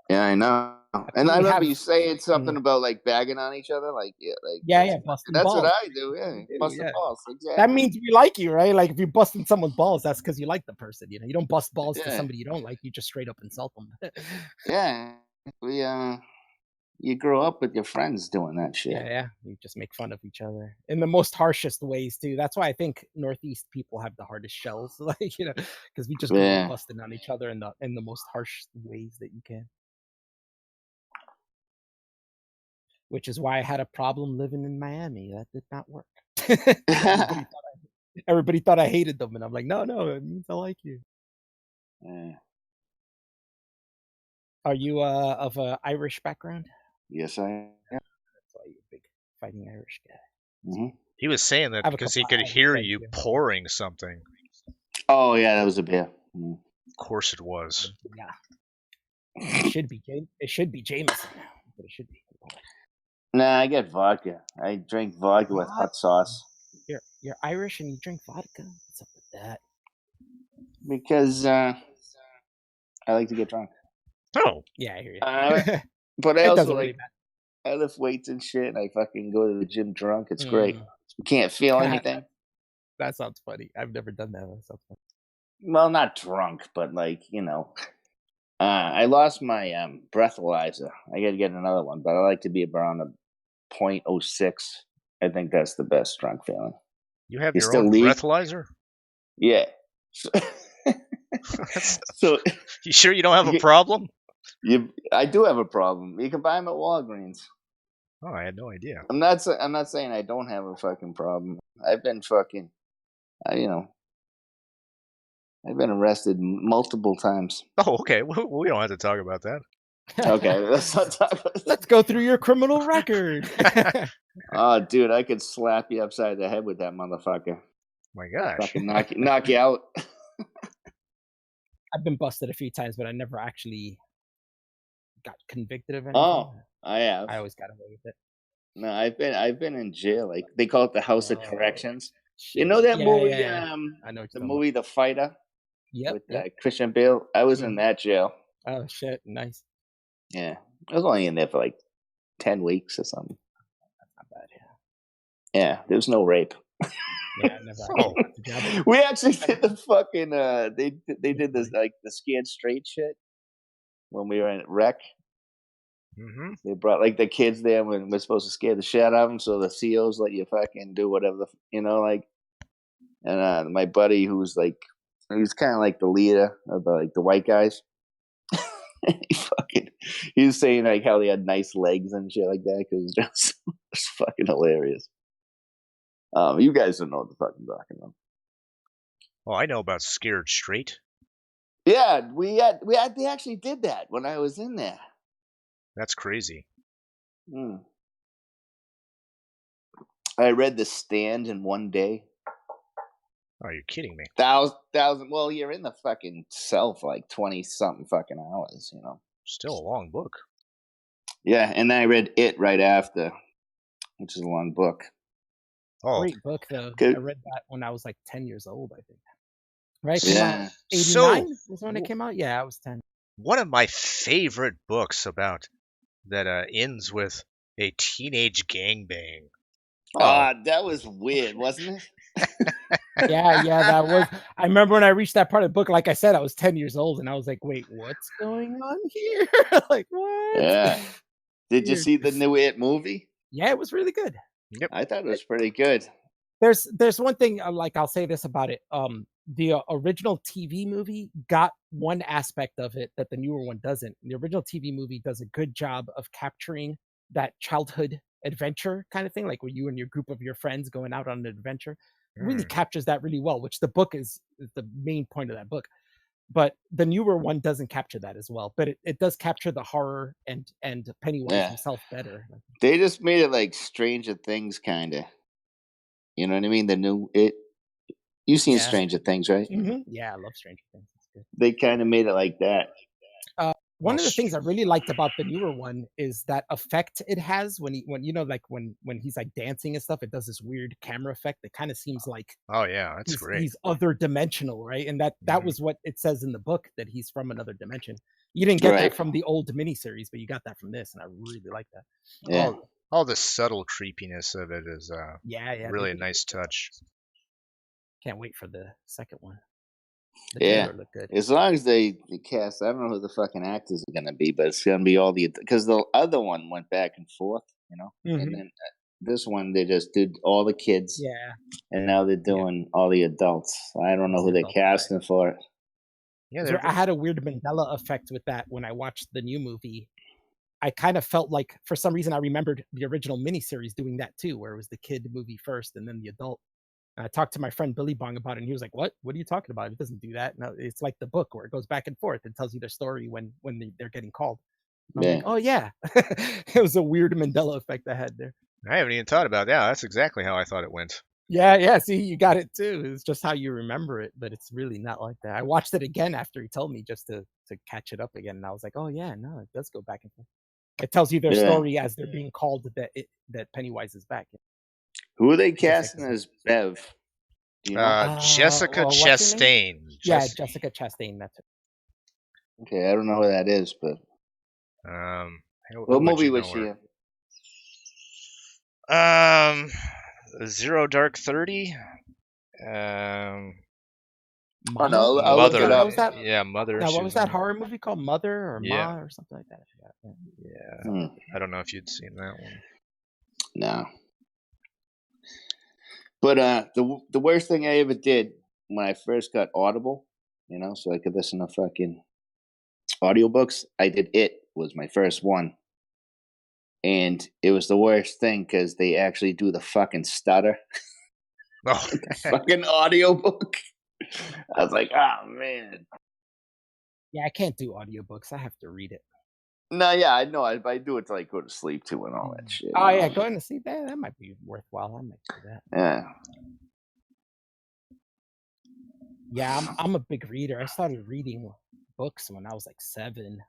yeah, I know. And I We remember have- you saying something about like bagging on each other, Yeah, busting that's balls. what I do. Yeah, We do, busting yeah. balls. Exactly. That means we like you, right? Like if you're busting someone's balls, that's because you like the person. You know, you don't bust balls to Yeah. somebody you don't like. You just straight up insult them. Yeah, you grow up with your friends doing that shit. Yeah. You just make fun of each other in the most harshest ways too. That's why I think Northeast people have the hardest shells, like because we just grow Yeah. up busting on each other in the most harsh ways that you can. Which is why I had a problem living in Miami. That did not work. Everybody thought I hated them, and I'm like, no, it means I like you. Yeah. Are you of a Irish background? Yes, I am. That's why you're a big fighting Irish guy. Mm-hmm. He was saying I that have a because he couple could Irish hear friends, you yeah. pouring something. Oh yeah, that was a beer. Mm. Of course it was. Yeah. It should be Jameson, but it should be. Nah, I get vodka. I drink vodka with hot sauce You're Irish and you drink vodka. What's up with that? because I like to get drunk. Oh, Yeah, I hear you. But I It also doesn't really like I lift weights and shit. And I fucking go to the gym drunk. It's great. Mm. You can't feel anything. That sounds funny. I've never done that. That sounds funny. Well, not drunk, but like I lost my breathalyzer. I got to get another one, but I like to be around a 0.06. I think that's the best drunk feeling. you have You your still own leak? breathalyzer? Yeah. So You sure you don't have a problem? I do have a problem. You can buy them at Walgreens. Oh, I had no idea. I'm not saying I don't have a fucking problem. I've been fucking, I've been arrested multiple times. Oh, okay. We don't have to talk about that. Okay, let's not talk about that. Let's go through your criminal record. Oh, dude, I could slap you upside the head with that motherfucker. My gosh. Fucking knock you out. I've been busted a few times, but I never actually got convicted of anything. Oh, I have. I always got away with it. No, I've been in jail. Like they call it the House of Corrections. Shit. You know that movie? Yeah. I know the movie The Fighter Yep. with Christian Bale. I was in that jail. Oh shit! Nice. Yeah, I was only in there for like 10 weeks or something. That's not bad. Yeah, there was no rape. Yeah, I never. Oh. We actually did the fucking. They did this like the Scared Straight shit when we were in rec. Mm-hmm. They brought like the kids there when we're supposed to scare the shit out of them, so the COs let you fucking do whatever like. And my buddy, who's like, he was kind of like the leader of the white guys. He was saying like how they had nice legs and shit like that because it's just fucking hilarious. You guys don't know what the fuck I'm talking about. Oh, I know about Scared Straight. Yeah, they actually did that when I was in there. That's crazy. I read The Stand in one day. Oh, you're kidding me. 1,000. Well, you're in the fucking cell for like 20-something fucking hours, Still a long book. Yeah, and then I read It right after, which is a long book. Oh, Great book though. Good. I read that when I was like 10 years old, I think. Right? Yeah. 89 was when it came out. Yeah, I was 10. one of my favorite books about that ends with a teenage gangbang. That was weird, wasn't it? Yeah, that was. I remember when I reached that part of the book. Like I said, I was 10 years old, and I was like, "Wait, what's going on here? Like what?" Yeah. Did you see the new It movie? Yeah, it was really good. Yep. I thought it was pretty good. There's one thing like I'll say this about it. The original TV movie got one aspect of it that the newer one doesn't. The original TV movie does a good job of capturing that childhood adventure kind of thing, like where you and your group of your friends going out on an adventure. It really captures that really well, which the book is the main point of that book. But the newer one doesn't capture that as well. But it does capture the horror and Pennywise himself better. They just made it like Stranger Things kind of. You know what I mean? The new It. You've seen Stranger Things, right? Mm-hmm. Yeah, I love Stranger Things. It's good. They kind of made it like that. One of the things I really liked about the newer one is that effect it has when he's like dancing and stuff. It does this weird camera effect that kind of seems like Oh yeah, that's great. he's other dimensional, right? And that was what it says in the book, that he's from another dimension. You didn't get that from the old miniseries, but you got that from this, and I really like that. Yeah. All the subtle creepiness of it is really a nice touch. Can't wait for the second one. The Yeah. look good. As long as they cast, I don't know who the fucking actors are gonna be, but it's gonna be all because the other one went back and forth, you know, and then this one they just did all the kids, and now they're doing all the adults. I don't know who they're casting for it. Yeah, I had a weird Mandela effect with that when I watched the new movie. I kind of felt like, for some reason, I remembered the original miniseries doing that too, where it was the kid movie first and then the adult. And I talked to my friend Billy Bong about it, and he was like, "What? What are you talking about? It doesn't do that. No, it's like the book where it goes back and forth and tells you their story when they're getting called." I'm like, "Oh yeah," it was a weird Mandela effect I had there. I haven't even thought about that. That's exactly how I thought it went. Yeah. See, you got it too. It's just how you remember it, but it's really not like that. I watched it again after he told me just to catch it up again, and I was like, "Oh yeah, no, it does go back and forth." It tells you their story as they're being called that Pennywise is back. Who are they casting as Bev? Do you know? Jessica Chastain. Yeah, Jessica Chastain. That's it. Okay, I don't know who that is, but what movie was she in? Zero Dark 30. Mother. Yeah, Mother. Now, what was that horror movie called? Mother or Ma or something like that? I forgot. Yeah. I don't know if you'd seen that one. No. But the worst thing I ever did when I first got Audible, you know, so I could listen to fucking audiobooks, I did It was my first one. And it was the worst thing because they actually do the fucking stutter. Oh. Fucking audiobook. I was like, oh man. Yeah, I can't do audiobooks. I have to read it. No, yeah, I know. I do it till I go to sleep too and all that shit. Oh yeah, going to sleep. That might be worthwhile. I might do that. Yeah. Yeah, I'm a big reader. I started reading books when I was like 7.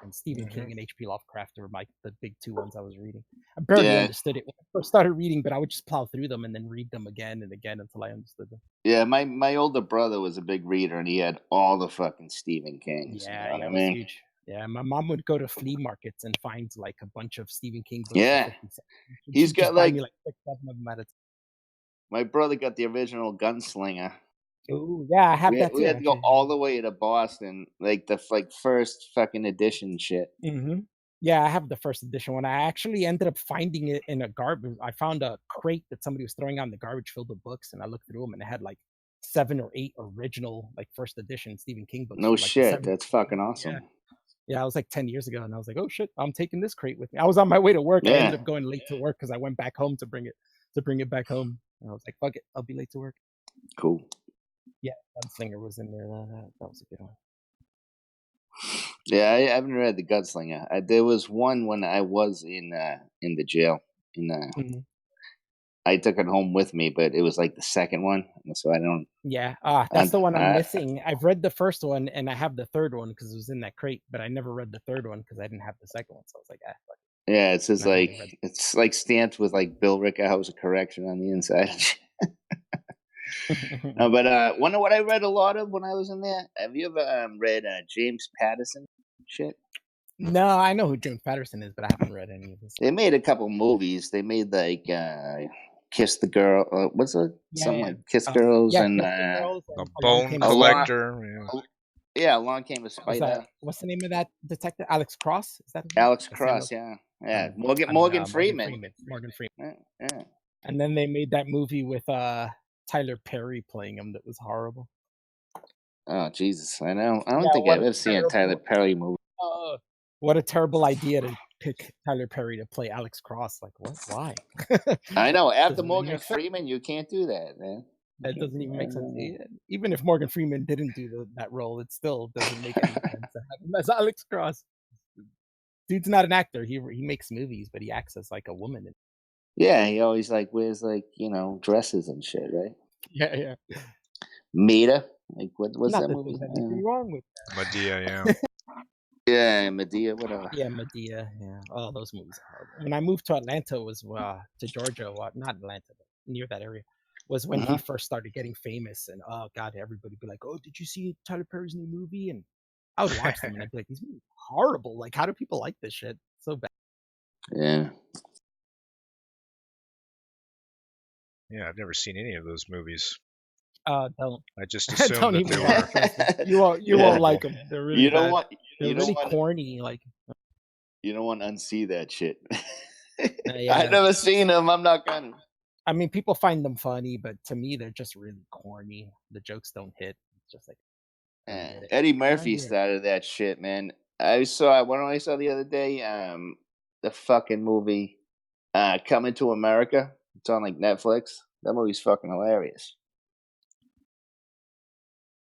And Stephen King and H.P. Lovecraft were the big two ones I was reading. I barely understood it when I first started reading, but I would just plow through them and then read them again and again until I understood them. Yeah, my older brother was a big reader, and he had all the fucking Stephen Kings. Yeah, you know it was huge. Yeah, my mom would go to flea markets and find like a bunch of Stephen King books. Yeah, he's got like 6, 7 of them at a time. My brother got the original Gunslinger. Oh yeah, I have that too. We had to go all the way to Boston, like the first fucking edition shit. Mm-hmm. Yeah, I have the first edition one. I actually ended up finding it in a garbage. I found a crate that somebody was throwing out in the garbage filled with books, and I looked through them, and it had like 7 or 8 original first edition Stephen King books. No shit, that's fucking awesome. Yeah, it was like 10 years ago, and I was like, oh shit, I'm taking this crate with me. I was on my way to work. I ended up going late to work because I went back home to bring it back home. And I was like, fuck it, I'll be late to work. Cool. Yeah, Gunslinger was in there. That was a good one. Yeah, I haven't read the Gunslinger. There was one when I was in the jail. I took it home with me, but it was like the second one, so I don't. Yeah, that's the one I'm missing. I've read the first one, and I have the third one because it was in that crate, but I never read the third one because I didn't have the second one. So I was like, fuck it. Yeah, it says it's like stamped with like Bill Rickerhouse a correction on the inside. No, but what I read a lot of when I was in there. Have you ever read James Patterson shit? No, I know who James Patterson is, but I haven't read any of this. They made a couple movies. They made like Kiss the Girl. What's it? Something like Kiss Girls and The Bone Collector. Yeah, Along Came a Spider. What's the name of that detective? Alex Cross? Is that Alex Cross? Yeah. Morgan Freeman. Morgan Freeman. Yeah. And then they made that movie with Tyler Perry playing him that was horrible. Oh Jesus! I know. I don't think I've ever seen a Tyler Perry movie. What a terrible idea to pick Tyler Perry to play Alex Cross. Like what? Why? I know. After Morgan Freeman, you can't do that, man. That doesn't even make sense. Even if Morgan Freeman didn't do that role, it still doesn't make any sense to have him as Alex Cross. Dude's not an actor. He makes movies, but he acts as like a woman. Yeah, he always wears dresses and shit, right? Yeah. Maida, what's that movie? Nothing wrong with that? Madea, yeah. Yeah, Medea, whatever. Yeah, Medea. Yeah, all those movies are horrible. When I moved to Atlanta, was to Georgia, not Atlanta, but near that area, was when he first started getting famous. And oh god, everybody be like, "Oh, did you see Tyler Perry's new movie?" And I would watch them, and I'd be like, "These movies are horrible. Like, how do people like this shit? So bad." Yeah. Yeah, I've never seen any of those movies. Don't I just assumed don't that even they watch were. them. You won't horrible. like them. They're really You know bad. what? They're You know really what? corny. Like, You don't want to unsee that shit. yeah. I never seen them. I'm not gonna. I mean, people find them funny, but to me, they're just really corny. The jokes don't hit. It's just like get it. Eddie Murphy get it. started that shit, man. I saw when I saw the other day, the fucking movie, Coming to America. It's on like Netflix. That movie's fucking hilarious.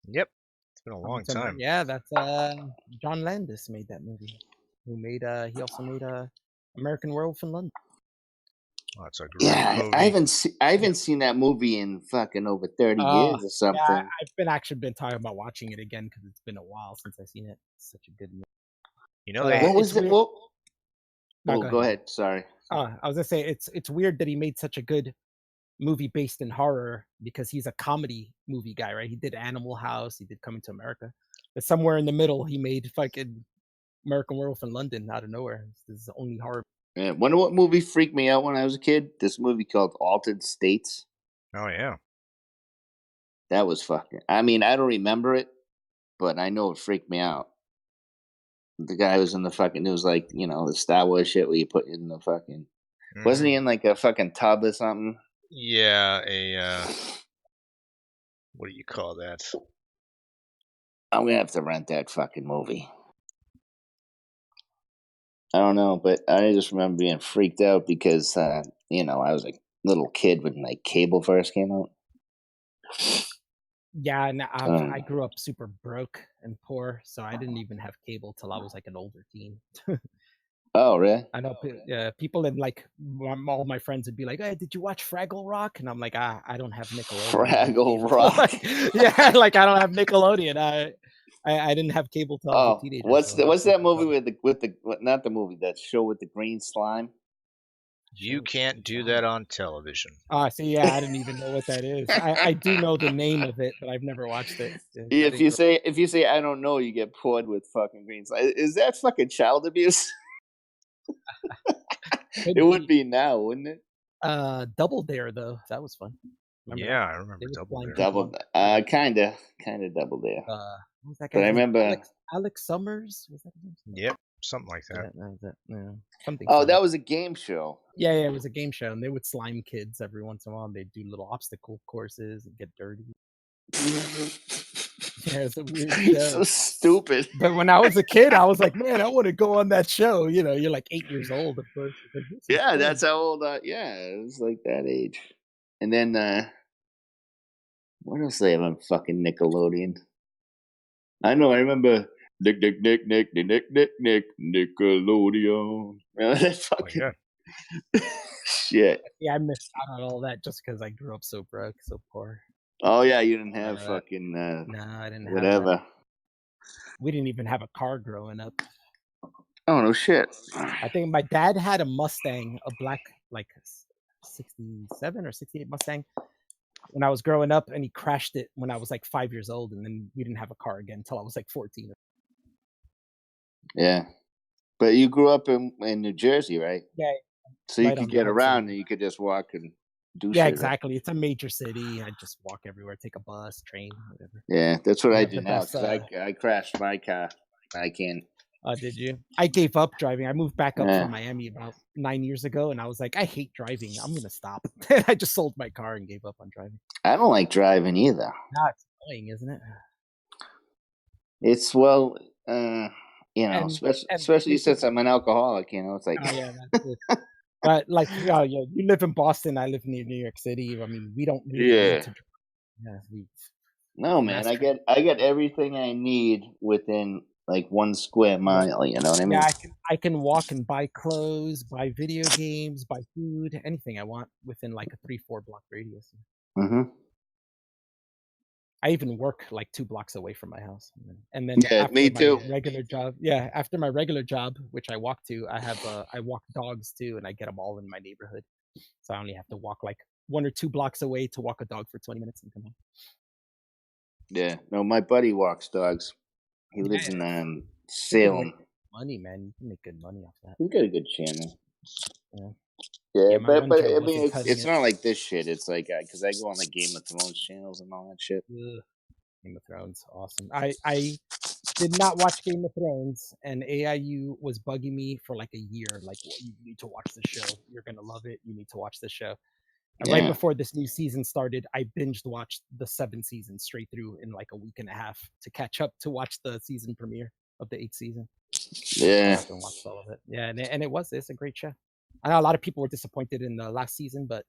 Yep, it's been a long time. Yeah, that's John Landis made that movie. He also made American Werewolf in London. Oh, it's a great Yeah, movie. I haven't seen that movie in fucking over 30 years or something. Yeah, I've been talking about watching it again because it's been a while since I've seen it. It's such a good movie. You know, what was it? No, Go ahead. Sorry. I was gonna say it's weird that he made such a good movie based in horror because he's a comedy movie guy, right? He did Animal House, he did Coming to America, but somewhere in the middle, he made fucking American Werewolf in London out of nowhere. This is the only horror. Yeah, wonder what movie freaked me out when I was a kid? This movie called Altered States. Oh yeah. That was fucking. I mean, I don't remember it, but I know it freaked me out. The guy was in the fucking. It was like the Star Wars shit where you put in the fucking. Wasn't he in like a fucking tub or something? Yeah, what do you call that? I'm gonna have to rent that fucking movie. I don't know, but I just remember being freaked out because I was a little kid when like cable first came out. Yeah, and I grew up super broke and poor, so I didn't even have cable till I was like an older teen. Oh, really? I know people in like all my friends would be like, "Hey, did you watch Fraggle Rock?" And I'm like, I don't have Nickelodeon. Fraggle Rock. Yeah, like I don't have Nickelodeon. I didn't have cable till I was a teenager. What's that movie with the not the movie, that show with the green slime? You can't do that on television. See, yeah, I didn't even know what that is. I do know the name of it, but I've never watched it. If you say I don't know, you get poured with fucking green slime. Is that fucking child abuse? It would be now, wouldn't it? Double Dare though, that was fun. Remember that? I remember Double Dare. Kind of Double Dare. What was that but I remember Alex Summers. Was that his name? Yep, something like that. Yeah, something. Oh, that was a game show. Yeah, it was a game show, and they would slime kids every once in a while. They'd do little obstacle courses and get dirty. Yeah, it's a weird show. So stupid. But when I was a kid, I was like, man, I want to go on that show. You're like 8 years old, of course. Yeah, that's how old. Yeah, it was like that age. And then what else they have on fucking Nickelodeon? I remember Nick Nickelodeon. That fucking shit. Yeah, I missed out on all that just because I grew up so broke, so poor. Oh yeah, you didn't have fucking no, I didn't whatever. Have we didn't even have a car growing up. Oh no shit. I think my dad had a Mustang, a black like 67 or 68 Mustang when I was growing up, and he crashed it when I was like 5 years old, and then we didn't have a car again until I was like 14. Yeah, but you grew up in New Jersey, right? Yeah. So you could get around, and you could just walk and do. Yeah, shit, exactly. Right? It's a major city. I just walk everywhere, take a bus, train, whatever. Yeah, that's what I do now. I crashed my car. I can't. Did you? I gave up driving. I moved back up from Miami about 9 years ago, and I was like, I hate driving. I'm gonna stop. I just sold my car and gave up on driving. I don't like driving either. No, it's annoying, isn't it? It's especially since I'm an alcoholic. It's like. Oh, yeah, that's it. But like, you live in Boston. I live near New York City. I mean, we don't really need to drive. No, man. I get everything I need within like 1 square mile. You know what I mean? Yeah, I can walk and buy clothes, buy video games, buy food, anything I want within like a 3-4 block radius. Mm-hmm. I even work like 2 blocks away from my house, and then Yeah, after me my too. regular job, yeah, after my regular job, which I walk to, I walk dogs too, and I get them all in my neighborhood, so I only have to walk like 1 or 2 blocks away to walk a dog for 20 minutes and come home. Yeah, no, my buddy walks dogs. He Yeah, lives in you can make Salem. money, man. You can make good money off that. He's got a good channel. Yeah. Yeah, Yeah, my one but job I mean, wasn't cutting it's it. not like this shit. It's like because I go on like Game of Thrones channels and all that shit. Ugh. Game of Thrones, awesome. I did not watch Game of Thrones, and AIU was bugging me for like a year. Like, well, you need to watch the show. You're gonna love it. You need to watch the show. And right Yeah, before this new season started, I binged watched the 7 seasons straight through in like a week and a half to catch up to watch the season premiere of the 8th season. yeah. Up and watched all of it. Yeah, and it's a great show. I know a lot of people were disappointed in the last season, but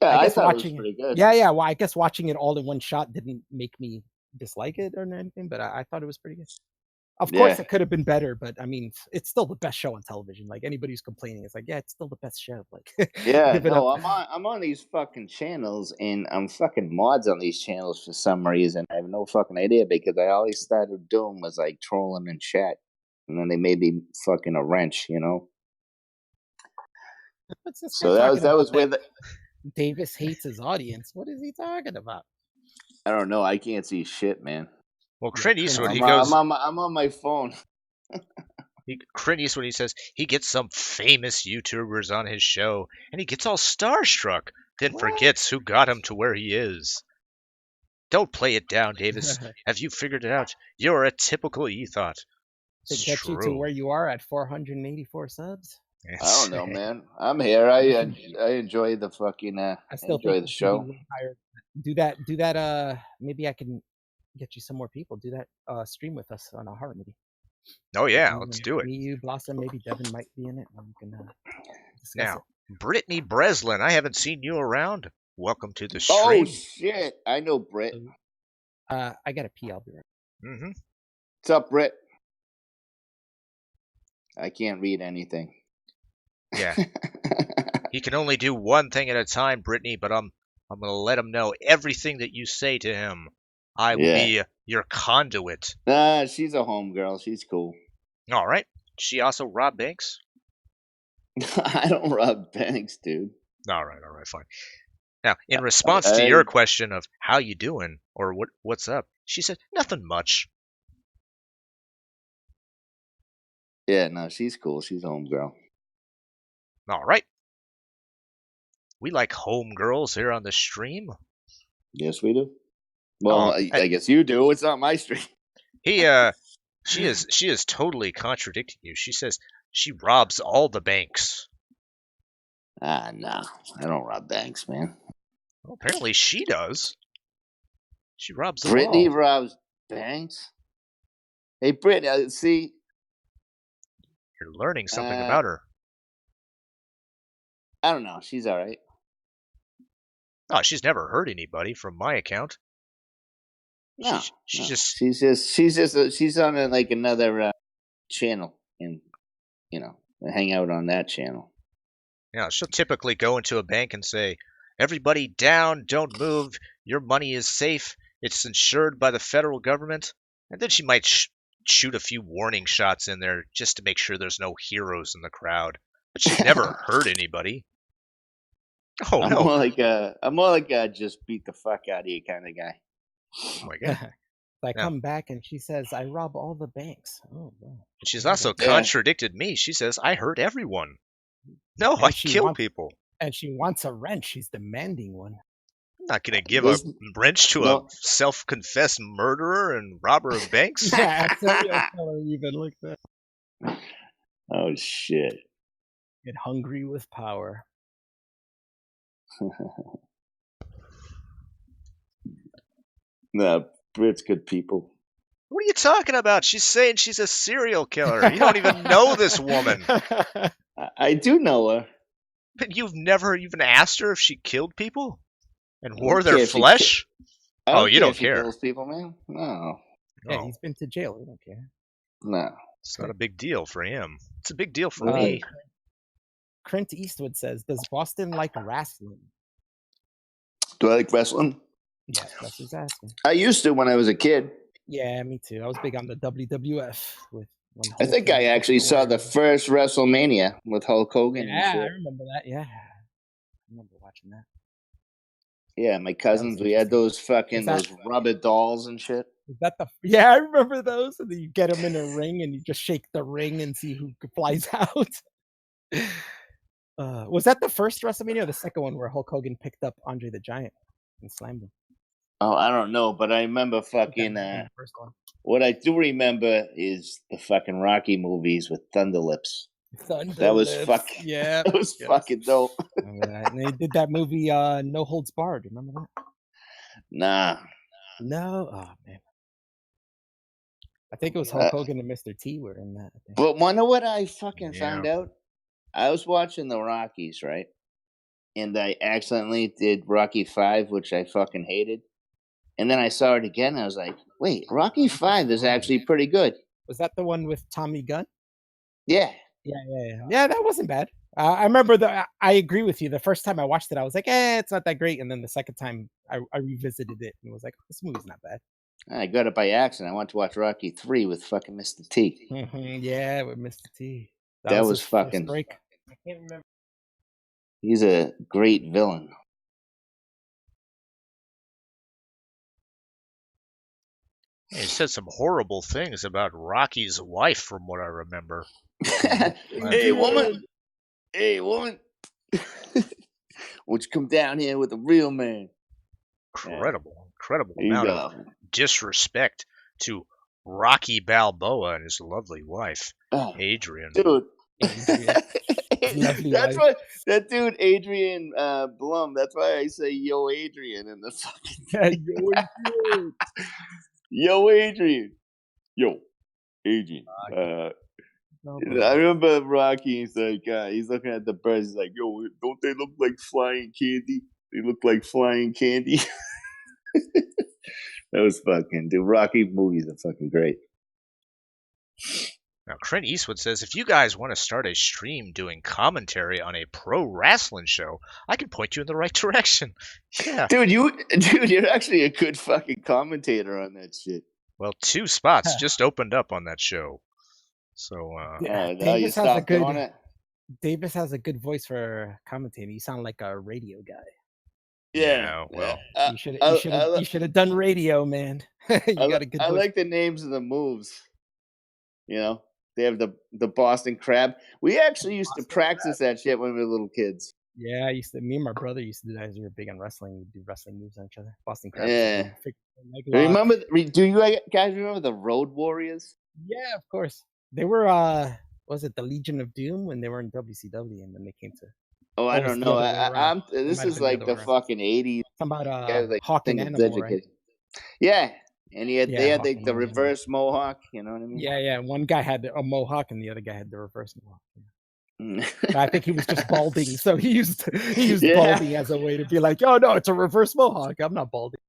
Yeah, I I guess thought it was watching pretty good. yeah, well, I guess watching it all in one shot didn't make me dislike it or anything, but I thought it was pretty good. Of course, Yeah, it could have been better, but I mean, it's still the best show on television. Like anybody who's complaining, it's like, yeah, it's still the best show. Like, yeah. give it No, up. I'm on these fucking channels, and I'm fucking mods on these channels for some reason. I have no fucking idea because I always started doing was like trolling in chat, and then they made me fucking a wrench, you know. What's this guy So talking that about? was That with. Davis hates his audience. What is he talking about? I don't know. I can't see shit, man. Well, Yeah, Clint Eastwood, Clint he I'm, goes. I'm on my phone. Clint Eastwood, he says he gets some famous YouTubers on his show, and he gets all starstruck, then What? forgets who got him to where he is. Don't play it down, Davis. Have you figured it out? You're a typical ethot. To It's get you to true. where you are at 484 subs. I don't know, man. I'm here. I enjoy the fucking. I still enjoy think the you should be show. way higher. Do that. Maybe I can get you some more people. Do that. Stream with us on a horror movie. Oh yeah, Me- let's do it. Me, you, Blossom. Maybe Devin might be in it. And we can discuss Now, Brittany Breslin, I haven't seen you around. Welcome to the Oh stream. shit! I know Britt. it. I gotta pee. I'll be right. Mm-hmm. What's up, Britt? I can't read anything. Yeah, he can only do one thing at a time, Brittany. But I'm gonna let him know everything that you say to him. I will be your conduit. Nah, she's a homegirl. She's cool. All right. She also robbed banks. I don't rob banks, dude. All right, fine. Now, in response to your question of how you doing or what's up, she said nothing much. Yeah, no, she's cool. She's a homegirl. All right. We like homegirls here on the stream. Yes, we do. Well, I guess you do. It's not my stream. She is totally contradicting you. She says she robs all the banks. Ah, no, I don't rob banks, man. Well, apparently she does. She robs them Brittany all. robs banks. Hey, Brittany, see, You're learning something about her. I don't know. She's all right. Oh, she's never hurt anybody from my account. No, she's on like another channel, and hang out on that channel. Yeah, she'll typically go into a bank and say, "Everybody down, don't move. Your money is safe. It's insured by the federal government." And then she might shoot a few warning shots in there just to make sure there's no heroes in the crowd. But she's never hurt anybody. Oh I'm no! more like a just beat the fuck out of you kind of guy. Oh my god! I come back and she says, "I rob all the banks." Oh, wow. She's also contradicted me. She says, "I hurt everyone." No, I kill people. And she wants a wrench. She's demanding one. I'm not going to give a wrench to a self-confessed murderer and robber of banks. Yeah, serial killer even like that. Oh, shit. Get hungry with power. No, Brit's good people. What are you talking about? She's saying she's a serial killer. You don't even know this woman. I do know her. But you've never even asked her if she killed people and wore their flesh? Oh, you don't care. Kills people, man? No. Yeah, he's been to jail. We don't care. No. It's not a big deal for him. It's a big deal for me. Clint Eastwood says, "Does Boston like wrestling?" Do I like wrestling? Yeah, that's what he's asking. I used to when I was a kid. Yeah, me too. I was big on the WWF with. I think I actually saw the first WrestleMania with Hulk Hogan. Yeah, and shit. I remember that. Yeah, I remember watching that. Yeah, my cousins, we had those those rubber dolls and shit. Is that the? Yeah, I remember those. And then you get them in a ring, and you just shake the ring and see who flies out. Was that the first WrestleMania or the second one where Hulk Hogan picked up Andre the Giant and slammed him? Oh, I don't know, but I remember fucking. First one. What I do remember is the fucking Rocky movies with Thunder Lips. That was fucking. Yeah, that was fucking dope. Remember that? And they did that movie No Holds Barred. Remember that? Nah. No. Oh man. I think it was Hulk Hogan and Mr. T were in that. I think. But wonder what I fucking found out? I was watching the Rockies, right? And I accidentally did Rocky 5, which I fucking hated. And then I saw it again. And I was like, wait, Rocky 5 is actually pretty good. Was that the one with Tommy Gunn? Yeah. Yeah, that wasn't bad. I remember I agree with you. The first time I watched it, I was like, it's not that great. And then the second time I revisited it and was like, this movie's not bad. I got it by accident. I went to watch Rocky 3 with fucking Mr. T. Yeah, with Mr. T. That was fucking. Break. I can't remember. He's a great villain. He said some horrible things about Rocky's wife, from what I remember. Hey, woman. Hey, woman. Won't you come down here with a real man? Incredible amount of disrespect to Rocky Balboa and his lovely wife, Adrian. Dude. That's why that dude Adrian Blum. That's why I say "Yo, Adrian" in the fucking. Yo, Adrian. Yo, Adrian. I remember Rocky. He's like, he's looking at the birds. He's like, "Yo, don't they look like flying candy? They look like flying candy." That was fucking. Dude, Rocky movies are fucking great. Now, Clint Eastwood says, if you guys want to start a stream doing commentary on a pro wrestling show, I can point you in the right direction. Yeah. Dude, you're actually a good fucking commentator on that shit. Well, 2 spots just opened up on that show. So, Davis has a good voice for commentating. You sound like a radio guy. Yeah. Well, you should have done radio, man. I like the names of the moves. You know, they have the Boston Crab. We actually used to practice that shit when we were little kids. Yeah, me and my brother used to do that. We were big on wrestling. We'd do wrestling moves on each other. Boston Crab. Yeah. Do you guys remember the Road Warriors? Yeah, of course. They were was it the Legion of Doom when they were in WCW, and then they came to. Oh, I don't know. This is like the fucking 80s. About Hawk and Animal, right? Yeah. And they had the reverse mohawk, you know what I mean? Yeah. One guy had a mohawk and the other guy had the reverse mohawk. I think he was just balding, so he used balding as a way to be like, oh no, it's a reverse mohawk. I'm not balding.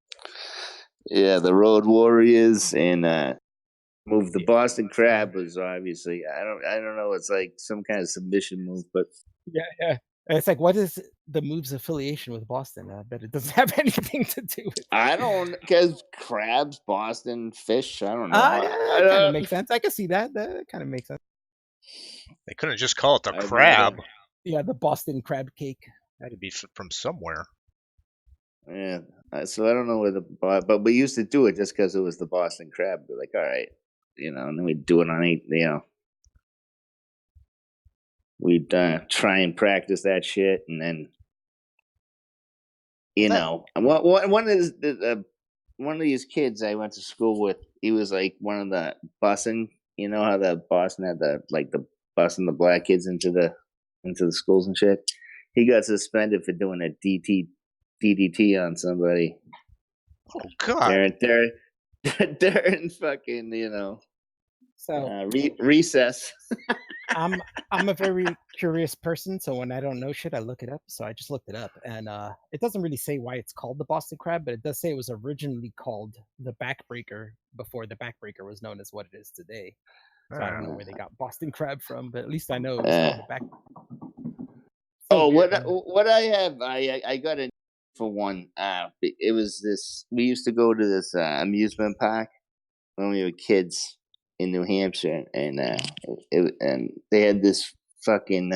Yeah, the Road Warriors and move the Boston Crab was obviously I don't know, it's like some kind of submission move, but yeah. It's like, what is the move's affiliation with Boston? I bet it doesn't have anything to do with it. I don't, because crabs, Boston, fish, I don't know. That kind of makes sense. I can see that. That kind of makes sense. They couldn't just call it the crab. Yeah, the Boston crab cake. Had to be from somewhere. Yeah, so I don't know but we used to do it just because it was the Boston Crab. We're like, all right, you know, and then we'd do it on we'd try and practice that shit, and then, one of these kids I went to school with, he was like one of the busing. You know how the Boston had the busing the black kids into the schools and shit. He got suspended for doing a DDT on somebody. Oh God! They're in fucking So recess. I'm a very curious person, so when I don't know shit, I look it up. So I just looked it up, and it doesn't really say why it's called the Boston Crab, but it does say it was originally called the Backbreaker before the Backbreaker was known as what it is today. So I don't know where they got Boston Crab from, but at least I know it was called the Backbreaker. What I have, I got a for one. It was this. We used to go to this amusement park when we were kids in New Hampshire, and and they had this fucking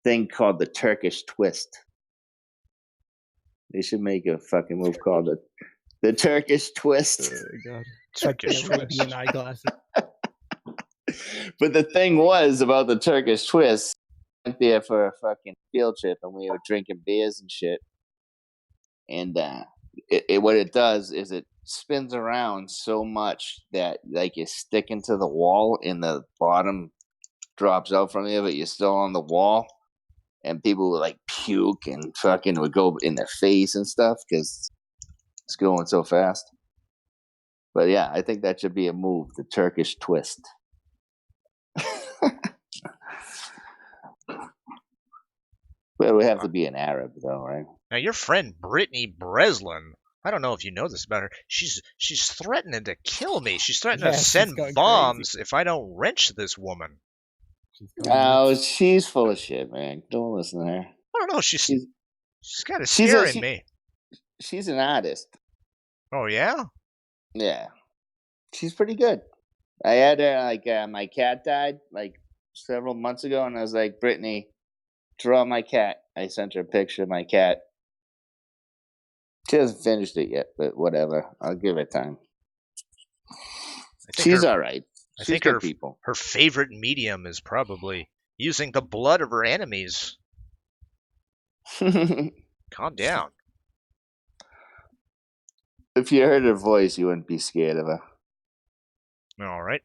thing called the Turkish twist. They should make a fucking move called the Turkish twist. Oh, God. Turkish Like twist. Arabian eyeglasses. But the thing was about the Turkish twist, I went there for a fucking field trip, and we were drinking beers and shit. And what it does is it spins around so much that like you're sticking to the wall, and the bottom drops out from you, but you're still on the wall. And people would like puke and fucking would go in their face and stuff because it's going so fast. But yeah, I think that should be a move, the Turkish twist. But it would have to be an Arab, though, right? Now, your friend Brittany Breslin, I don't know if you know this about her. She's threatening to kill me. She's threatening Yeah, to she's send going bombs if I don't wrench this woman. She's going Oh, nuts. she's full of shit, man. Don't listen to her. I don't know. She's She's kind of she's scaring me. she's an artist. Oh yeah. Yeah, she's pretty good. I had her like my cat died like several months ago, and I was like, Brittany, draw my cat. I sent her a picture of my cat. She hasn't finished it yet, but whatever. I'll give her time. I think She's her, all right. I She's think good her people. her favorite medium is probably using the blood of her enemies. Calm down. If you heard her voice, you wouldn't be scared of her. All right.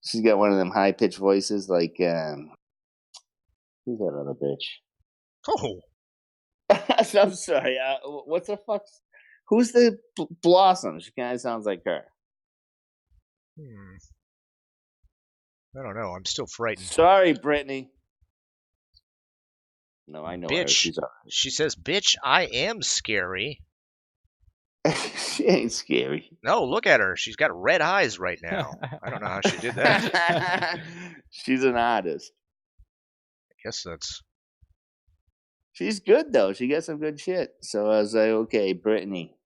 She's got one of them high pitched voices, like who's that other bitch? Oh, I'm sorry. What's the fuck? Who's the Blossom? She kind of sounds like her. I don't know. I'm still frightened. Sorry, Brittany. No, I know her. Bitch. She's all She says, "Bitch, I am scary." right. She ain't scary. No, look at her. She's got red eyes right now. I don't know how she did that. She's an artist. I guess that's She's good though. She got some good shit. So I was like, okay, Brittany,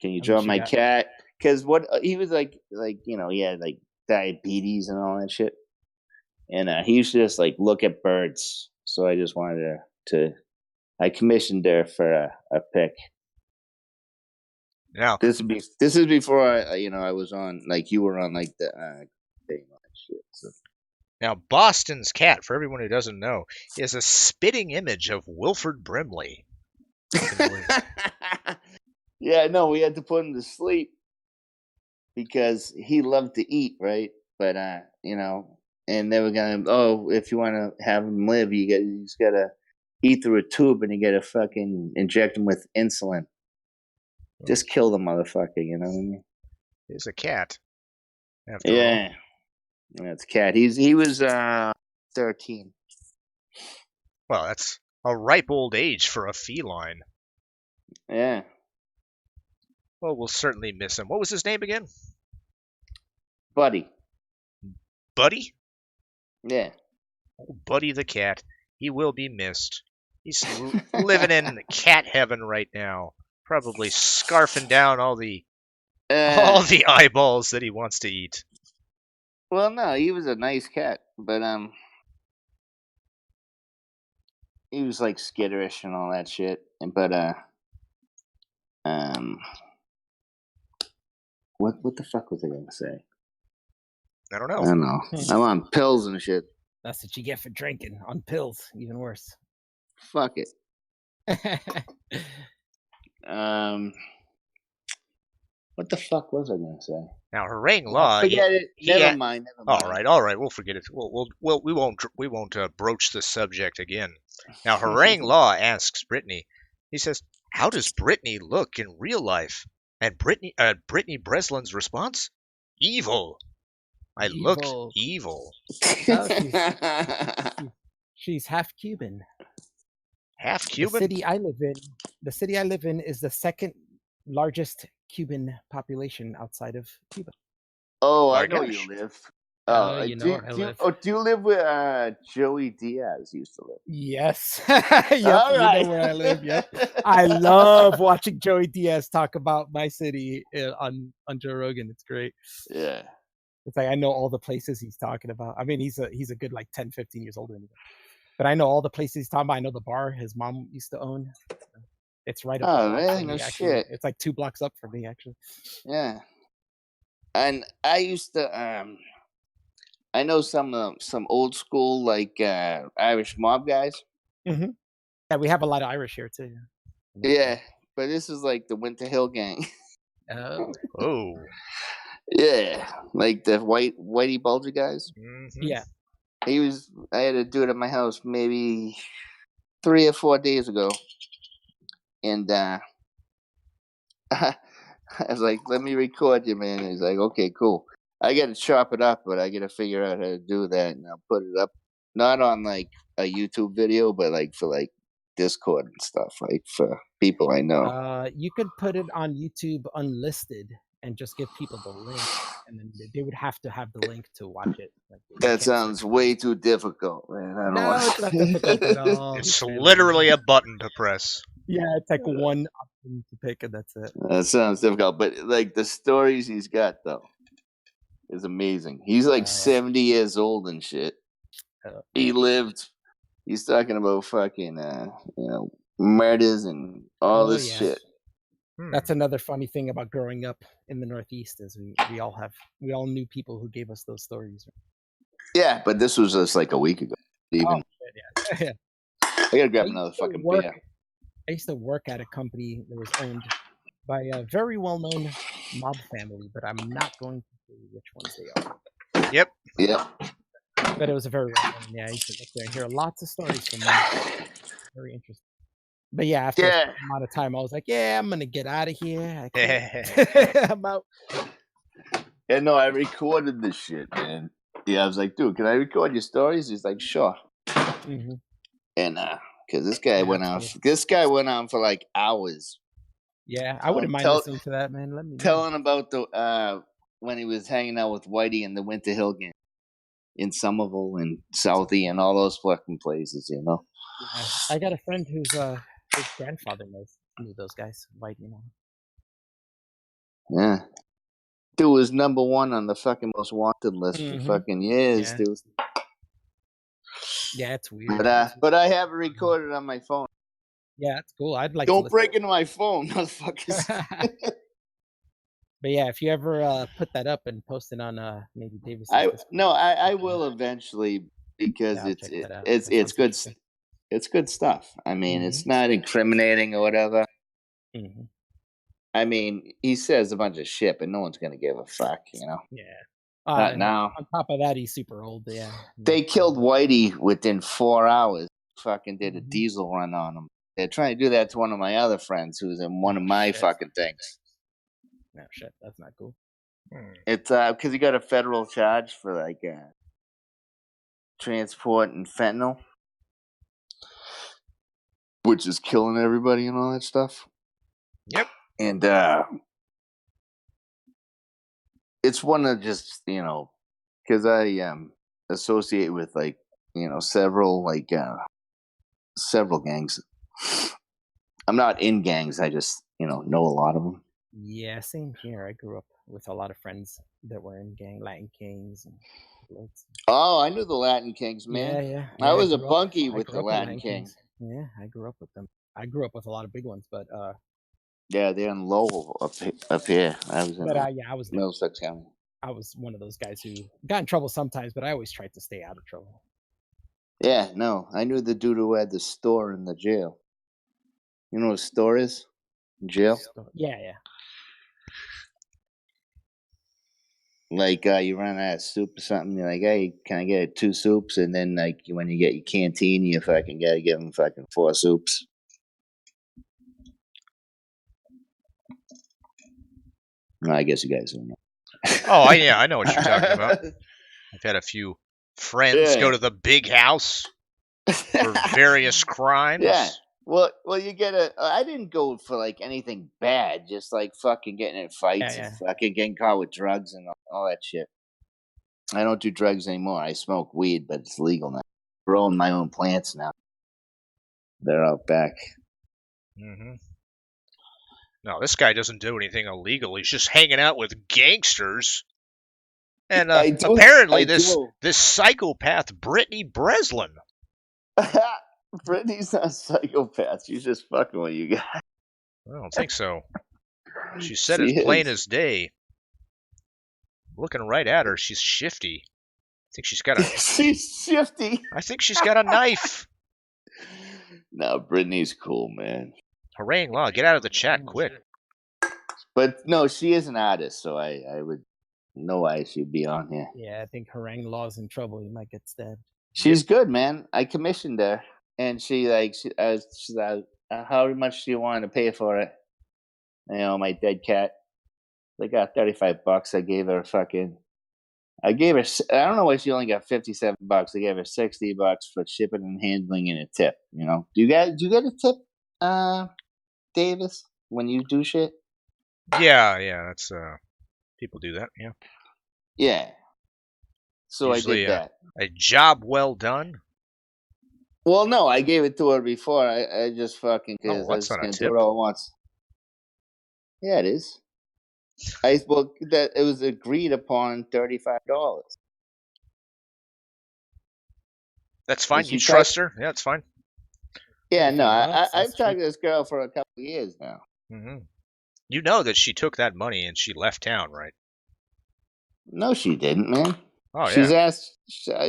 can you I mean, draw she my got- cat? Because what he was like he had like diabetes and all that shit, and he used to just like look at birds. So I just wanted to I commissioned her for a pic. now. This is before I was on like you were on like the thing and shit. So. Now, Boston's cat, for everyone who doesn't know, is a spitting image of Wilford Brimley. Yeah, no, we had to put him to sleep because he loved to eat, right? But and they were gonna, if you want to have him live, he's gotta eat through a tube, and you gotta fucking inject him with insulin. Just kill the motherfucker, you know what I mean? He's a cat. After all. Yeah, that's cat. He was 13. Well, that's a ripe old age for a feline. Yeah, Well, we'll certainly miss him. What was his name again? Buddy. Buddy? Yeah. Oh, Buddy the cat. He will be missed. He's living in cat heaven right now. Probably scarfing down all the eyeballs that he wants to eat. Well, no, he was a nice cat, but he was like skitterish and all that shit. But what the fuck was I gonna say? I don't I know. don't know. I'm on pills and shit. That's what you get for drinking on pills. Even worse. Fuck it. What the fuck was I gonna say? Now, Harang Law. Forget it. he Never had- mind. All right. We'll forget it. We won't broach the subject again. Now, Harang Law asks Brittany. He says, "How does Brittany look in real life?" And Brittany Breslin's response, "Evil. I look Evil. evil." She's half Cuban. Half Cuban. The city I live in is the second largest Cuban population outside of Cuba. Oh, My I know gosh. you live. You know where I live. Do you live where Joey Diaz used to live? Yes. Yep, All you right. know where I live. Yep. I love watching Joey Diaz talk about my city on Joe Rogan. It's great. Yeah. It's like I know all the places he's talking about. I mean, he's a good like 10, 15 years older than me. But I know all the places he's talking about. I know the bar his mom used to own. It's right up the Oh block man, from no me, actually. shit. It's like 2 blocks up from me, actually. Yeah. And I used to I know some old school like Irish mob guys. Mm-hmm. Yeah, we have a lot of Irish here too. Yeah, but this is like the Winter Hill gang. Oh. Oh. Yeah, like the Whitey Bulger guys. Mhm. Yeah. I had to do it at my house maybe 3 or 4 days ago, and I was like, "Let me record you, man." And he's like, "Okay, cool." I got to chop it up, but I got to figure out how to do that, and I'll put it up not on like a YouTube video, but like for like Discord and stuff, like for people I know. You could put it on YouTube unlisted and just give people the link, and then they would have to have the link to watch it. Like, you That can't sounds search it. way too difficult, man. I don't No, want it's not difficult at all. It's really literally easy. a button to press. Yeah, it's like one option to pick, and that's it. That sounds difficult, but like the stories he's got though is amazing. He's like 70 years old and shit. He lived. He's talking about fucking murders and all this shit. That's another funny thing about growing up in the Northeast is we all knew people who gave us those stories. Yeah, but this was just like a week ago. Even Yeah. I gotta grab another fucking beer. I used to work at a company that was owned by a very well-known mob family, but I'm not going to say which ones they are. Yep. Yep. But it was a very well-known. Yeah, I used to look there and hear lots of stories from them. Very interesting. But yeah, after a amount of time, I was like, "Yeah, I'm gonna get out of here. I'm out." Yeah, no, I recorded this shit, man. Yeah, I was like, "Dude, can I record your stories?" He's like, "Sure." Mm-hmm. And because this guy went on, for like hours. Yeah, I wouldn't mind listening to that, man. Let me telling about the when he was hanging out with Whitey in the Winter Hill gang in Somerville and Southie and all those fucking places, you know. Yeah. I got a friend whose his grandfather knew those guys, Whitey and all. Yeah. Dude was number 1 on the fucking most wanted list for fucking years, dude. Yeah, it's weird. But I have it recorded on my phone. Yeah, it's cool. I'd like. Don't break into my phone, motherfuckers. But yeah, if you ever put that up and post it on maybe Davis. I will eventually because it's good. It's good stuff. I mean, it's not incriminating or whatever. Mm-hmm. I mean, he says a bunch of shit, but no one's gonna give a fuck, you know. Yeah. Not now. On top of that, he's super old. Yeah. They killed Whitey within 4 hours. Fucking did a diesel run on him. They're trying to do that to one of my other friends who's in one of my fucking things. No shit, that's not cool. It's because he got a federal charge for like transport and fentanyl, which is killing everybody and all that stuff. Yep. And it's one of just, you know, because I associate with like, you know, several gangs. I'm not in gangs. I just, you know a lot of them. Yeah, same here. I grew up with a lot of friends that were in Latin Kings. Oh, I knew the Latin Kings, man. Yeah. I was a bunkie with the Latin Kings. Yeah, I grew up with them. I grew up with a lot of big ones, but yeah, they're in Lowell up here. I was in I was Middlesex County. I was one of those guys who got in trouble sometimes, but I always tried to stay out of trouble. Yeah, no, I knew the dude who had the store in the jail. You know what a store is? Jail? Yeah. Like you run out of soup or something, you're like, "Hey, can I get 2 soups?" And then like when you get your canteen, you fucking gotta give them fucking 4 soups. No, I guess you guys don't know. Oh, yeah, I know what you're talking about. I've had a few friends go to the big house for various crimes. Yeah. Well, you get I didn't go for like anything bad, just like fucking getting in fights and fucking getting caught with drugs and all that shit. I don't do drugs anymore. I smoke weed, but it's legal now. Growing my own plants now. They're out back. Mm-hmm. No, this guy doesn't do anything illegal. He's just hanging out with gangsters. And apparently this psychopath, Brittany Breslin. Brittany's not a psychopath. She's just fucking with you guys. I don't think so. She said it plain as day. Looking right at her, she's shifty. I think she's got a... She's shifty. I think she's got a knife. No, Brittany's cool, man. Harangue Law, get out of the chat quick. But no, she is an artist, so I would know why she'd be on here. Yeah, I think Harangue Law's in trouble. He might get stabbed. She's good, man. I commissioned her, and she's like, how much do you want to pay for it? You know, my dead cat. They got $35. I gave her I don't know why she only got $57. I gave her $60 for shipping and handling and a tip. You know, do you get a tip, Davis, when you do shit? Yeah, that's people do that. Yeah. Yeah. So usually, I did that. A job well done. Well, no, I gave it to her before. I just fucking because I was gonna do it all at once. Yeah, it is. That it was agreed upon $35. That's fine. You trust her? Yeah, it's fine. Yeah, no, I've talked to this girl for a couple of years now. Mm-hmm. You know that she took that money and she left town, right? No, she didn't, man. Oh, she's yeah.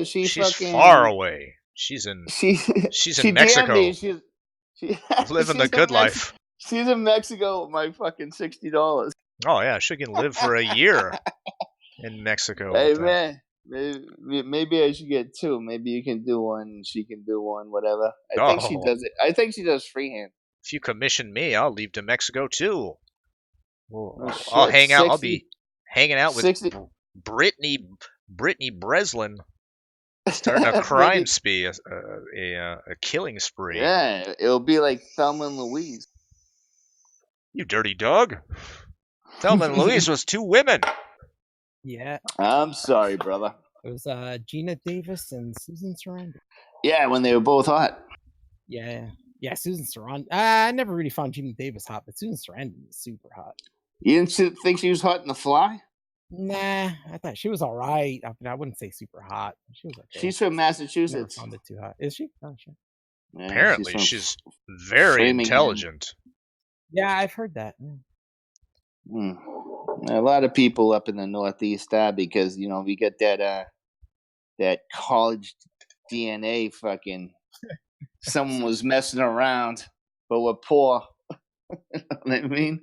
She's fucking far away. She's in Mexico. She's living the good life. She's in Mexico with my fucking $60. Oh yeah, she can live for a year in Mexico. Hey man, maybe I should get two. Maybe you can do one, she can do one, whatever. I think she does it. I think she does freehand. If you commission me, I'll leave to Mexico too. I'll hang out. 60, I'll be hanging out with 60. Brittany Breslin, starting a crime spree, a killing spree. Yeah, it'll be like Thelma and Louise. You dirty dog. Thelma and Louise was two women. Yeah. I'm sorry, brother. It was Gina Davis and Susan Sarandon. Yeah, when they were both hot. Yeah, Susan Sarandon. I never really found Gina Davis hot, but Susan Sarandon was super hot. You didn't think she was hot in The Fly? Nah, I thought she was all right. I wouldn't say super hot. She was okay. She's from Massachusetts. Never found it too hot. Is she? Oh, shit. Yeah, apparently, she's very intelligent. Yeah, I've heard that. A lot of people up in the Northeast are because we get that college DNA fucking. Someone was messing around, but we're poor. You know what I mean?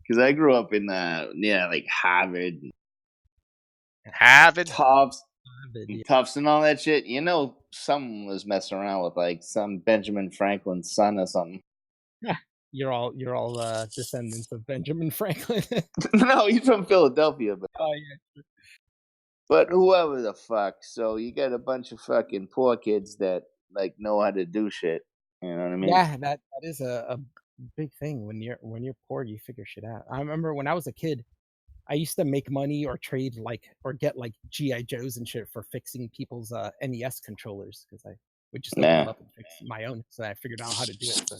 Because I grew up in like Harvard, Tufts, and all that shit. Someone was messing around with like some Benjamin Franklin's son or something. You're all descendants of Benjamin Franklin. No, he's from Philadelphia, but yeah. But whoever the fuck. So you got a bunch of fucking poor kids that like know how to do shit. You know what I mean? Yeah, that is a big thing. When you're poor, you figure shit out. I remember when I was a kid, I used to make money or trade or get like GI Joes and shit for fixing people's NES controllers because I would just open them up and fix my own. So I figured out how to do it. So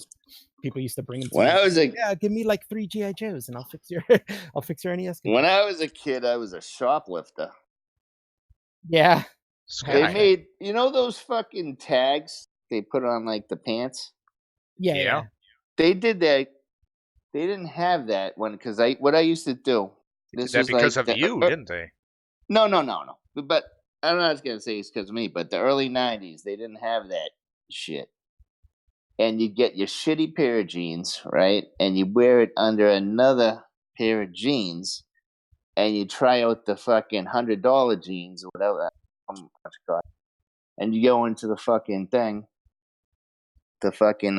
people used to bring them to me. Give me like 3 GI Joes and I'll fix your NES controller. When I was a kid, I was a shoplifter. Yeah. They made those fucking tags they put on like the pants? Yeah. They did that. They didn't have that because what I used to do. This was because of you, didn't they? No. But I'm not gonna say it's because of me. But the early '90s, they didn't have that shit. And you get your shitty pair of jeans, right? And you wear it under another pair of jeans, and you try out the fucking $100 jeans or whatever. And you go into the fucking thing. The fucking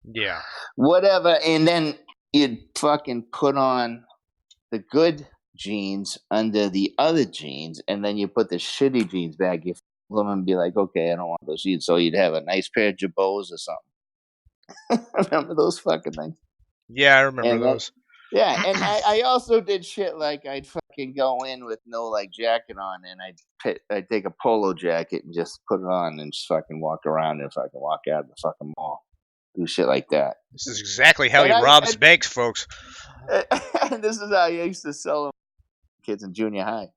yeah. Whatever, and then you'd fucking put on the good jeans under the other jeans, and then you put the shitty jeans back. You flip them and be like, okay, I don't want those jeans. So you'd have a nice pair of Jabots or something. Remember those fucking things? Yeah, I remember those. Yeah, and I also did shit like I'd fucking fucking go in with no like jacket on, and I'd take a polo jacket and just put it on and just fucking walk around and fucking walk out of the fucking mall, do shit like that. This is exactly how And he I- robs and- banks, folks. And this is how I used to sell them kids in junior high.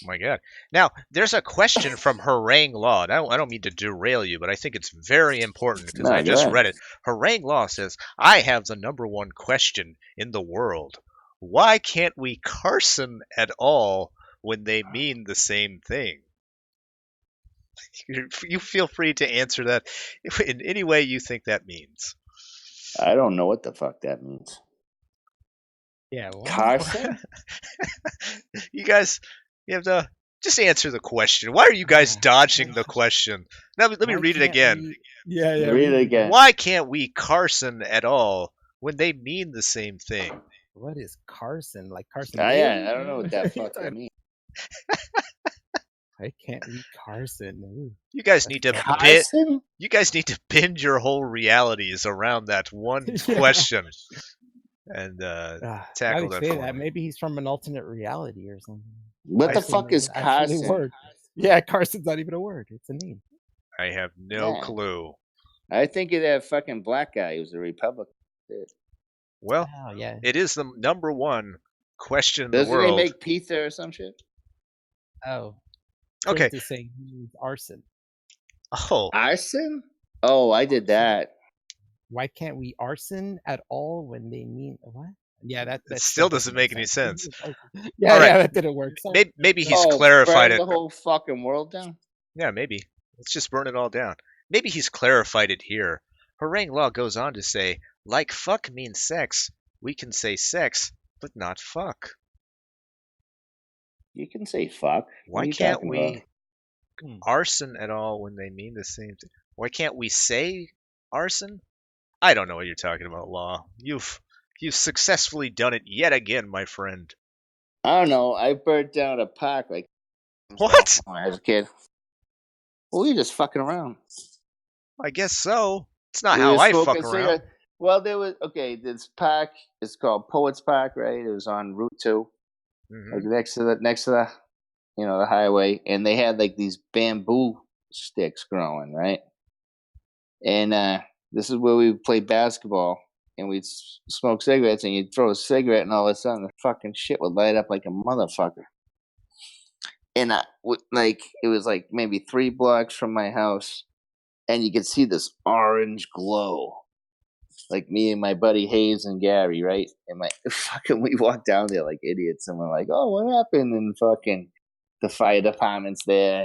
Oh my God. Now, there's a question from Harangue Law. And I don't mean to derail you, but I think it's very important because No, I go just ahead. read it. Harangue Law says, I have the number one question in the world. Why can't we Carson at all when they mean the same thing? You feel free to answer that in any way you think that means. I don't know what the fuck that means. Yeah. What? Carson? You guys, you have to just answer the question. Why are you guys Yeah. dodging the question? Now, let me Why read it can't again. we- Yeah, yeah. Read it again. Why can't we Carson at all when they mean the same thing? What is Carson? Like Carson? Yeah, Daly? I don't know what that What are you fuck that talking- means. Why can't we Carson? Ooh. You guys need to Carson? you guys need to bend your whole realities around that one Yeah. question and Now tackle they that say for that, me. maybe he's from an alternate reality or something. What the Carson fuck is actually a Carson? word. Yeah, Carson's not even a word. It's a name. I have no Yeah. clue. I think of that fucking black guy who was a Republican. Well, Oh, yeah. it is the number one question in the Doesn't he world. make pizza or some shit? Oh. Okay. To say he means arson. Oh, Arson? Oh, I did that. Why can't we arson at all when they mean what? Yeah, that still doesn't make any sense. Yeah, All right. yeah, that didn't work. Sorry. maybe he's Oh, clarified burn it. the whole fucking world down? Yeah, maybe. Let's just burn it all down. Maybe he's clarified it here. Harangue Law goes on to say, like fuck means sex, we can say sex, but not fuck. You can say fuck. What Why are you can't talking we about? arson at all when they mean the same thing? Why can't we say arson? I don't know what you're talking about, Law. You've successfully done it yet again, my friend. I don't know. I burnt down a park like What? when I was a kid. Well, we were just fucking around. I guess so. It's not We how were I smoking fuck around. cigarettes. Well, there was this park is called Poets Park, right? It was on Route 2, Mhm. like next to the the highway, and they had like these bamboo sticks growing, right? And this is where we would play basketball, and we'd smoke cigarettes, and you'd throw a cigarette, and all of a sudden the fucking shit would light up like a motherfucker. And like it was like maybe 3 blocks from my house, and you could see this orange glow. Like me and my buddy Hayes and Gary, right? And we walked down there like idiots, and we're like, "Oh, what happened?" And fucking the fire department's there,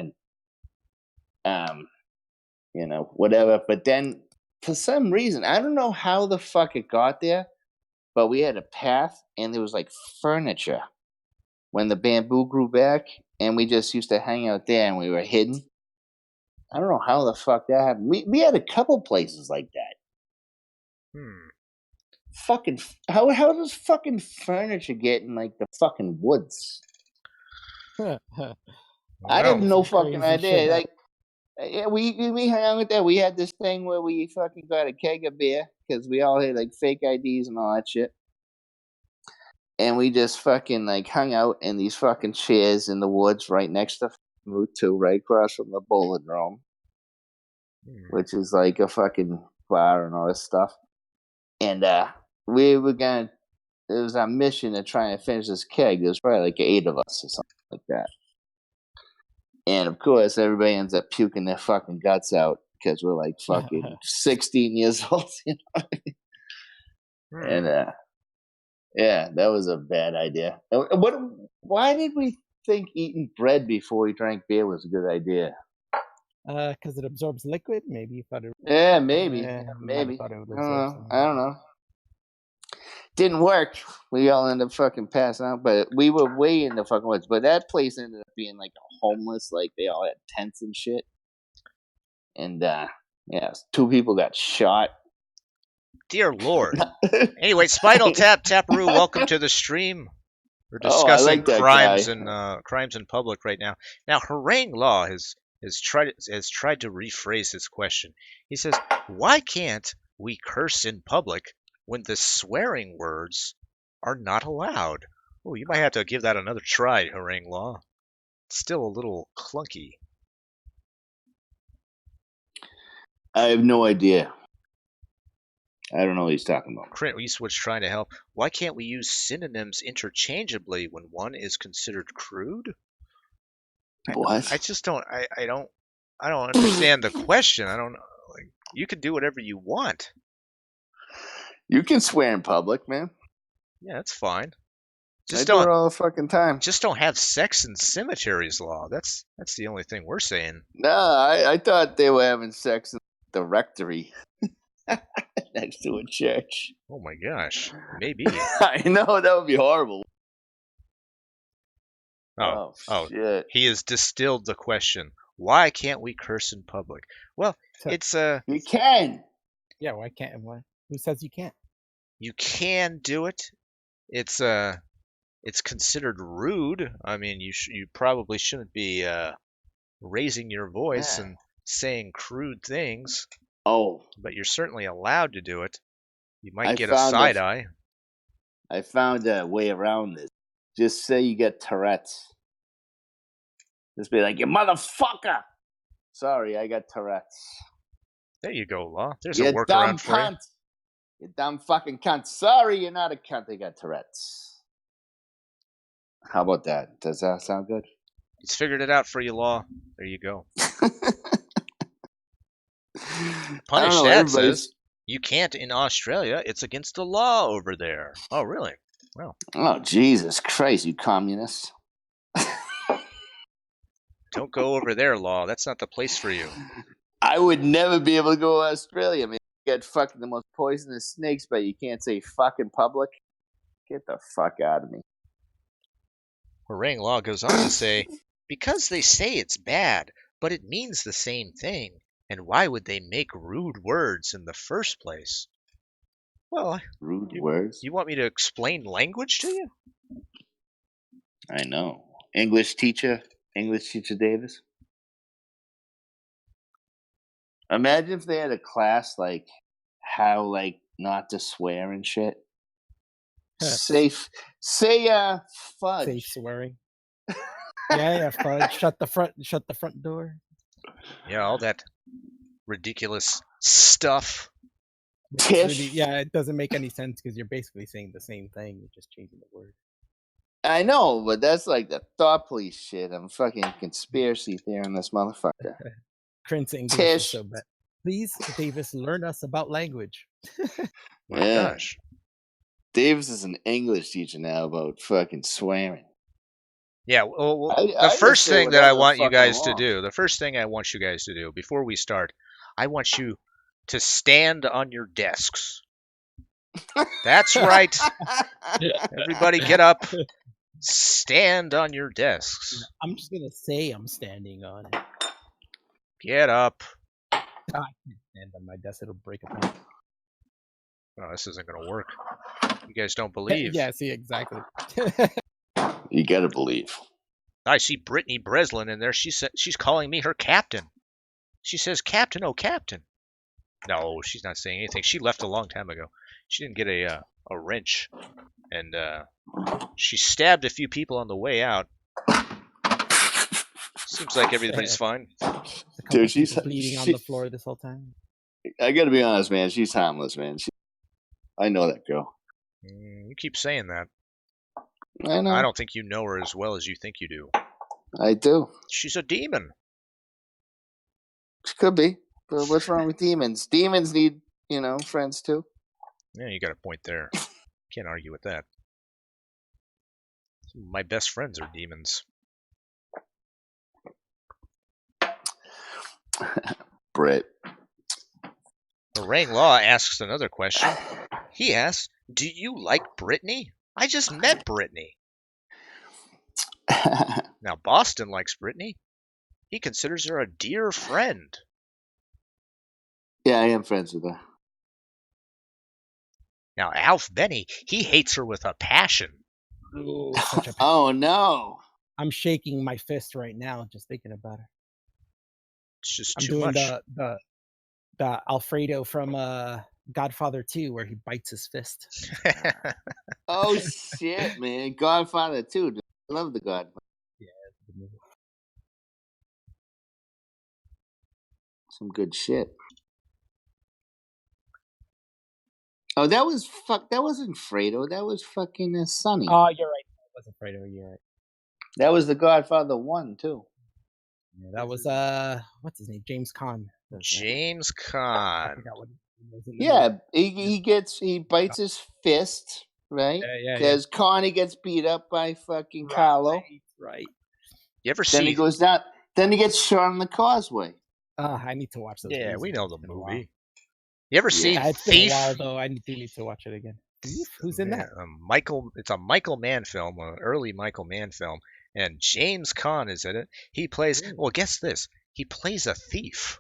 and whatever. But then for some reason, I don't know how the fuck it got there, but we had a path, and there was like furniture when the bamboo grew back, and we just used to hang out there, and we were hidden. I don't know how the fuck that happened. We had a couple places like that. Fucking how does fucking furniture get in like the fucking woods? I have Well, no some fucking crazy idea. shit. Like, yeah, we hung out with that. We had this thing where we fucking got a keg of beer because we all had like fake IDs and all that shit, and we just fucking like hung out in these fucking chairs in the woods right next to Route 2, right across from the Bowling Dome, which is like a fucking bar and all this stuff. And we were it was our mission to try and finish this keg. There was probably like 8 of us or something like that. And of course, everybody ends up puking their fucking guts out because we're like fucking 16 years old, you know? And yeah, that was a bad idea. Why did we think eating bread before we drank beer was a good idea? Because it absorbs liquid. Maybe you thought it. Yeah, maybe. Yeah, you might have Maybe. thought it would I absorb don't know. some. I don't know. Didn't work. We all ended up fucking passing out, but we were way in the fucking woods. But that place ended up being like homeless. Like they all had tents and shit. And yeah, 2 people got shot. Dear Lord. Anyway, Spinal Tap Taparoo, welcome to the stream. We're Oh, I discussing like that crimes guy. and crimes in public right now. Now, Harangue Law has tried to rephrase his question. He says, "Why can't we curse in public when the swearing words are not allowed? Oh, you might have to give that another try, Harangue Law. It's still a little clunky. I have no idea. I don't know what he's talking about. Clint Eastwood's trying to help. Why can't we use synonyms interchangeably when one is considered crude? What? I just don't. I don't understand the question. I don't know. Like, you can do whatever you want. You can swear in public, man. Yeah, that's fine. I do it all the fucking time. Just don't have sex in cemeteries, Law. That's the only thing we're saying. No, I thought they were having sex in the rectory next to a church. Oh my gosh, maybe. I know, that would be horrible. Oh, shit. he has distilled the question. Why can't we curse in public? Well, it's You can. Yeah, why can't? Why? Who says you can't? You can do it. It's considered rude. I mean, you probably shouldn't be raising your voice and saying crude things. Oh, but you're certainly allowed to do it. You might I get a found side eye. I found a way around this. Just say you get Tourette's. Just be like, you motherfucker. Sorry, I got Tourette's. There you go, Law. There's You a dumb workaround for you. cunt. You dumb fucking cunt. Sorry, you're not a cunt. I got Tourette's. How about that? Does that sound good? He's figured it out for you, Law. There you go. Punish that says you can't in Australia. It's against the law over there. Oh, really? Well. Oh, Jesus Christ, you communists. Don't go over there, Law. That's not the place for you. I would never be able to go to Australia. I mean, you get fucking the most poisonous snakes, but you can't say fuck in public. Get the fuck out of me. Harangue Law goes on to say, because they say it's bad, but it means the same thing. And why would they make rude words in the first place? Well, rude words? You want me to explain language to you? I know. English teacher Davis. Imagine if they had a class like how like not to swear and shit. Say fudge. Safe swearing. yeah, fudge. Shut the front door. Yeah, all that ridiculous stuff. Tish. Yeah, it doesn't make any sense because you're basically saying the same thing. You're just changing the word. I know, but that's like the thought police shit. I'm fucking conspiracy theoring this motherfucker. Prince English is so bad. Please, Davis, learn us about language. My gosh. Davis is an English teacher now about fucking swearing. Yeah, well, the first thing that I want you guys to do, before we start, I want you to stand on your desks. That's right. Everybody get up. Stand on your desks. I'm just going to say I'm standing on it. Get up. I can't stand on my desk. It'll break apart. Oh, this isn't going to work. You guys don't believe. Yeah, see, exactly. You got to believe. I see Brittany Breslin in there. She's calling me her captain. She says, Captain, oh, Captain. No, she's not saying anything. She left a long time ago. She didn't get a wrench. And she stabbed a few people on the way out. Seems like everybody's fine. Dude, she's bleeding on the floor this whole time. I gotta be honest, man. She's harmless, man. I know that girl. You keep saying that. I know. I don't think you know her as well as you think you do. I do. She's a demon. She could be. But what's wrong with demons? Demons need, friends too. Yeah, you got a point there. Can't argue with that. My best friends are demons. Britt. Harangue Law asks another question. He asks, do you like Brittany? I just met Brittany. Now, Boston likes Brittany. He considers her a dear friend. Yeah, I am friends with her. Now, Alf Benny, he hates her with a passion. Ooh, oh, no. I'm shaking my fist right now just thinking about her. It's just I'm too doing much. the Alfredo from Godfather 2, where he bites his fist. Oh shit, man! Godfather 2. Dude. I love the Godfather. Some good shit. Oh, that was That wasn't Fredo. That was fucking Sonny. Oh, you're right. That wasn't Fredo. You're right. That was the Godfather 1 too. Yeah, that was what's his name? James Caan. James I Caan. forgot what he was in the Yeah, movie. he bites his fist, right? Yeah. Because Connie gets beat up by fucking Carlo. Right. You ever Then see? he goes down. Then he gets shot on the causeway. I need to watch those. Yeah, movies we again. know the It's been a while. movie. You ever seen Yeah, it's been a Thief? while though. I do need to watch it again. Thief? Who's in that? It's a Michael Mann film, an early Michael Mann film, and James Caan is in it. He plays. Ooh. Well, guess this. He plays a thief.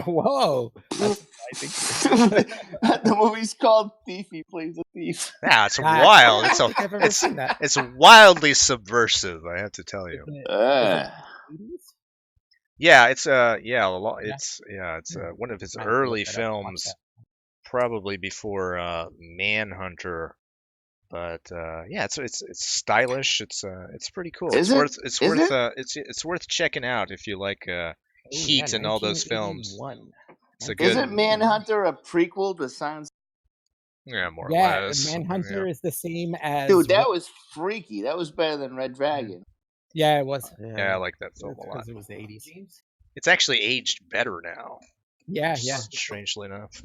Whoa! That's surprising. The movie's called Thief. He plays a thief. Yeah, it's I wild. don't It's think I've ever seen that. it's wildly subversive. I have to tell you. Isn't it 80s? Yeah, it's one of his Might have to early look that up and watch films, that. probably before Manhunter. But yeah, it's stylish. It's pretty cool. Is it? Is it? It's worth checking out if you like Ooh, Heat yeah, and all those films. 1981. It's a good. Isn't Manhunter a prequel to Science? Yeah, more Yeah, or less. Manhunter is the same as. Dude, that was freaky. That was better than Red Dragon. Yeah, it was. Yeah, I like that film a lot. Because it was the 80s. It's actually aged better now. Yeah. Strangely enough.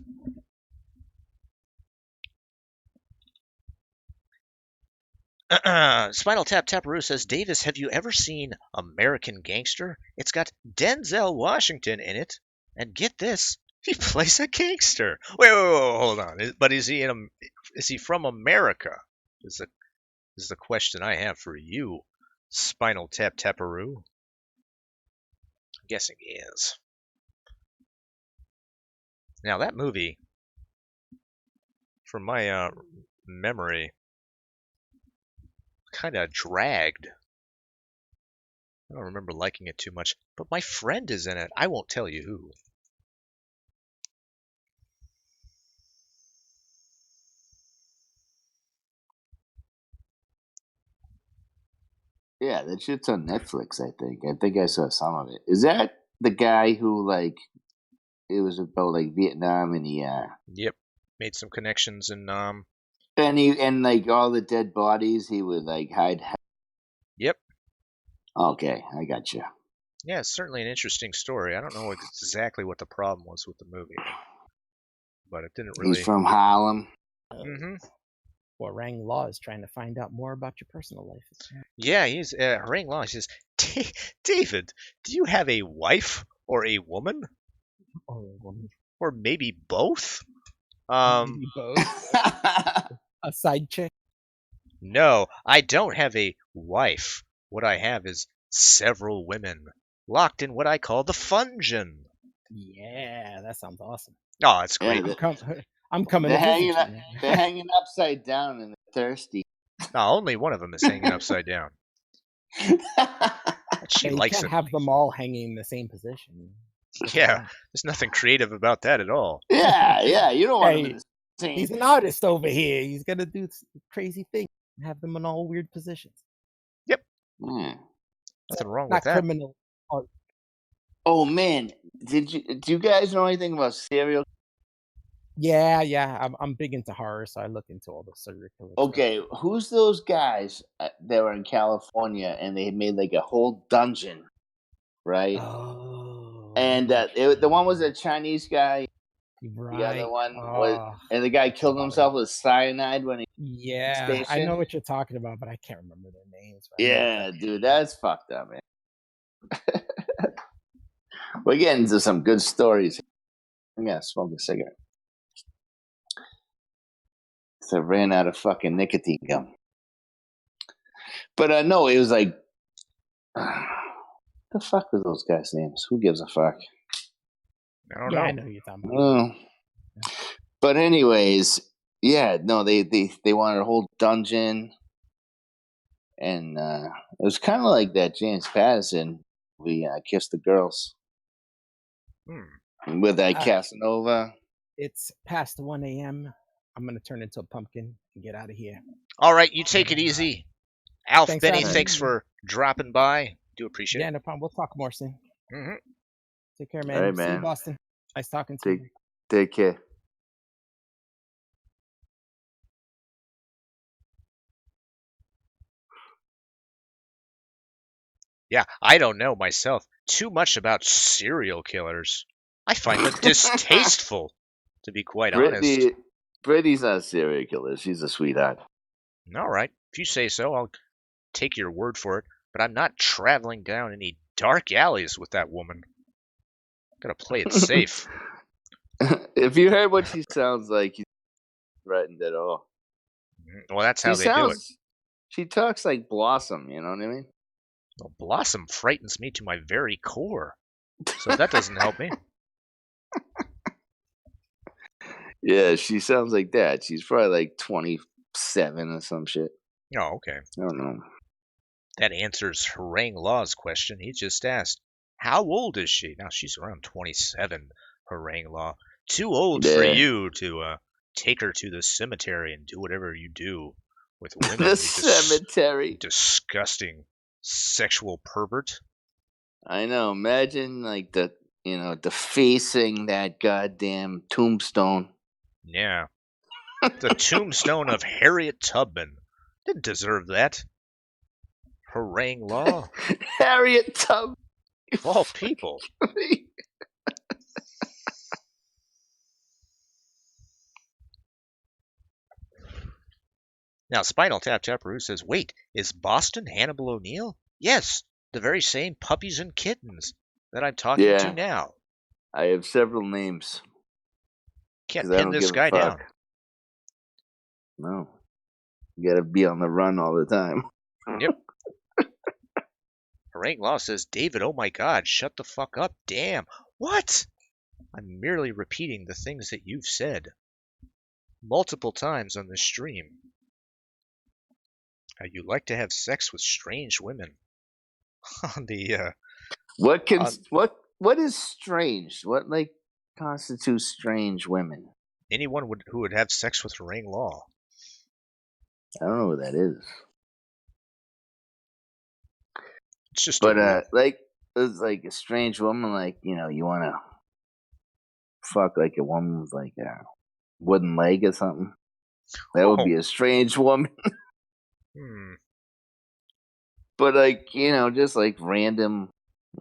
Spinal Tap Taparoo says, Davis, have you ever seen American Gangster? It's got Denzel Washington in it, and get this, he plays a gangster. Wait, hold on. But is he from America? Is the question I have for you, Spinal Tap Taparoo. I'm guessing he is. Now that movie, from my memory, kind of dragged. I don't remember liking it too much, but my friend is in it. I won't tell you who. Yeah, that shit's on Netflix, I think. I think I saw some of it. Is that the guy who, like, it was about, like, Vietnam and he, Yep. Made some connections in, and like, all the dead bodies, he would, like, hide. Yep. Okay, I got you. Yeah, it's certainly an interesting story. I don't know exactly what the problem was with the movie, but it didn't really. He's from Harlem. Mm-hmm. Rang Law is trying to find out more about your personal life. Yeah, he's Rang Law. He says, David, do you have a wife or a woman? Or a woman. Or maybe both? Maybe both. A side chick? No, I don't have a wife. What I have is several women locked in what I call the fungin. Yeah, that sounds awesome. Oh, it's great. I'm coming They're to visit hanging, you. they're hanging upside down and they're thirsty. No, only one of them is hanging upside down. She You likes can't it. have them all hanging in the same position. Yeah, there's nothing creative about that at all. Yeah, you don't want Hey, them in the same. He's an artist over here. He's gonna do crazy things. Have them in all weird positions. Yeah. Nothing wrong Not with that. criminal art. Oh man, do you guys know anything about serial? Yeah. I'm big into horror, so I look into all the serial killer stuff. Okay, who's those guys that were in California and they made like a whole dungeon, right? Oh. And the one was a Chinese guy. Right. The other one was, and the guy killed himself with cyanide when he. Yeah, I station. know what you're talking about, but I can't remember their names. Yeah, dude, that's fucked up, man. We're getting into some good stories. I'm gonna smoke a cigarette. So I ran out of fucking nicotine gum. But no, it was like, the fuck were those guys' names? Who gives a fuck? I don't Yeah, know. I know who you're talking about. But anyways, yeah, no, they wanted a whole dungeon, and it was kind of like that James Patterson movie, Kiss the Girls, with that Casanova. It's past 1 a.m. I'm gonna turn into a pumpkin and get out of here. All right, you take it easy. Alf, Thanks for Benny, having Alright. thanks me. for dropping by. Do appreciate Yeah, it. no problem. We'll talk more soon. Hmm. Take care, All man. right, See you, man. Boston. Nice talking to you. Take care. Yeah, I don't know myself too much about serial killers. I find them distasteful, to be quite honest. Brittany's not a serial killer. She's a sweetheart. All right, if you say so, I'll take your word for it. But I'm not traveling down any dark alleys with that woman. Gotta play it safe. If you heard what she sounds like, you threatened at all. Well, that's how they do it. She talks like Blossom. You know what I mean? Well, Blossom frightens me to my very core, so that doesn't help me. Yeah, she sounds like that. She's probably like 27 or some shit. Oh, okay. I don't know. That answers Harangue Law's question. He just asked, how old is she? Now, she's around 27, Harangue Law. Too old for Yeah. you to take her to the cemetery and do whatever you do with women. The you cemetery. Disgusting sexual pervert. I know. Imagine like defacing that goddamn tombstone. Yeah. The tombstone of Harriet Tubman. Didn't deserve that. Harangue Law. Harriet Tubman. Of all people. Now, Spinal Tap Taparoo says, wait, is Boston Hannibal O'Neill? Yes, the very same puppies and kittens that I'm talking Yeah. to now. I have several names. Can't 'cause I pin don't this give a guy down. fuck. No. You gotta be on the run all the time. Yep. Harangue Law says, David, oh my god, shut the fuck up. Damn. What? I'm merely repeating the things that you've said multiple times on the stream. How you like to have sex with strange women. On the What is strange? What like constitutes strange women? anyone who would have sex with Harangue Law. I don't know what that is. It's just But like it's like a strange woman, like, you wanna fuck like a woman with like a wooden leg or something. That would be a strange woman. But like, just like random,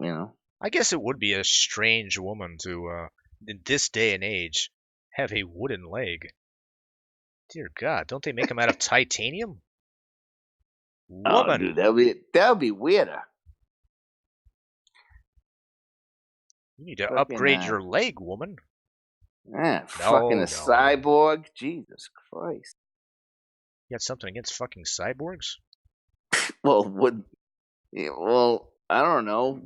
I guess it would be a strange woman to, in this day and age, have a wooden leg. Dear God, don't they make them out of titanium? Oh, Woman, dude, that would be weirder. you need to fucking, upgrade your leg, woman. Fucking No. a cyborg. Jesus Christ. You got something against fucking cyborgs? Well, I don't know.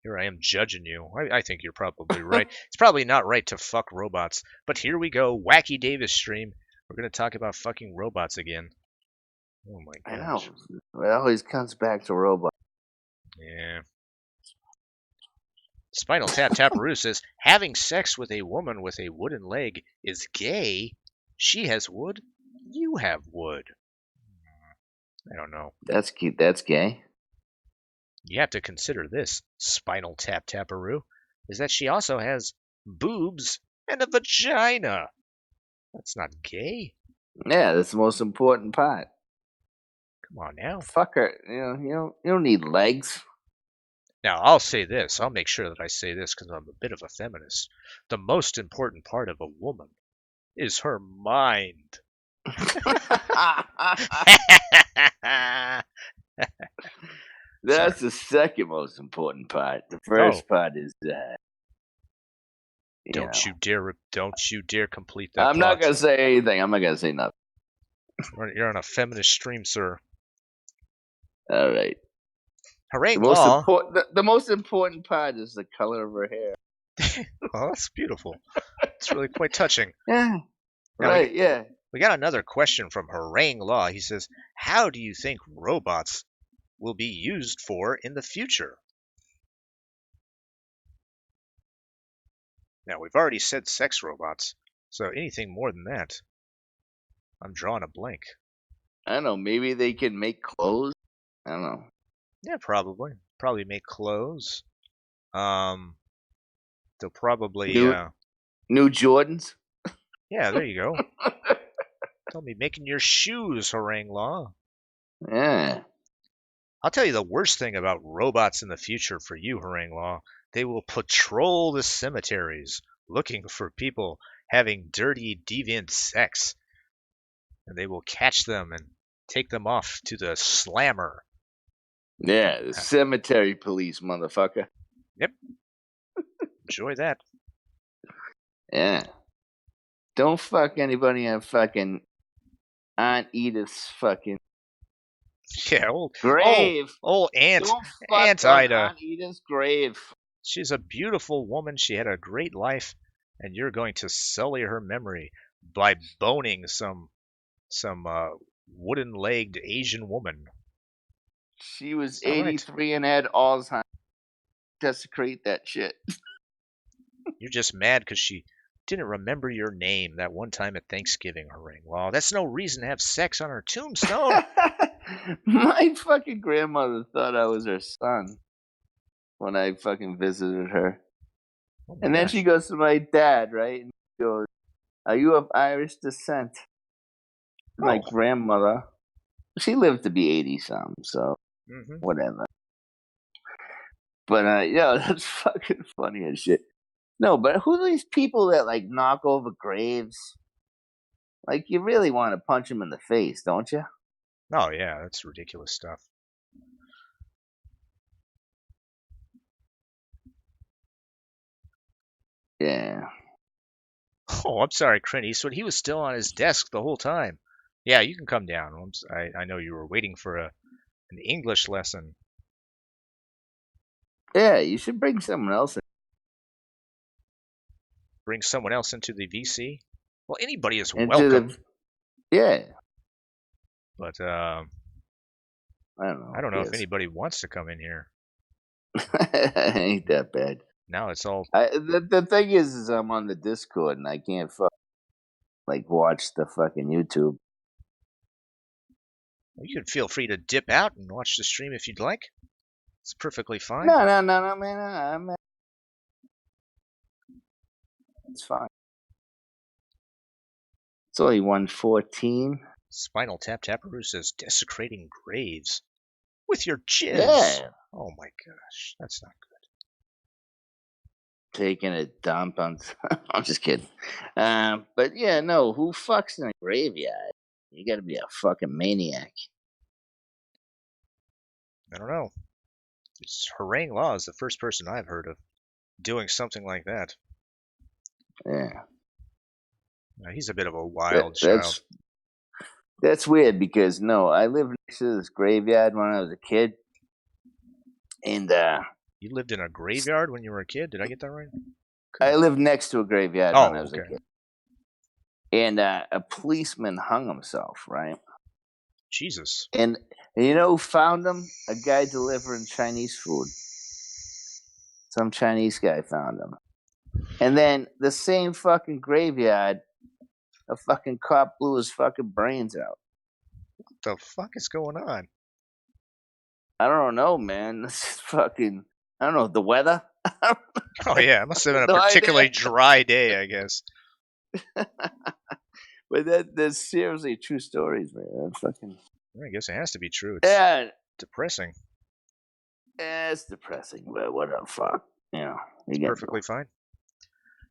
Here I am judging you. I think you're probably right. It's probably not right to fuck robots. But here we go, Wacky Davis stream. We're going to talk about fucking robots again. Oh my I gosh. know. It always comes back to robots. Yeah. Spinal Tap Taparoo says, having sex with a woman with a wooden leg is gay. She has wood. You have wood. I don't know. That's cute. That's gay. You have to consider this, Spinal Tap Taparoo, is that she also has boobs and a vagina. That's not gay. Yeah, that's the most important part. Come on now. Fuck her. You don't need legs. Now, I'll say this. I'll make sure that I say this because I'm a bit of a feminist. The most important part of a woman is her mind. That's the second most important part. The first part is Don't you dare complete that. I'm not gonna say anything. I'm not gonna say nothing. You're on a feminist stream, sir. All right. Harangue Law. The most important part is the color of her hair. Oh, that's beautiful. It's really quite touching. Yeah. Now, Right. Yeah. We got another question from Harangue Law. He says, how do you think robots will be used for in the future? Now, we've already said sex robots. So anything more than that, I'm drawing a blank. I don't know. Maybe they can make clothes. I don't know. Yeah, probably. Probably make clothes. They'll probably New Jordans. yeah, there you go. They'll be making your shoes, Harangue Law. Yeah. I'll tell you the worst thing about robots in the future for you, Harangue Law. They will patrol the cemeteries looking for people having dirty, deviant sex. And they will catch them and take them off to the slammer. Yeah, the cemetery police, motherfucker. Yep. Enjoy that. Yeah. Don't fuck anybody on fucking Aunt Edith's fucking Yeah, old grave. Old Aunt Don't fuck Aunt on Ida. Aunt Edith's grave. She's a beautiful woman. She had a great life, and you're going to sully her memory by boning some wooden-legged Asian woman. She was All right. 83 and had Alzheimer's. Desecrate that shit. You're just mad because she didn't remember your name that one time at Thanksgiving, Harangue Law. That's no reason to have sex on her tombstone. My fucking grandmother thought I was her son when I fucking visited her. Oh my And then gosh. she goes to my dad, right? And she goes, "Are you of Irish descent?" My Oh. grandmother, she lived to be 80-some, so Mhm. whatever. But, yeah, that's fucking funny as shit. No, but who are these people that, like, knock over graves? Like, you really want to punch them in the face, don't you? Oh yeah, that's ridiculous stuff. Yeah. Oh, I'm sorry, Clint Eastwood. He was still on his desk the whole time. Yeah, you can come down. I know you were waiting for an English lesson. Yeah, you should bring someone else in. Bring someone else into the VC. Well, anybody is Into welcome, yeah. but I don't know. I don't know if Yes. anybody wants to come in here. Ain't that bad. Now it's all The thing is I'm on the Discord and I can't watch the fucking YouTube. you can feel free to dip out and watch the stream if you'd like. It's perfectly fine. No, man. It's fine. It's only 1:14. Spinal Tap Taparoo says desecrating graves with your jizz. Yeah. Oh my gosh, that's not good. Taking a dump on. I'm just kidding. But yeah, no. Who fucks in a graveyard? You got to be a fucking maniac. I don't know. It's Harangue Law is the first person I've heard of doing something like that. Yeah. He's a bit of a wild child. That's weird because no, I lived next to this graveyard when I was a kid, and You lived in a graveyard when you were a kid? Did I get that right? I lived next to a graveyard when I was a kid. And a policeman hung himself, right? Jesus. And you know who found him? A guy delivering Chinese food. Some Chinese guy found him. And then the same fucking graveyard, a fucking cop blew his fucking brains out. What the fuck is going on? I don't know, man. This is fucking, I don't know, the weather? Oh yeah, it must have been a No particularly idea. dry day, I guess. But that's seriously true stories, man. That's fucking. I guess it has to be true. It's Yeah, depressing. it's depressing, but what the fuck? You know, you get Perfectly fine.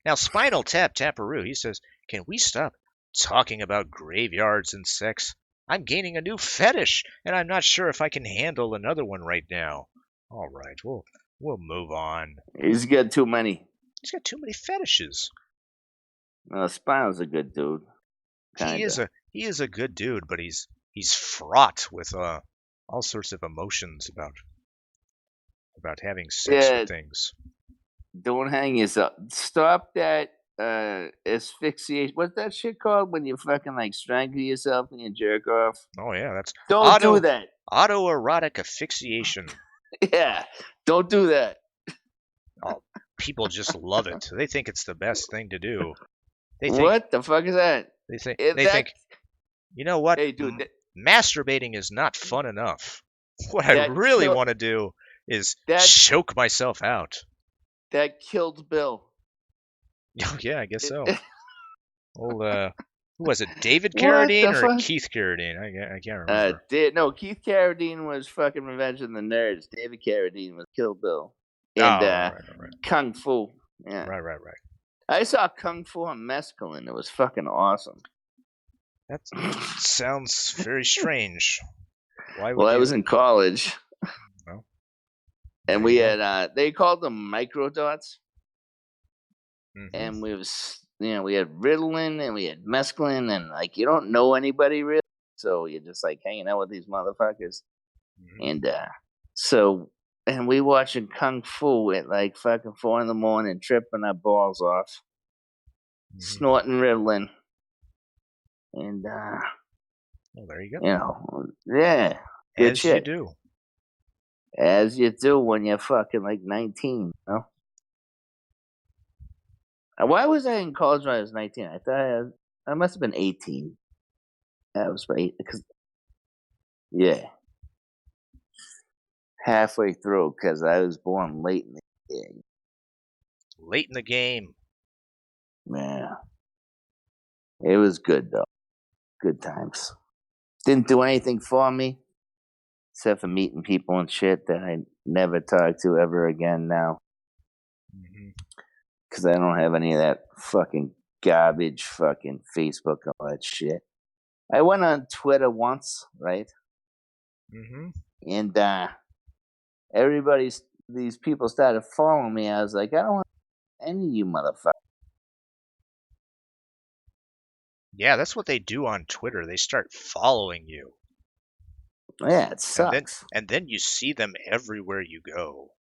Now, Spinal Tap Taparoo, he says, can we stop talking about graveyards and sex? I'm gaining a new fetish, and I'm not sure if I can handle another one right now. All right, we'll move on. He's got too many. He's got too many fetishes. No, Spinal's a good dude. Kinda. He is a good dude, but he's fraught with all sorts of emotions about having sex with things. Don't hang yourself. Stop that asphyxiation. What's that shit called when you fucking like strangle yourself and you jerk off? Oh yeah, that's Don't do that. Autoerotic asphyxiation. Yeah, don't do that. Oh, people just love it. They think it's the best thing to do. They think What the fuck is that? they think Is they that? think you know what? Hey, dude, Masturbating is not fun enough. What I that really kill- want to do is that choke myself out. that killed Bill. Oh, yeah, I guess so. Well, who was it? David What Carradine the or fuck? Keith Carradine? I can't remember. No, Keith Carradine was fucking Revenge of the Nerds. David Carradine was Kill Bill. Oh, And right. Kung Fu. Yeah. Right. I saw Kung Fu on mescaline. It was fucking awesome. That sounds very strange. Why would Well, I you? was in college. Well, And there we you go. had they called them microdots. Mhm. And we had Ritalin and we had mescaline, and like you don't know anybody really, so you're just like hanging out with these motherfuckers. Mhm. And we watching Kung Fu at like fucking 4 a.m, tripping our balls off, Mhm. snorting Ritalin, and Well, there you go. yeah, good As shit. you do. As you do when you're fucking like 19, you know. Why was I in college when I was 19? I thought I must have been 18. I was right because halfway through because I was born late in the game. Late in the game. Yeah, it was good though. Good times. Didn't do anything for me except for meeting people and shit that I never talk to ever again now Mhm. because I don't have any of that fucking garbage, fucking Facebook, all that shit. I went on Twitter once, right? Mhm. And these people started following me. I was like, I don't want any of you motherfuckers. Yeah, that's what they do on Twitter. They start following you, Yeah, it sucks. and then you see them everywhere you go.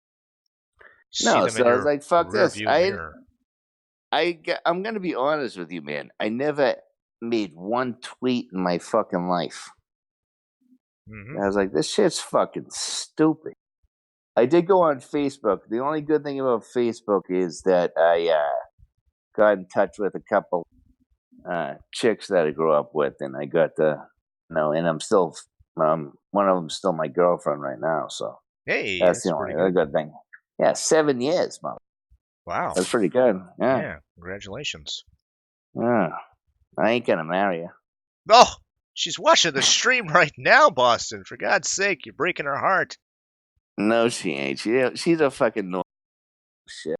See No, them so in I was your like, fuck this. rearview mirror. I'm gonna be honest with you, man. I never made one tweet in my fucking life. Mhm. I was like, this shit's fucking stupid. I did go on Facebook. The only good thing about Facebook is that I got in touch with a couple chicks that I grew up with, and I got and I'm still one of them's still my girlfriend right now. So Hey, that's that's the pretty only good. good thing. Yeah, 7 years, mother. Wow. That's pretty good. Yeah. Yeah, congratulations. I ain't gonna marry her. Oh, she's watching the stream right now, Boston. For God's sake, you're breaking her heart. No, she ain't. She's a fucking no shit.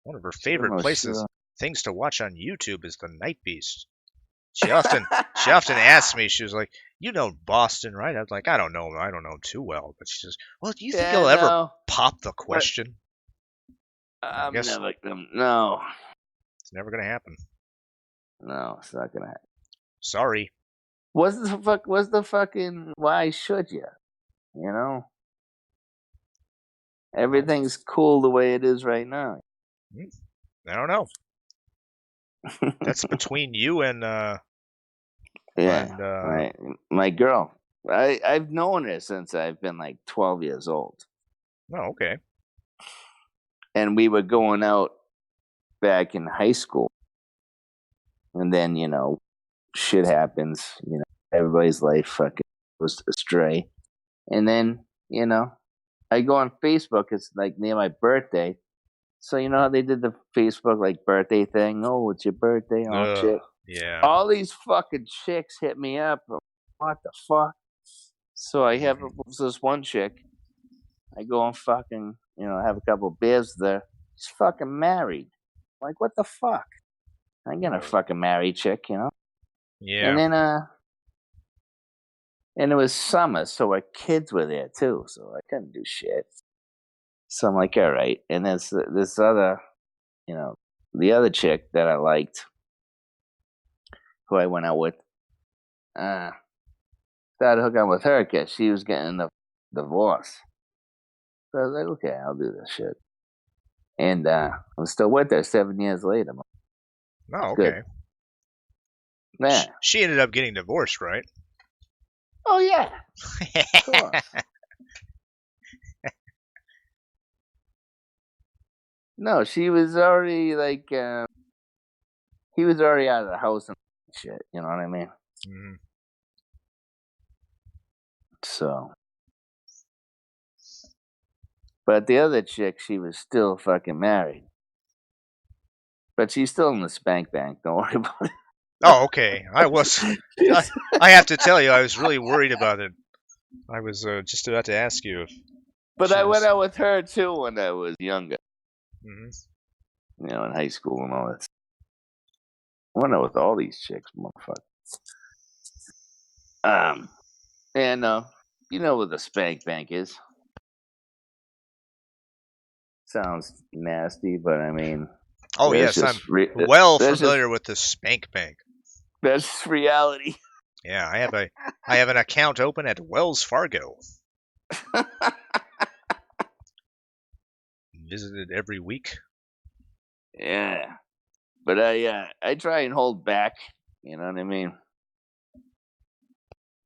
One of her favorite shit. things to watch on YouTube is the Night Beast. She often asks me, she was like, "You know Boston, right?" I was like, I don't know him too well. But she says, well, do you think you'll ever pop the question? I'm guess- never gonna. No, It's never going to happen. no, it's not gonna happen. Sorry. What's the fucking? Why should you? You know, everything's cool the way it is right now. I don't know. That's between you and right. My girl. I've known her since I've been like 12 years old. Oh, okay. And we were going out back in high school. And then, shit happens. Everybody's life fucking was astray. And then, I go on Facebook. It's like near my birthday. So you know how they did the Facebook like birthday thing? Oh, it's your birthday, all shit. Yeah. All these fucking chicks hit me up. What the fuck? So I have this one chick. I go and fucking, have a couple of beers there. She's fucking married. Like, what the fuck? I ain't gonna fucking marry a chick, Yeah. And then, and it was summer, so our kids were there too, so I couldn't do shit. So I'm like, all right. And then this other, the other chick that I liked, who I went out with, started hooking up with her because she was getting a divorce. So I was like, okay, I'll do this shit. And I'm still with her 7 years later. Oh, okay. Good. Yeah. She ended up getting divorced, right? Oh, yeah. Of course. No, she was already like he was already out of the house and shit. You know what I mean? Mhm. So, but the other chick, she was still fucking married. But she's still in the spank bank. Don't worry about it. Oh, okay. I have to tell you, I was really worried about it. I was just about to ask you if. But she I was- went out with her too when I was younger. Mhm. You know, in high school and all that. I went out with all these chicks, motherfucker. And you know what the spank bank is. Sounds nasty, but I mean, Oh that's yes, I'm just well that's familiar with the spank bank. That's just reality. Yeah, I have an account open at Wells Fargo. Visited every week. Yeah, but I try and hold back. You know what I mean?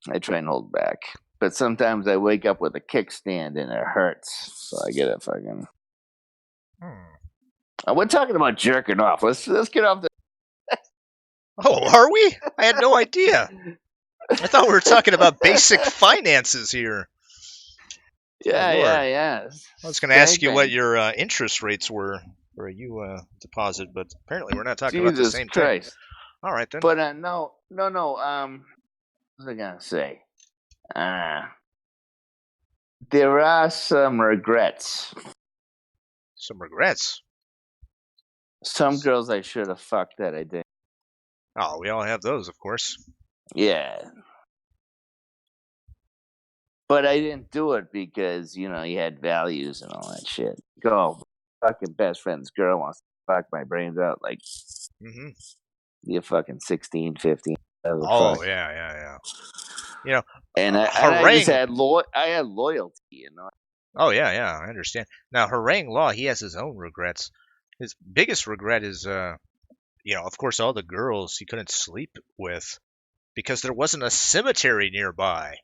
I try and hold back, but sometimes I wake up with a kickstand and it hurts, so I get a fucking. We're talking about jerking off. Let's get off the. Oh, are we? I had no idea. I thought we were talking about basic finances here. Yeah, Lord. yeah. I was going to ask you what your interest rates were for a deposit, but apparently we're not talking about the same Christ. thing. All right then. But no. What was I gonna say? There are some regrets. Some regrets. Some girls I should have fucked that I didn't. Oh, we all have those, of course. Yeah. But I didn't do it because, you know, you had values and all that shit. Go, fucking best friend's girl wants to fuck my brains out. Like, you're fucking 16, 15. Oh, fuck. yeah. You know, and I just had I had loyalty, you know. Oh, yeah, I understand. Now, Harangue Law, he has his own regrets. His biggest regret is, of course, all the girls he couldn't sleep with because there wasn't a cemetery nearby.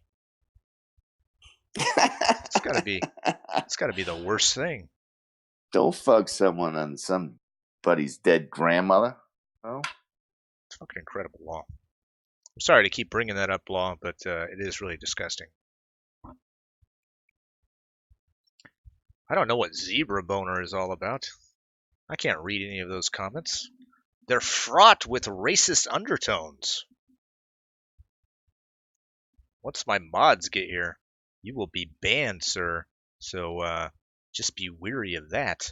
It's gotta be the worst thing. Don't fuck someone on somebody's dead grandmother. Oh, it's fucking incredible, Law. I'm sorry to keep bringing that up, Law, but it is really disgusting. I don't know what zebra boner is all about. I can't read any of those comments. They're fraught with racist undertones. Once my mods get here, you will be banned, sir. So, just be weary of that.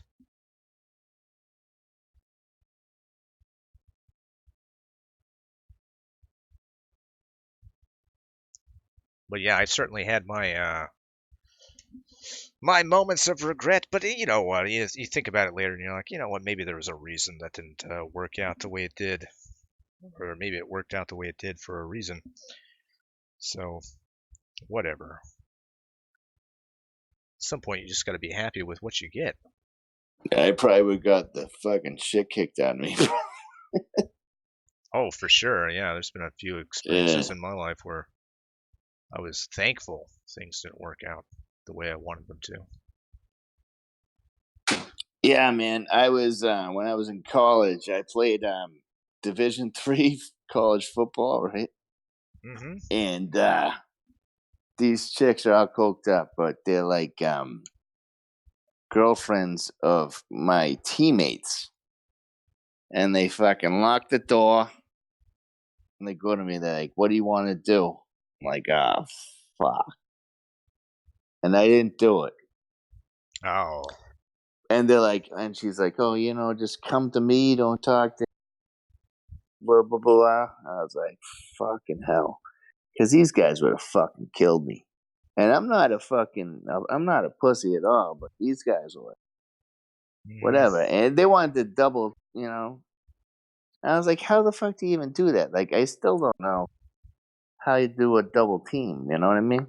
But yeah, I certainly had my my moments of regret. But you know what? You think about it later, and you're like, you know what? Maybe there was a reason that didn't work out the way it did, or maybe it worked out the way it did for a reason. So, whatever. At some point, you just got to be happy with what you get. Yeah, I probably would have got the fucking shit kicked out of me. Oh, for sure. Yeah, there's been a few experiences in my life where I was thankful things didn't work out the way I wanted them to. Yeah, man. I was when I was in college, I played Division III college football, right? Mm-hmm. And these chicks are all coked up, but they're like girlfriends of my teammates. And they fucking lock the door. And they go to me, they're like, what do you want to do? I'm like, fuck. And I didn't do it. Oh. And they're like, and she's like, oh, you know, just come to me, don't talk to blah, blah, blah. I was like, fucking hell. Because these guys would have fucking killed me. And I'm not a pussy at all, but these guys were whatever. And they wanted to double, you know. And I was like, how the fuck do you even do that? Like, I still don't know how you do a double team. You know what I mean?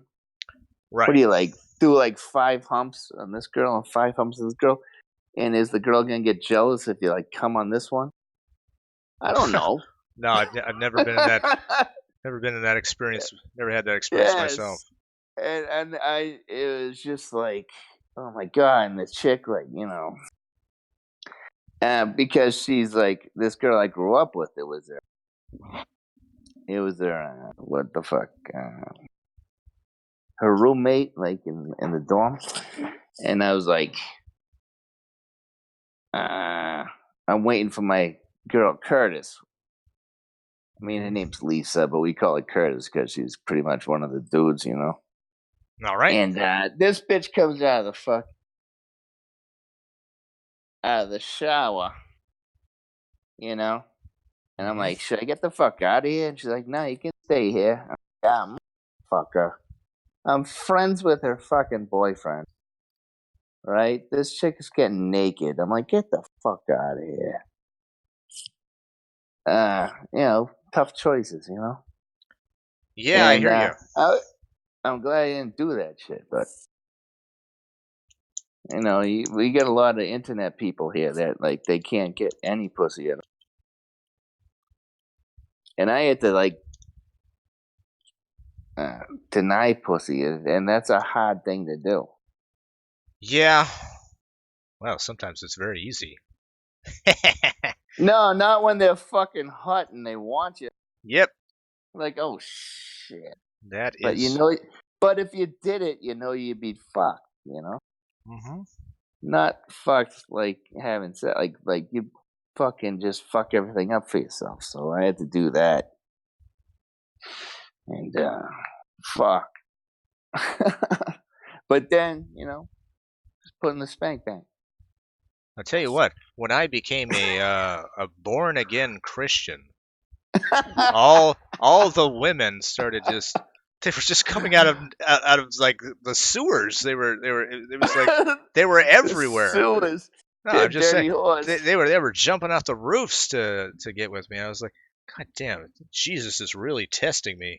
Right. What do you like? Do like 5 humps on this girl and 5 humps on this girl? And is the girl going to get jealous if you like come on this one? I don't know. No, I've never been in that. Never been in that experience. Never had that experience myself. And it was just like, oh my god! And the chick, like, you know, Because she's like this girl I grew up with. It was her. What the fuck? Her roommate, like in the dorm, and I was like, I'm waiting for my girl Curtis. I mean, her name's Lisa, but we call her Curtis because she's pretty much one of the dudes, you know. All right. And this bitch comes out of the shower, you know. And I'm like, should I get the fuck out of here? And she's like, no, you can stay here. I'm like, fucker. I'm friends with her fucking boyfriend. Right? This chick is getting naked. I'm like, get the fuck out of here. You know, tough choices, you know? Yeah, I hear you. I'm glad I didn't do that shit, but you know, we get a lot of internet people here that like they can't get any pussy at all. And I had to like deny pussy, and that's a hard thing to do. Yeah. Well, sometimes it's very easy. No, not when they're fucking hot and they want you. Yep. Like, oh shit. That But is. you know, but if you did it, you know, you'd be fucked. You know, not fucked like having sex. Like you fucking just fuck everything up for yourself. So I had to do that, and fuck. But then, you know, just put in the spank bank. I'll tell you what. When I became a born again Christian, all the women started they were just coming out of like the sewers. It was like they were everywhere. Sewers. No, I'm just saying they were jumping off the roofs to get with me. I was like, God damn it, Jesus is really testing me.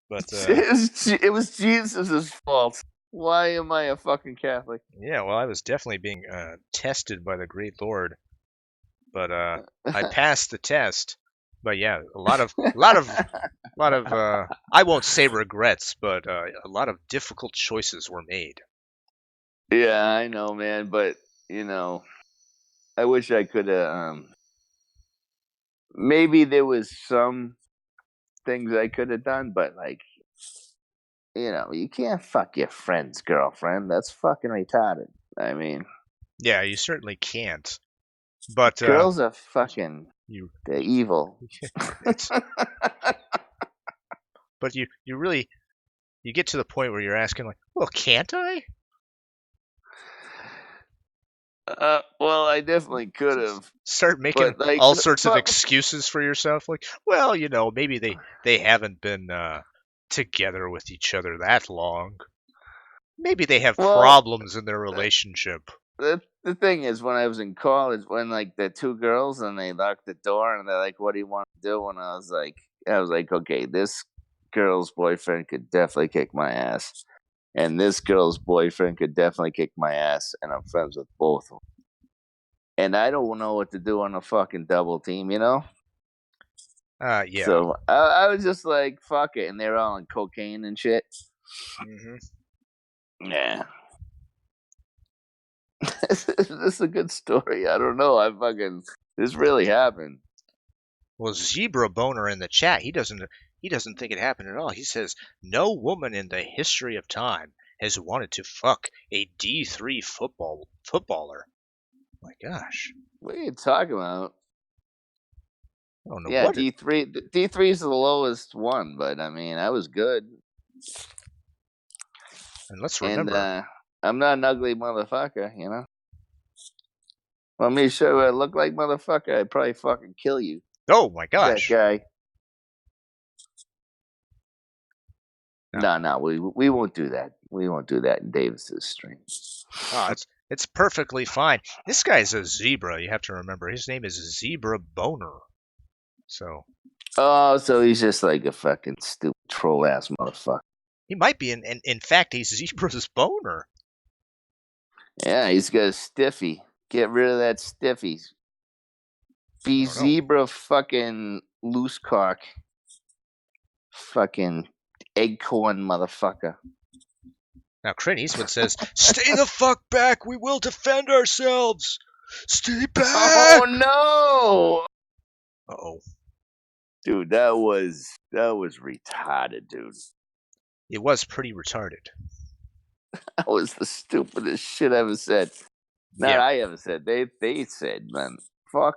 But it was Jesus' fault. Why am I a fucking Catholic? Yeah, well, I was definitely being tested by the great Lord, but I passed the test. But yeah, a lot of I won't say regrets, but a lot of difficult choices were made. Yeah, I know, man, but you know, I wish I could have. Maybe there was some things I could have done, but like, you know, you can't fuck your friend's girlfriend. That's fucking retarded. I mean, yeah, you certainly can't. But girls are fucking. They're evil. But you really get to the point where you're asking like, well, can't I? Well, I definitely could have. Start making like, all sorts of excuses for yourself, like, well, you know, maybe they haven't been together with each other that long. Maybe they have problems in their relationship. The thing is, when I was in college, when like the two girls and they locked the door and they're like, "What do you want to do?" And I was like, okay, this girl's boyfriend could definitely kick my ass, and this girl's boyfriend could definitely kick my ass, and I'm friends with both of them. And I don't know what to do on a fucking double team, you know? Yeah. So I was just like, fuck it, and they're all on cocaine and shit. Yeah. This is a good story. I don't know. This really happened. Well, Zebra Boner in the chat, he doesn't think it happened at all. He says no woman in the history of time has wanted to fuck a D3 footballer. My gosh. What are you talking about? I don't know. Yeah, D3 is the lowest one, but I mean, I was good. And let's remember, and, I'm not an ugly motherfucker, you know. Want me to show you what I look like, motherfucker? I'd probably fucking kill you. Oh my gosh, that guy. No, we won't do that. We won't do that in Davis's stream. Oh, it's perfectly fine. This guy's a zebra. You have to remember, his name is Zebra Boner. So. Oh, so he's just like a fucking stupid troll ass motherfucker. He might be. In fact, he's Zebra's boner. Yeah, he's got a stiffy. Get rid of that stiffy. Be Zebra fucking loose cock. Fucking eggcorn motherfucker. Now, Clint Eastwood says, "Stay the fuck back. We will defend ourselves." Stay back! Oh no, Uh-oh. dude, that was retarded, dude. It was pretty retarded. That was the stupidest shit I ever said. Not Yeah. I ever said. They said, man, fuck.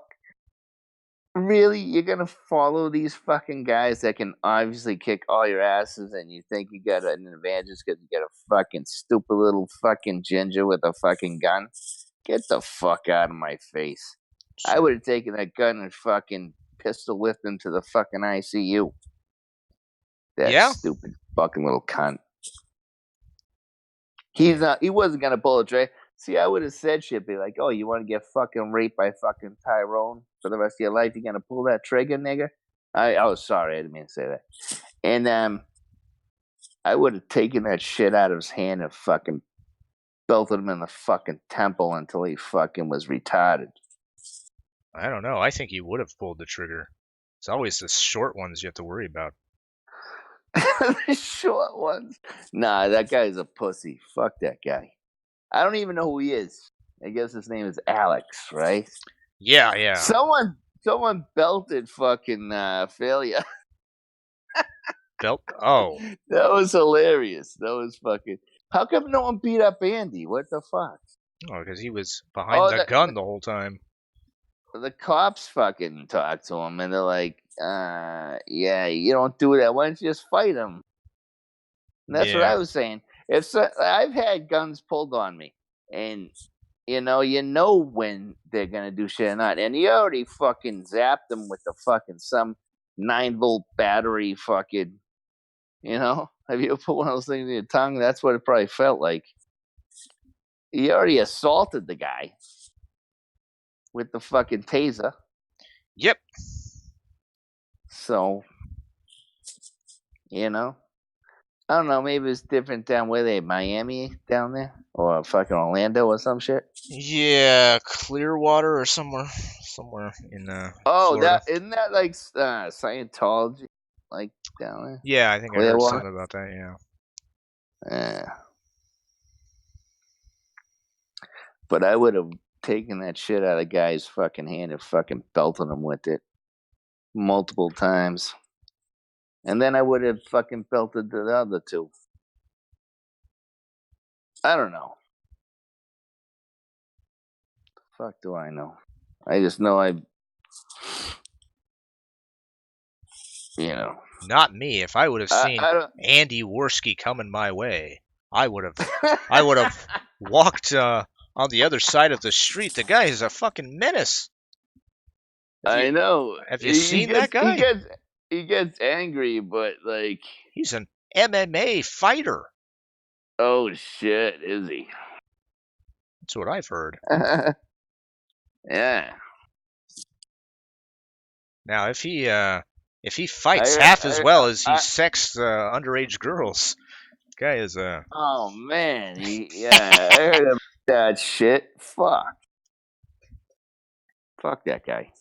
Really, you're gonna follow these fucking guys that can obviously kick all your asses, and you think you got an advantage because you got a fucking stupid little fucking ginger with a fucking gun? Get the fuck out of my face! I would have taken that gun and fucking pistol whipped him to the fucking ICU. That Yeah? stupid fucking little cunt. He's not. He wasn't gonna pull a trigger. See, I would have said shit, be like, "Oh, you want to get fucking raped by fucking Tyrone for the rest of your life? You gonna pull that trigger, nigga?" I was sorry, I didn't mean to say that. And I would have taken that shit out of his hand and fucking belted him in the fucking temple until he fucking was retarded. I don't know. I think he would have pulled the trigger. It's always the short ones you have to worry about. The short ones. Nah, that guy's a pussy. Fuck that guy. I don't even know who he is. I guess his name is Alex, right? Yeah. Someone belted fucking Failure. Belt? Oh. That was hilarious. That was fucking. How come no one beat up Andy? What the fuck? Oh, because he was behind the gun the whole time. The cops fucking talked to him, and they're like, yeah, you don't do that. Why don't you just fight him? And that's what I was saying. I've had guns pulled on me, and you know when they're gonna do shit or not. And you already fucking zapped them with the fucking some 9-volt battery fucking. Have you put one of those things in your tongue? That's what it probably felt like. You already assaulted the guy with the fucking taser. Yep. So, I don't know. Maybe it's different down where they Miami down there or fucking Orlando or some shit. Yeah, Clearwater or somewhere in Florida. Isn't that like Scientology, like down there? Yeah, I think I heard something about that. Yeah. But I would have taken that shit out of the guy's fucking hand and fucking belted him with it multiple times. And then I would have fucking belted the other two. I don't know. The fuck do I know? I just know Not me. If I would have seen Andy Worski coming my way, I would have walked on the other side of the street. The guy is a fucking menace. I know. Have you seen that guy? He gets angry, but like he's an MMA fighter. Oh shit, is he? That's what I've heard. Yeah. Now, if he fights half as well as he sexed underage girls, the guy is Oh man, I heard about that shit. Fuck that guy.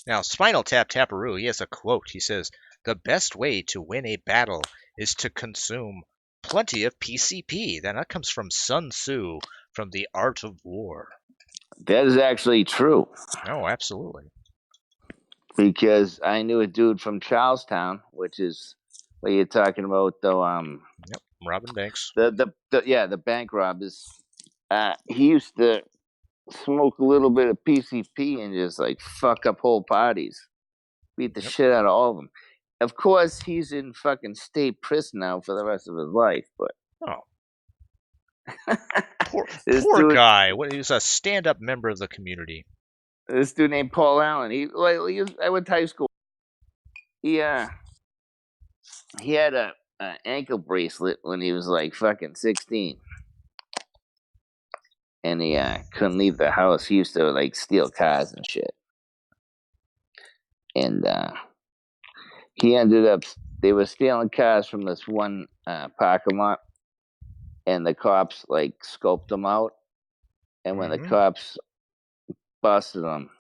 Now, Spinal Tap Taparoo, he has a quote. He says, "The best way to win a battle is to consume plenty of PCP." Then that comes from Sun Tzu from The Art of War. That is actually true. Oh, absolutely. Because I knew a dude from Charlestown, which is what you're talking about, though. Yep, robbing banks. The bank robbers. He used to smoke a little bit of PCP and just like fuck up whole parties, beat the shit out of all of them. Of course, he's in fucking state prison now for the rest of his life. But poor dude, guy. He was a stand-up member of the community. This dude named Paul Allen. I went to high school. He had a ankle bracelet when he was like fucking 16. And he couldn't leave the house. He used to like steal cars and shit. And he ended up. They were stealing cars from this one parking lot, and the cops like scoped him out. And when the cops busted him,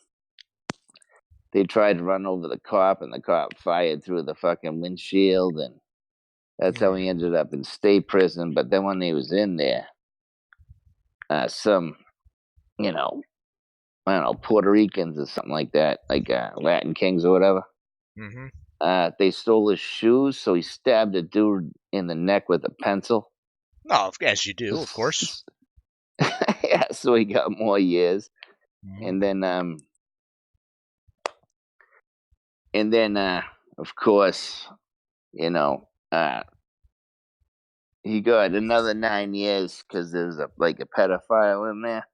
they tried to run over the cop, and the cop fired through the fucking windshield, and that's how he ended up in state prison. But then when he was in there, some you know, I don't know, Puerto Ricans or something like that, like Latin Kings or whatever. Mm-hmm. They stole his shoes, so he stabbed a dude in the neck with a pencil. Oh, as you do, of course. Yeah, so he got more years. Mm-hmm. And then of course, you know, he got another 9 years because there's a pedophile in there,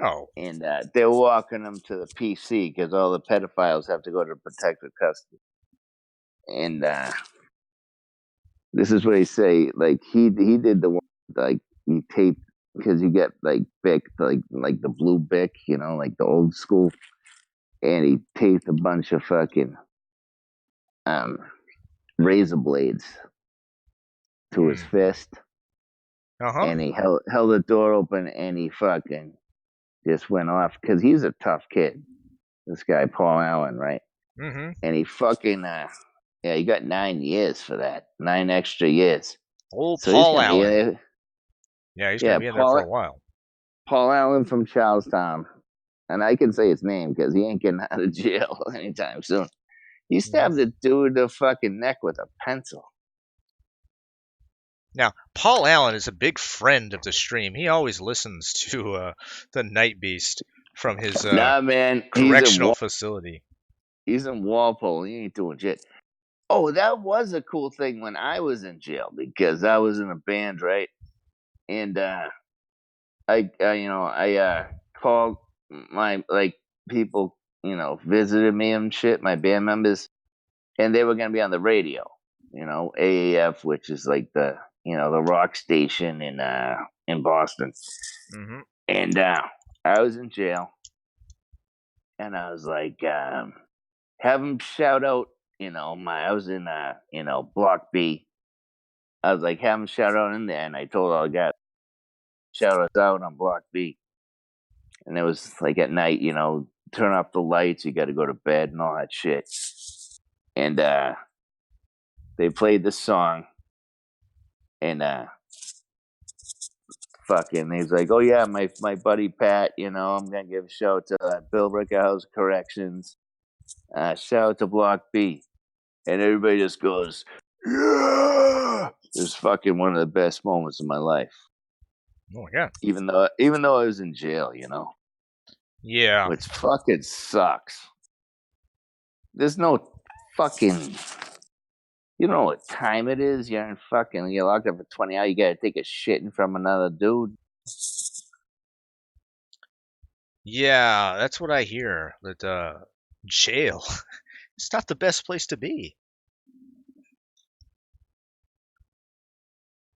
Oh, and they're walking him to the PC because all the pedophiles have to go to protective custody. And this is what he say, like he did the one, like he taped, because you get like Bic, like the blue Bic, you know, like the old school, and he taped a bunch of fucking um razor blades to his fist, uh-huh. and he held the door open, and he fucking just went off because he's a tough kid. This guy Paul Allen, right? Mm-hmm. And he fucking yeah, he got 9 years for that, 9 extra years. Old So he's Paul gonna be Allen. Yeah, he's gonna be in there for a while. Paul Allen from Charlestown, and I can say his name because he ain't getting out of jail anytime soon. He stabbed a dude in the fucking neck with a pencil. Now, Paul Allen is a big friend of the stream. He always listens to the Night Beast from his Nah, man, correctional facility. He's in Walpole. He ain't doing shit. Oh, that was a cool thing when I was in jail because I was in a band, right? And I called my people, visited me and shit, my band members, and they were gonna be on the radio, AAF, which is like the the rock station in Boston. Mm-hmm. And I was in jail, and I was like, have them shout out, I was in Block B. I was like, have them shout out in there, and I told all the guys, shout us out on Block B. And it was like at night, turn off the lights, you got to go to bed and all that shit. And they played the song, and fucking, he's like, oh yeah, my buddy Pat, I'm gonna give a shout out to Bill Rickhouse Corrections, shout out to Block B, and everybody just goes, yeah. It was fucking one of the best moments of my life. Oh my god. Even though I was in jail, Yeah. which fucking sucks. There's no fucking. You don't know what time it is. You're locked up for 20 hours. You gotta take a shit from another dude. Yeah, that's what I hear. That jail, it's not the best place to be.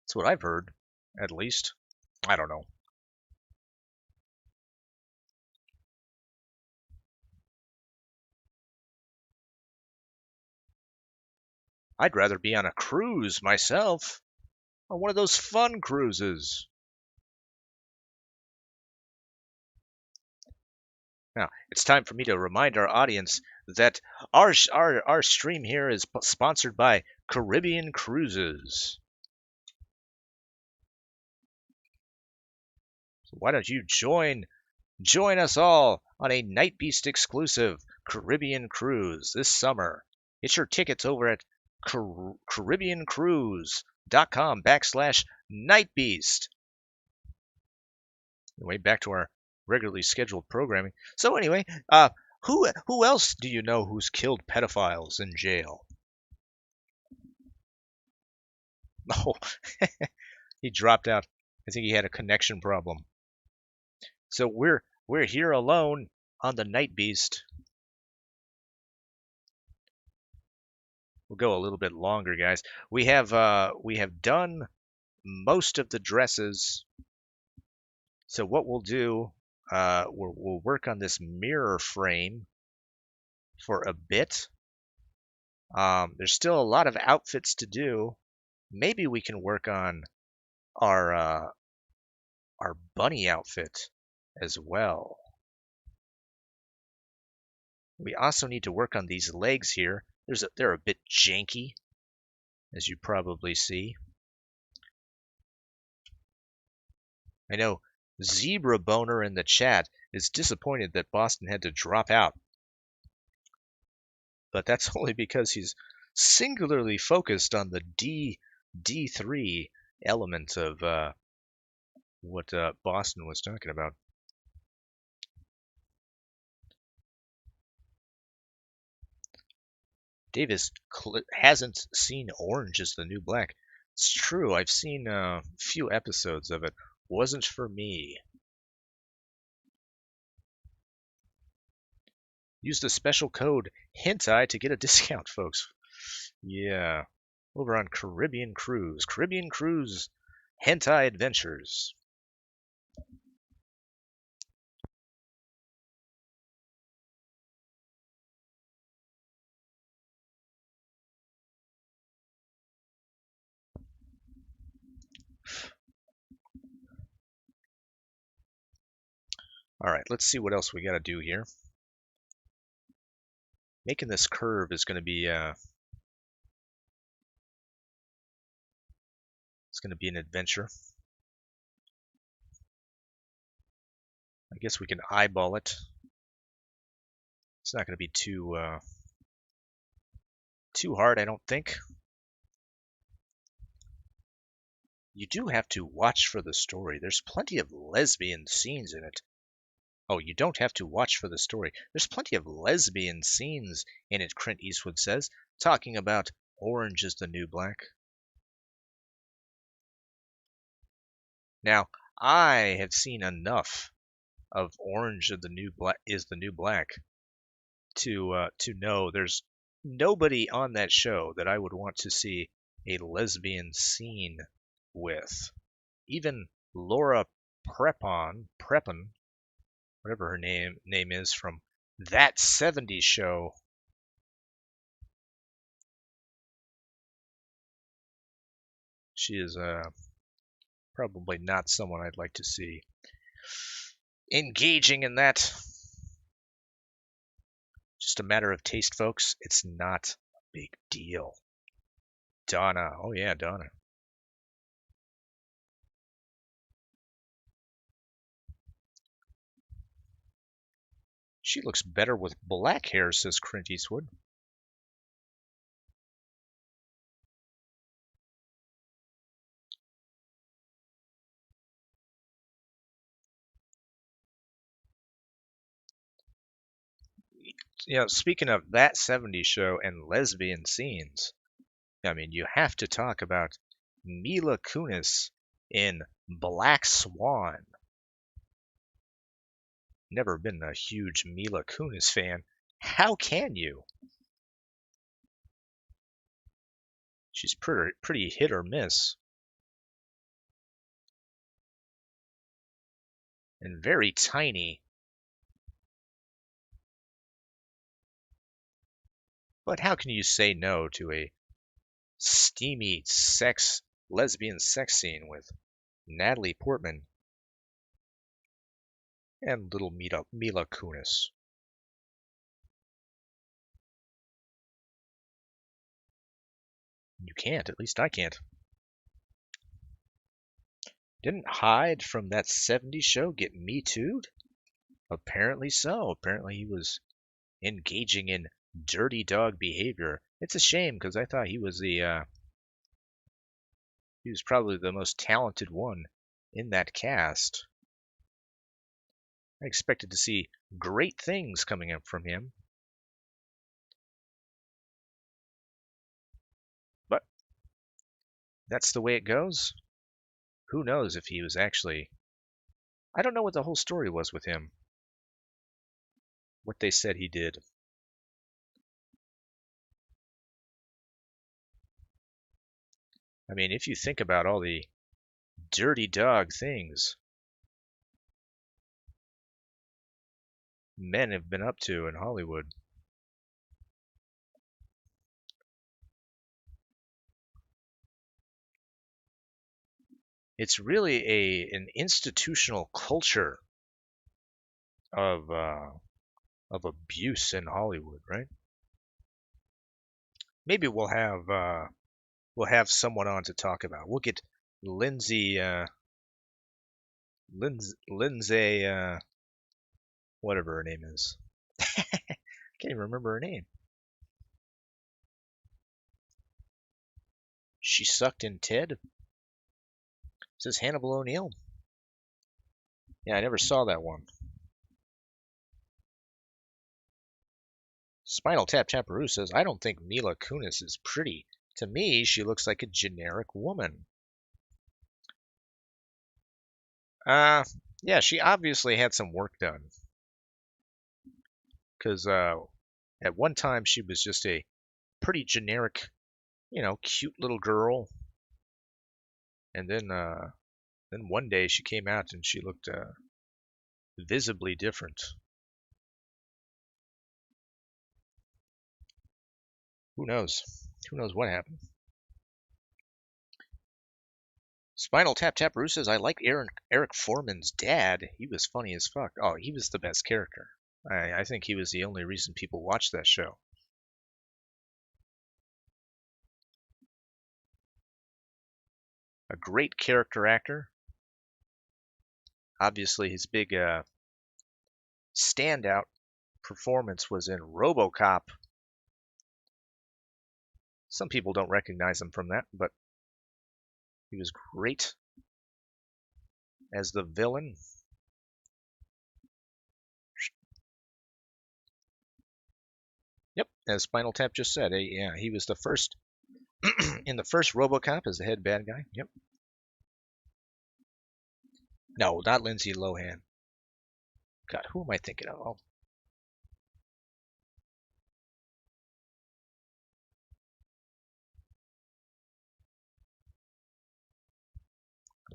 That's what I've heard, at least. I don't know. I'd rather be on a cruise myself. On one of those fun cruises. Now, it's time for me to remind our audience that our stream here is sponsored by Caribbean Cruises. So why don't you join us all on a Night Beast exclusive Caribbean cruise this summer? Get your tickets over at caribbeancruise.com/nightbeast. Anyway, back to our regularly scheduled programming. So anyway, who else do you know who's killed pedophiles in jail? Oh, he dropped out. I think he had a connection problem. So we're here alone on the Night Beast. We'll go a little bit longer, guys. We have done most of the dresses. So what we'll do, we'll work on this mirror frame for a bit. There's still a lot of outfits to do. Maybe we can work on our bunny outfit as well. We also need to work on these legs here. They're a bit janky, as you probably see. I know Zebra Boner in the chat is disappointed that Boston had to drop out. But that's only because he's singularly focused on the D3 element of what Boston was talking about. Davis hasn't seen Orange is the New Black. It's true. I've seen a few episodes of it. Wasn't for me. Use the special code HENTAI to get a discount, folks. Yeah. Over on Caribbean Cruise. Caribbean Cruise Hentai Adventures. All right, let's see what else we got to do here. Making this curve is going to be it's going to be an adventure. I guess we can eyeball it. It's not going to be too hard, I don't think. You do have to watch for the story. There's plenty of lesbian scenes in it. Oh, you don't have to watch for the story. There's plenty of lesbian scenes in it, Clint Eastwood says, talking about Orange is the New Black. Now, I have seen enough of Orange is the New Black to know there's nobody on that show that I would want to see a lesbian scene with. Even Laura Prepon, whatever her name is, from That 70s Show. She is probably not someone I'd like to see engaging in that. Just a matter of taste, folks. It's not a big deal. Donna. Oh, yeah, Donna. She looks better with black hair, says Clint Eastwood. You know, speaking of That 70s Show and lesbian scenes, I mean, you have to talk about Mila Kunis in Black Swan. Never been a huge Mila Kunis fan. How can you? She's pretty hit or miss. And very tiny. But how can you say no to a steamy lesbian sex scene with Natalie Portman and little Mila Kunis? You can't, at least I can't. Didn't Hyde from That 70s Show get Me Too'd? Apparently so. Apparently he was engaging in dirty dog behavior. It's a shame because I thought he was he was probably the most talented one in that cast. I expected to see great things coming up from him. But that's the way it goes. Who knows if he was actually... I don't know what the whole story was with him. What they said he did. I mean, if you think about all the dirty dog things men have been up to in Hollywood. It's really an institutional culture of abuse in Hollywood, right? Maybe we'll have someone on to talk about. We'll get Lindsay Lindsay, whatever her name is. Can't even remember her name. She sucked in Ted. Says Hannibal O'Neill. Yeah, I never saw that one. Spinal Tap Taparoo says, I don't think Mila Kunis is pretty. To me, she looks like a generic woman. Yeah, she obviously had some work done. Because at one time she was just a pretty generic, cute little girl. And then one day she came out and she looked visibly different. Who knows? Who knows what happened? Spinal Tap Taparoo says, I like Eric Foreman's dad. He was funny as fuck. Oh, he was the best character. I think he was the only reason people watched that show. A great character actor. Obviously, his big standout performance was in RoboCop. Some people don't recognize him from that, but he was great as the villain. Yep, as Spinal Tap just said, yeah, he was the first in the first RoboCop as the head bad guy. Yep. No, not Lindsay Lohan. God, who am I thinking of? Oh.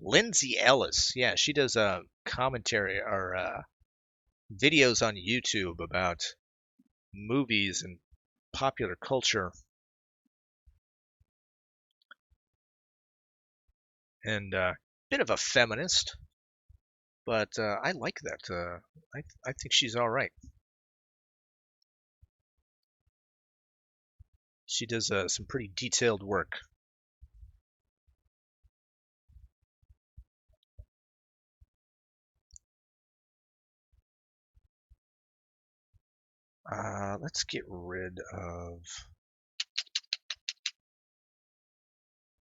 Lindsay Ellis. Yeah, she does a commentary or videos on YouTube about movies and popular culture. And bit of a feminist, but I like that. I think she's all right. She does some pretty detailed work. Let's get rid of.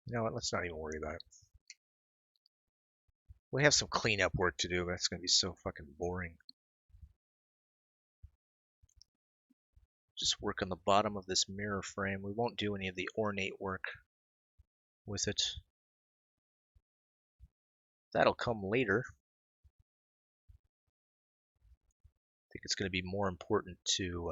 You know what? Let's not even worry about it. We have some cleanup work to do, but it's going to be so fucking boring. Just work on the bottom of this mirror frame. We won't do any of the ornate work with it. That'll come later. I think it's going to be more important to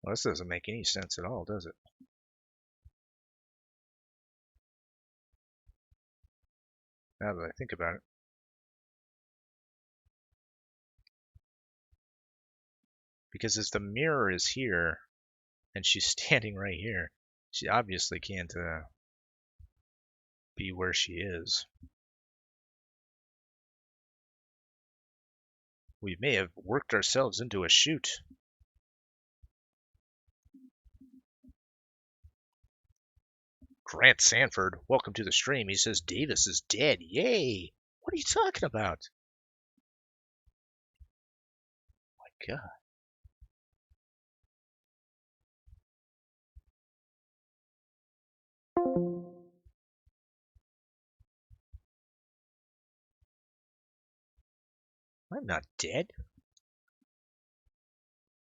well, this doesn't make any sense at all, does it? Now that I think about it. Because if the mirror is here and she's standing right here, she obviously can't be where she is. We may have worked ourselves into a shoot. Grant Sanford, welcome to the stream. He says Davis is dead. Yay! What are you talking about? My God. I'm not dead.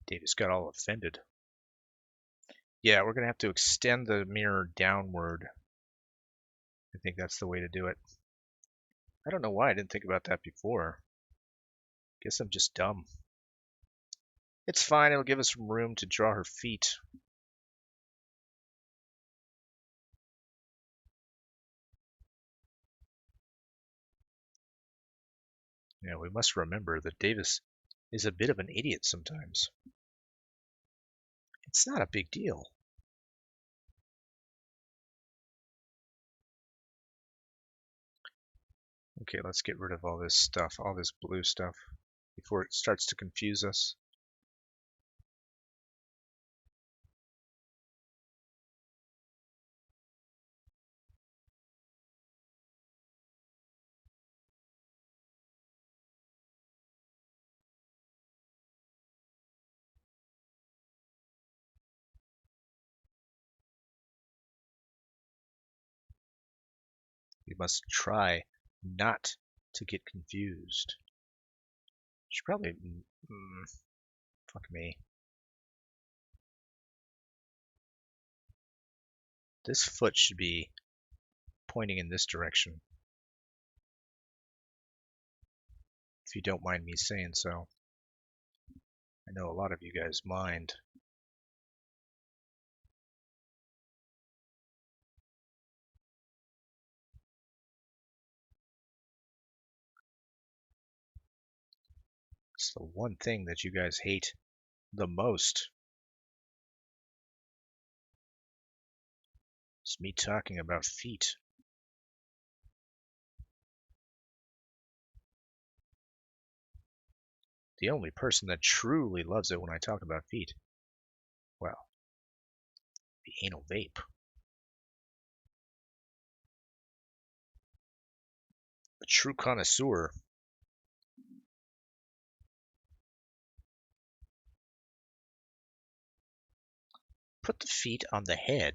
Davis got all offended. Yeah, we're going to have to extend the mirror downward. I think that's the way to do it. I don't know why I didn't think about that before. Guess I'm just dumb. It's fine. It'll give us some room to draw her feet. Yeah, we must remember that Davis is a bit of an idiot sometimes. It's not a big deal. Okay, let's get rid of all this stuff, all this blue stuff, before it starts to confuse us. We must try not to get confused. Should probably... fuck me. This foot should be pointing in this direction. If you don't mind me saying so. I know a lot of you guys mind. It's the one thing that you guys hate the most. It's me talking about feet. The only person that truly loves it when I talk about feet, well, the anal vape. A true connoisseur. Put the feet on the head.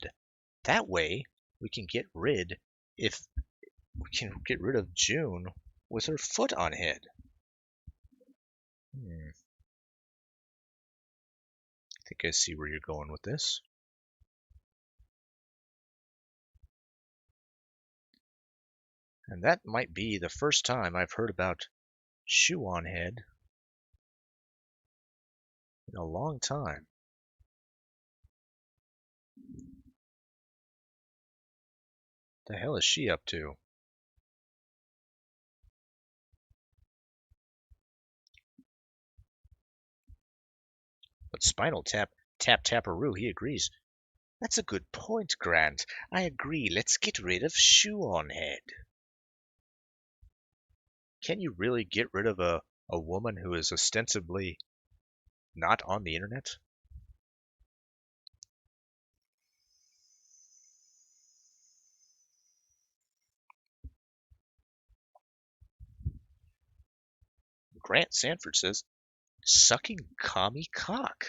That way, we can get rid of June with her foot on head. I think I see where you're going with this. And that might be the first time I've heard about shoe on head in a long time. The hell is she up to? But Spinal Taparoo, he agrees. That's a good point, Grant. I agree. Let's get rid of shoe on head. Can you really get rid of a woman who is ostensibly not on the internet? Grant Sanford says, sucking commie cock.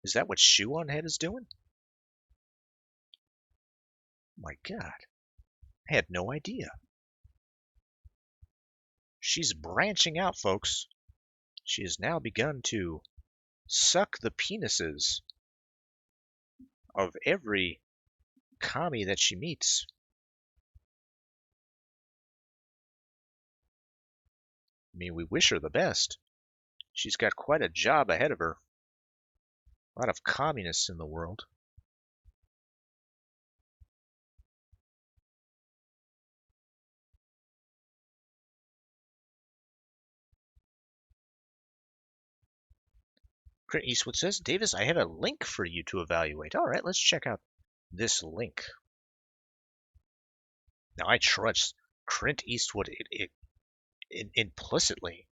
Is that what shoe on head is doing? My God. I had no idea. She's branching out, folks. She has now begun to suck the penises of every commie that she meets. I mean, we wish her the best. She's got quite a job ahead of her. A lot of communists in the world. Clint Eastwood says, Davis, I have a link for you to evaluate. All right, let's check out this link. Now, I trust Clint Eastwood implicitly.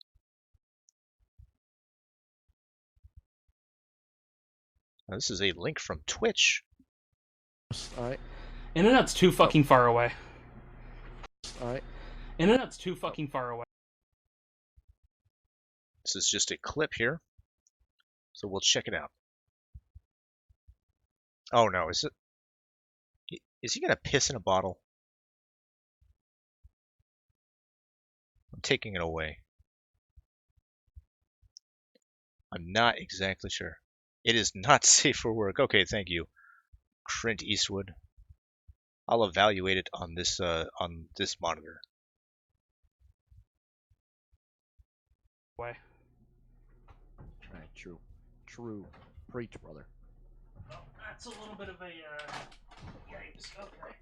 Now, this is a link from Twitch. Alright. Internet's too fucking far away. Alright. Internet's too fucking far away. This is just a clip here. So we'll check it out. Oh no, is he gonna piss in a bottle? I'm taking it away. I'm not exactly sure. It is not safe for work. Okay, thank you, Clint Eastwood. I'll evaluate it on this monitor. Way. Alright, true. True. Preach, brother. Oh, that's a little bit of a yikes. Okay.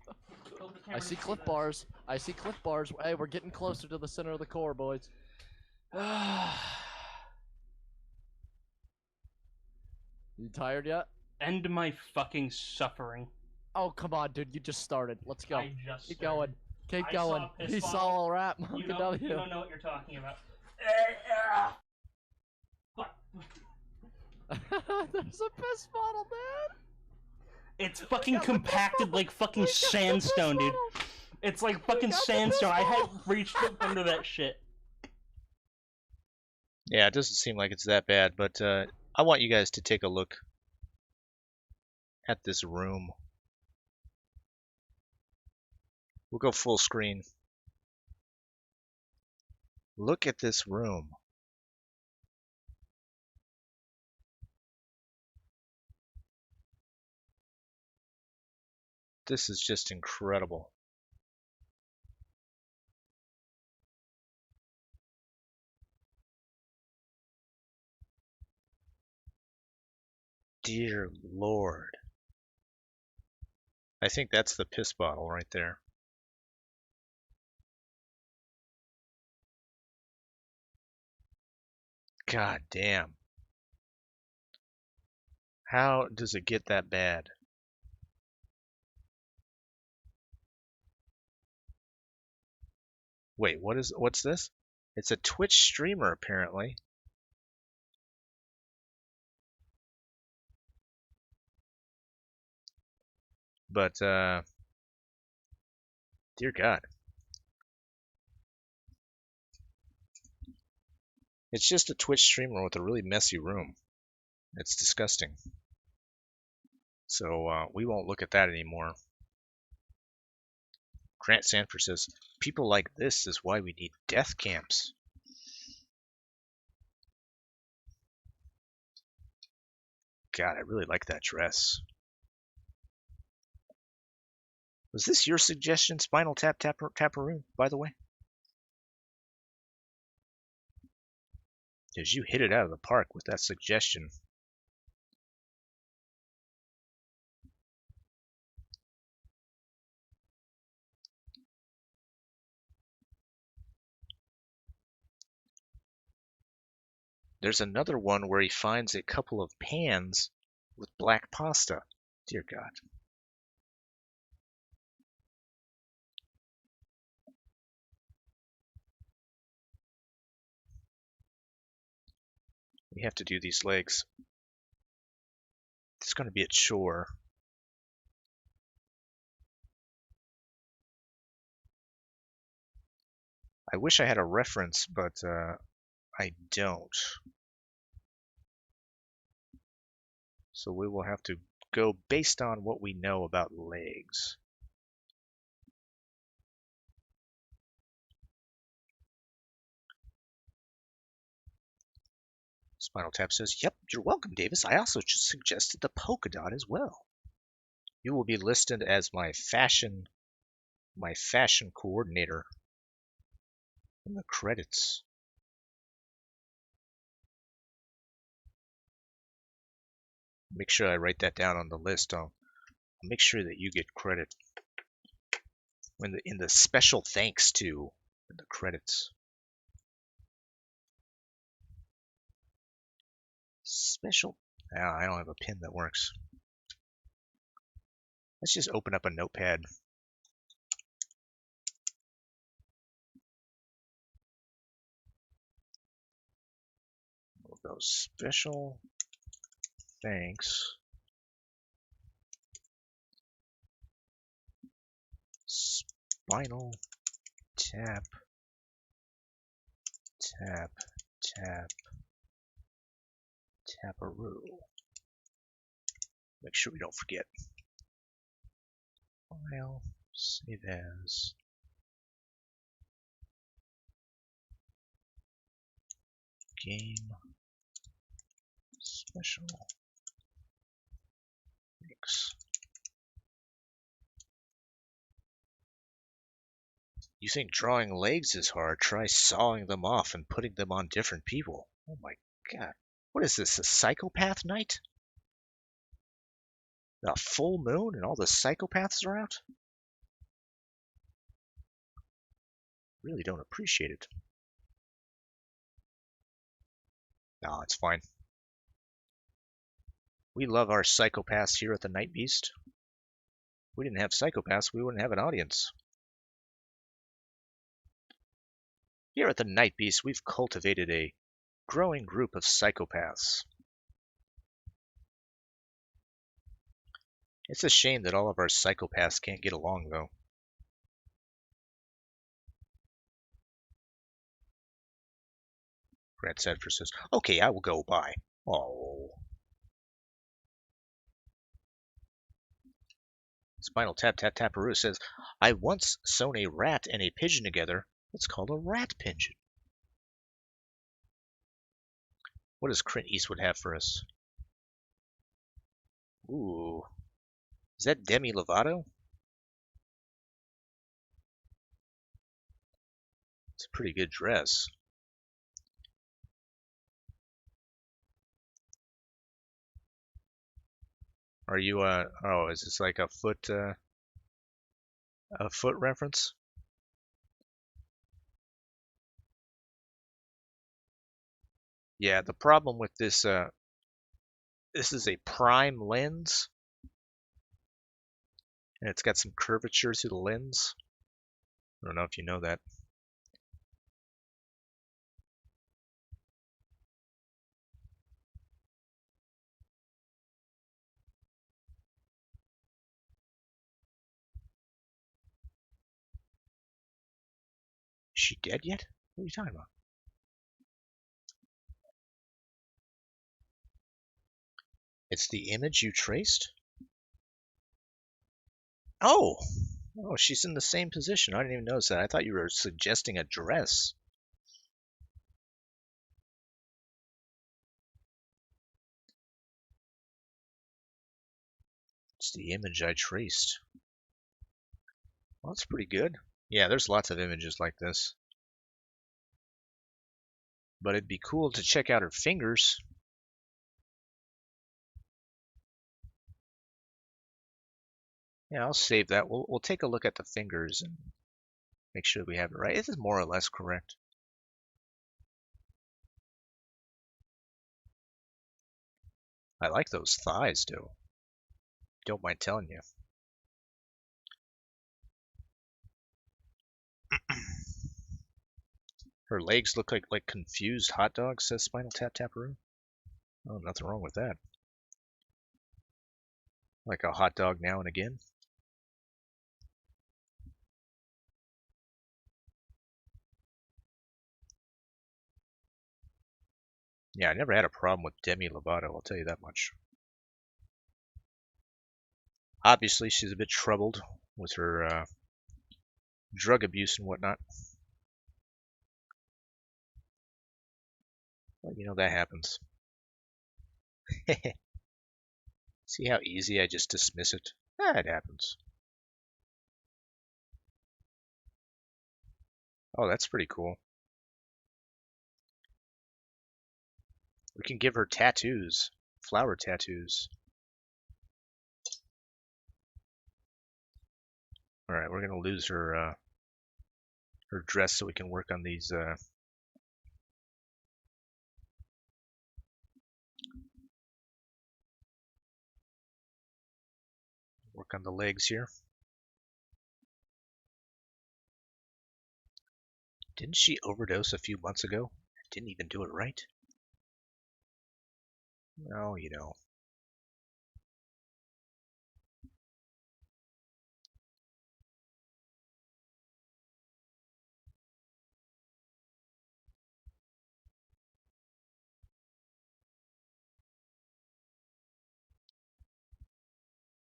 I see cliff bars. I see cliff bars. Hey, we're getting closer to the center of the core, boys. You tired yet? End my fucking suffering. Oh, come on, dude. You just started. Let's go. I just Keep started. going. Keep I going. saw piss He bottle. saw a rat You monkey don't, W. you don't know what you're talking about. Fuck. There's a piss bottle, man. It's fucking got the piss compacted bottle. like fucking We got the piss sandstone, dude. bottle. It's like fucking got the piss sandstone. I had bottle. reached up under that shit. Yeah, it doesn't seem like it's that bad, but I want you guys to take a look at this room. We'll go full screen. Look at this room. This is just incredible. Dear Lord. I think that's the piss bottle right there. God damn. How does it get that bad? Wait, what's this? It's a Twitch streamer apparently. But dear God. It's just a Twitch streamer with a really messy room. It's disgusting. So we won't look at that anymore. Grant Sanford says, people like this is why we need death camps. God, I really like that dress. Was this your suggestion, Spinal Taparoon, by the way? Because you hit it out of the park with that suggestion. There's another one where he finds a couple of pans with black pasta. Dear God. We have to do these legs. It's going to be a chore. I wish I had a reference, but I don't. So we will have to go based on what we know about legs. Spinal Tap says, yep, you're welcome, Davis. I also just suggested the polka dot as well. You will be listed as my fashion coordinator in the credits. Make sure I write that down on the list. I'll make sure that you get credit in the special thanks to in the credits. Special. I don't have a pin that works. Let's just open up a notepad. We'll go special thanks. Spinal Tap. Taparoo. Make sure we don't forget. File, save as. Game. Special. Thanks. You think drawing legs is hard? Try sawing them off and putting them on different people. Oh my God. What is this, a psychopath night? A full moon and all the psychopaths are out? Really don't appreciate it. No, it's fine. We love our psychopaths here at the Night Beast. If we didn't have psychopaths, we wouldn't have an audience. Here at the Night Beast, we've cultivated a growing group of psychopaths. It's a shame that all of our psychopaths can't get along, though. Grant Sedford says, okay, I will go by. Oh. Spinal Tap Tap Taparoo says, I once sewn a rat and a pigeon together. It's called a rat pigeon. What does Clint Eastwood have for us? Ooh. Is that Demi Lovato? It's a pretty good dress. Are you oh, is this like a foot reference? Yeah, the problem with this this is a prime lens, and it's got some curvature to the lens. I don't know if you know that. Is she dead yet? What are you talking about? It's the image you traced? Oh! Oh, she's in the same position. I didn't even notice that. I thought you were suggesting a dress. It's the image I traced. Well, that's pretty good. Yeah, there's lots of images like this. But it'd be cool to check out her fingers. Yeah, I'll save that. We'll take a look at the fingers and make sure we have it right. This is more or less correct. I like those thighs, though. Don't mind telling you. Her legs look like confused hot dogs, says Spinal Tap Taparoo. Oh, nothing wrong with that. Like a hot dog now and again. Yeah, I never had a problem with Demi Lovato, I'll tell you that much. Obviously, she's a bit troubled with her drug abuse and whatnot. Well, you know, that happens. See how easy I just dismiss it? It happens. Oh, that's pretty cool. We can give her tattoos. Flower tattoos. Alright, we're gonna lose her her dress so we can work on these work on the legs here. Didn't she overdose a few months ago? Didn't even do it right? Oh, you know.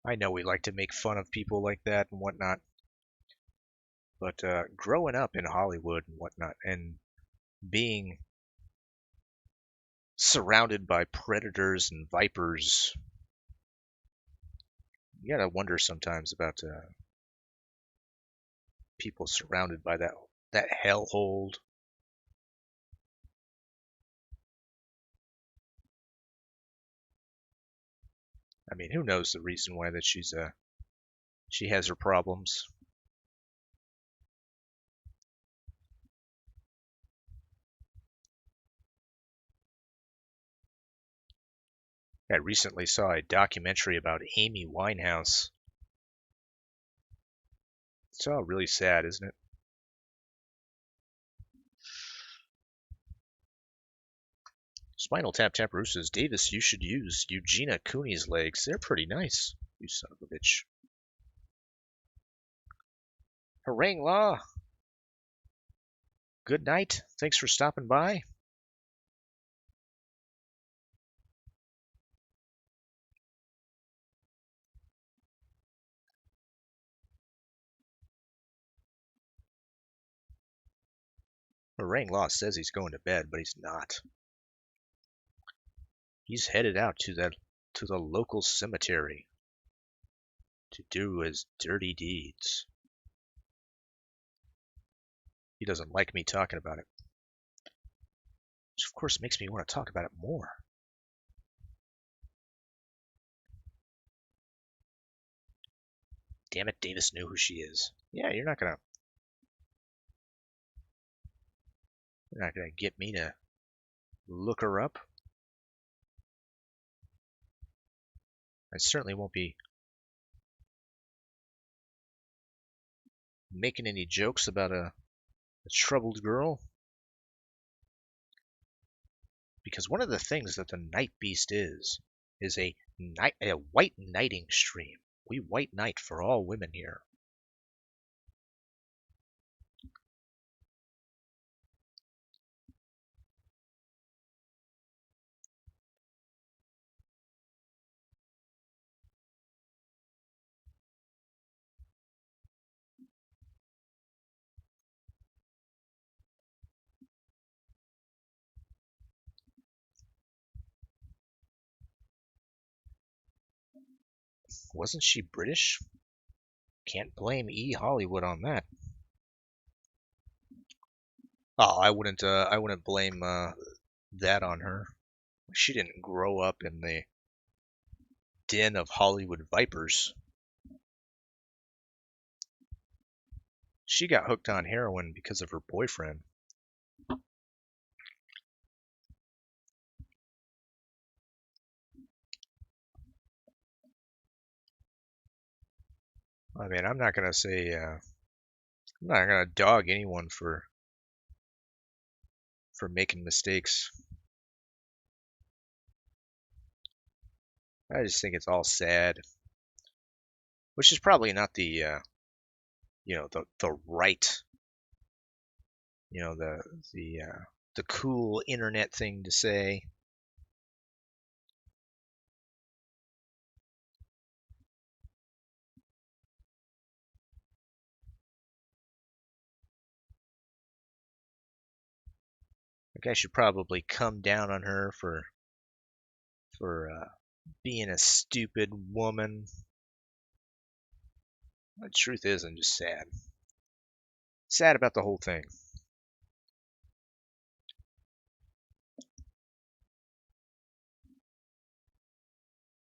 I know we like to make fun of people like that and whatnot. But growing up in Hollywood and whatnot, and being surrounded by predators and vipers, you gotta wonder sometimes about people surrounded by that hellhole. I mean, who knows the reason why that she has her problems. I recently saw a documentary about Amy Winehouse. It's all really sad, isn't it? Spinal Tap Taparoo says, Davis, you should use Eugenia Cooney's legs. They're pretty nice. You son of a bitch. Harangue Law. Good night. Thanks for stopping by. Harangue Law says he's going to bed, but he's not. He's headed out to the local cemetery to do his dirty deeds. He doesn't like me talking about it, which of course makes me want to talk about it more. Damn it, Davis knew who she is. Yeah, you're not gonna get me to look her up. I certainly won't be making any jokes about a troubled girl. Because one of the things that the Night Beast is a white knighting stream. We white knight for all women here. Wasn't she British? Can't blame E. Hollywood on that. Oh, I wouldn't blame that on her. She didn't grow up in the den of Hollywood vipers. She got hooked on heroin because of her boyfriend. I mean, I'm not gonna say I'm not gonna dog anyone for making mistakes. I just think it's all sad, which is probably not the the right, the cool internet thing to say. Like, I should probably come down on her for being a stupid woman. The truth is, I'm just sad. Sad about the whole thing.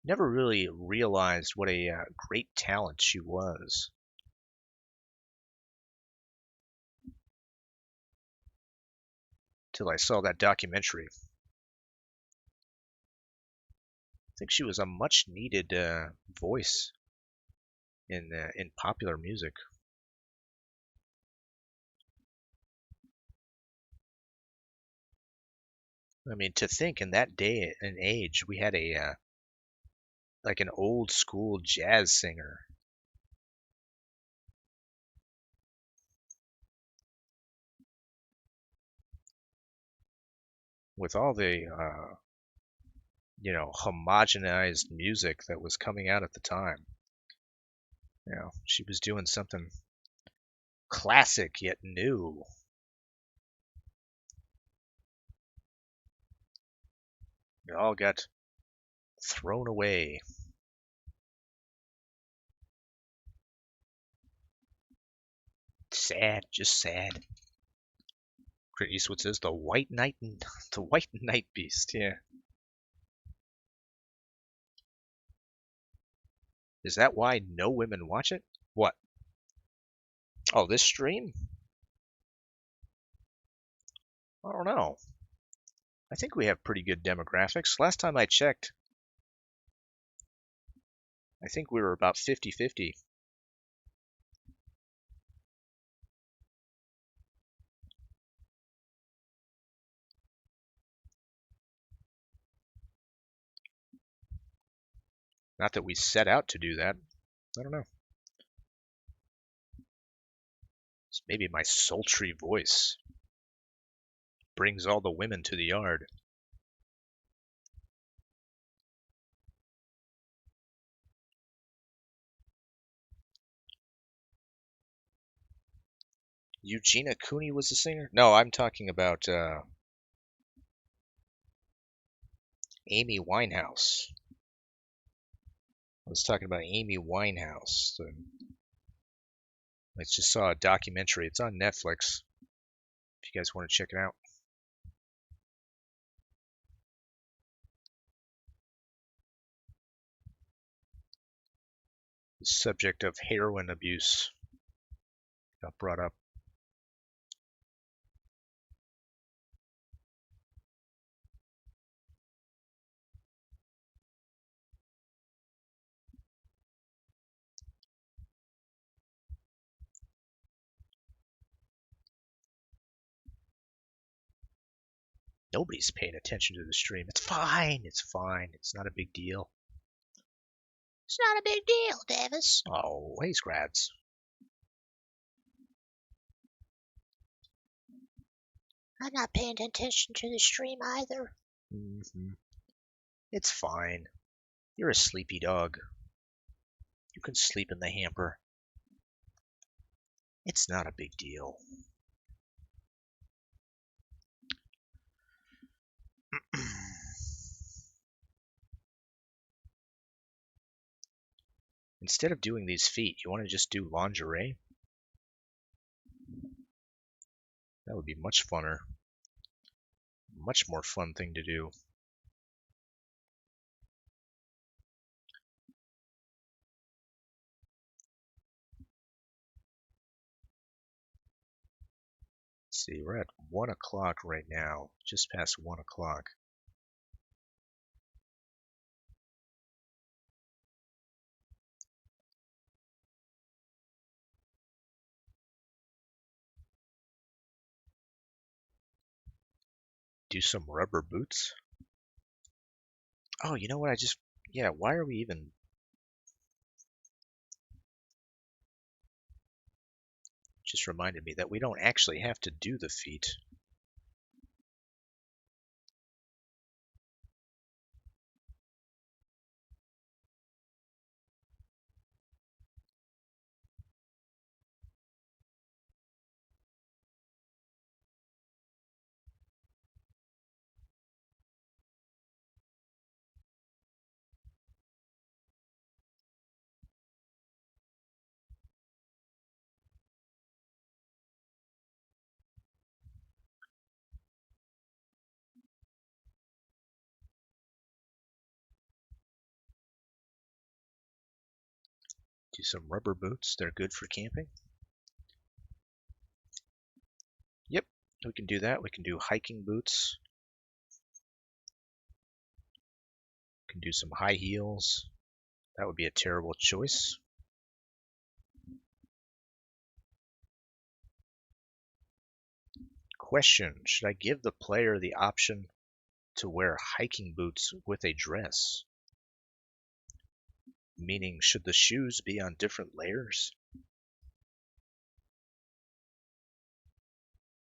Never really realized what a great talent she was. Till I saw that documentary. I think she was a much needed voice in popular music. I mean, to think in that day and age, we had a like an old school jazz singer. With all the homogenized music that was coming out at the time. She was doing something classic yet new. It all got thrown away. Sad, just sad. Clint Eastwood says the White Night Beast. Yeah. Is that why no women watch it? What? Oh, this stream? I don't know. I think we have pretty good demographics. Last time I checked, I think we were about 50-50. Not that we set out to do that. I don't know. It's maybe my sultry voice brings all the women to the yard. Eugenia Cooney was the singer? No, I'm talking about Amy Winehouse. I was talking about Amy Winehouse. I just saw a documentary. It's on Netflix. If you guys want to check it out. The subject of heroin abuse got brought up. Nobody's paying attention to the stream. It's fine. It's fine. It's not a big deal. It's not a big deal, Davis. Oh, hey, Scrads. I'm not paying attention to the stream either. It's fine. You're a sleepy dog. You can sleep in the hamper. It's not a big deal. Instead of doing these feet, you want to just do lingerie? That would be much funner. Much more fun thing to do. Let's see, we're at 1 o'clock right now. Just past 1 o'clock. Do some rubber boots? Oh, you know what? Yeah, why are we even... Just reminded me that we don't actually have to do the feet. Do some rubber boots. They're good for camping. Yep, we can do that. We can do hiking boots. We can do some high heels. That would be a terrible choice. Question, should I give the player the option to wear hiking boots with a dress? Meaning, should the shoes be on different layers?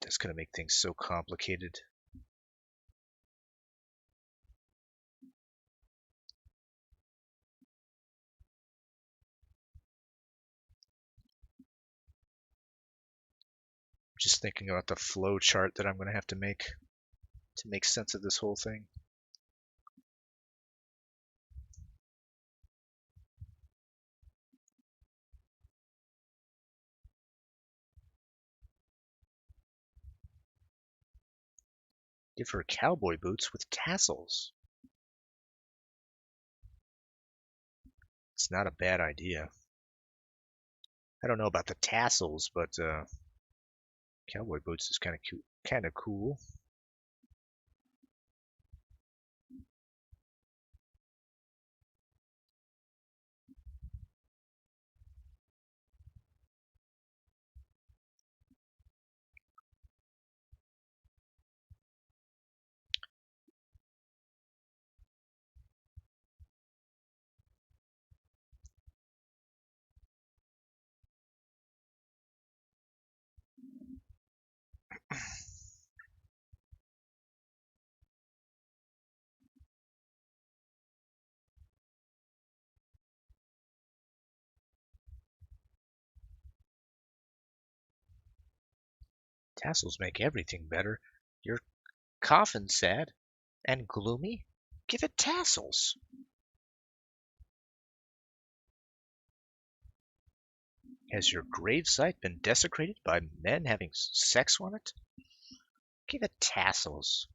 That's going to make things so complicated. Just thinking about the flow chart that I'm going to have to make sense of this whole thing. Give her cowboy boots with tassels. It's not a bad idea. I don't know about the tassels, but cowboy boots is kind of cool. Tassels make everything better. Your coffin sad and gloomy? Give it tassels. Has your gravesite been desecrated by men having sex on it? Give it tassels.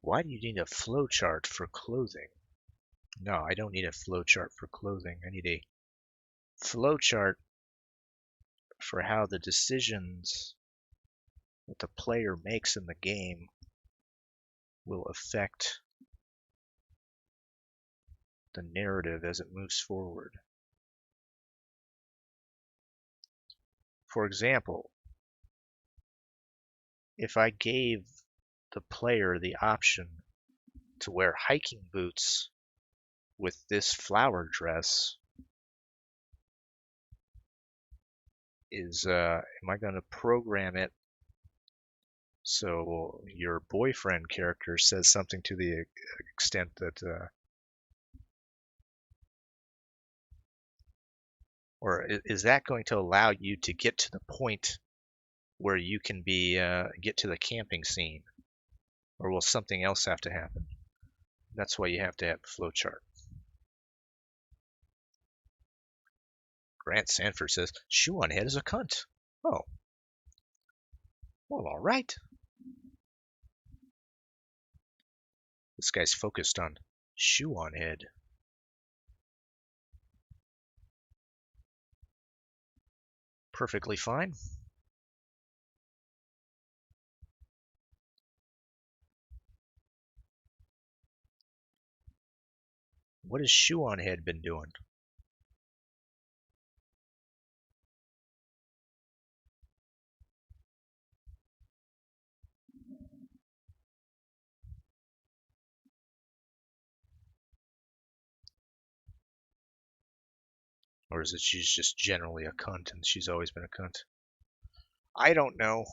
Why do you need a flowchart for clothing? No, I don't need a flowchart for clothing. I need a flowchart for how the decisions that the player makes in the game will affect the narrative as it moves forward. For example, if I gave the player the option to wear hiking boots with this flower dress, am I going to program it so your boyfriend character says something to the extent that or is that going to allow you to get to the point where you can get to the camping scene, or will something else have to happen? That's why you have to have a flowchart. Grant Sanford says, Shoe on Head is a cunt. Oh. Well, all right. This guy's focused on Shoe on Head. Perfectly fine. What has Shoe on Head been doing? Or is it she's just generally a cunt and she's always been a cunt? I don't know.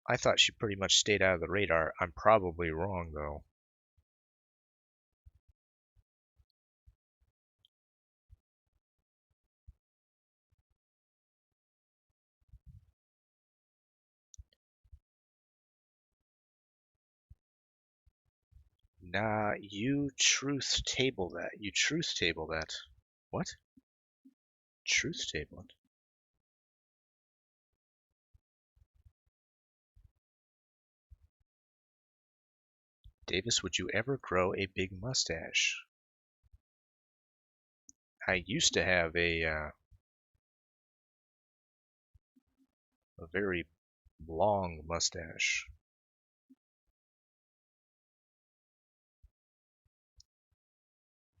I thought she pretty much stayed out of the radar. I'm probably wrong, though. Nah, you truth table that. You truth table that. What? Truth table it? Davis, would you ever grow a big mustache? I used to have a very long mustache.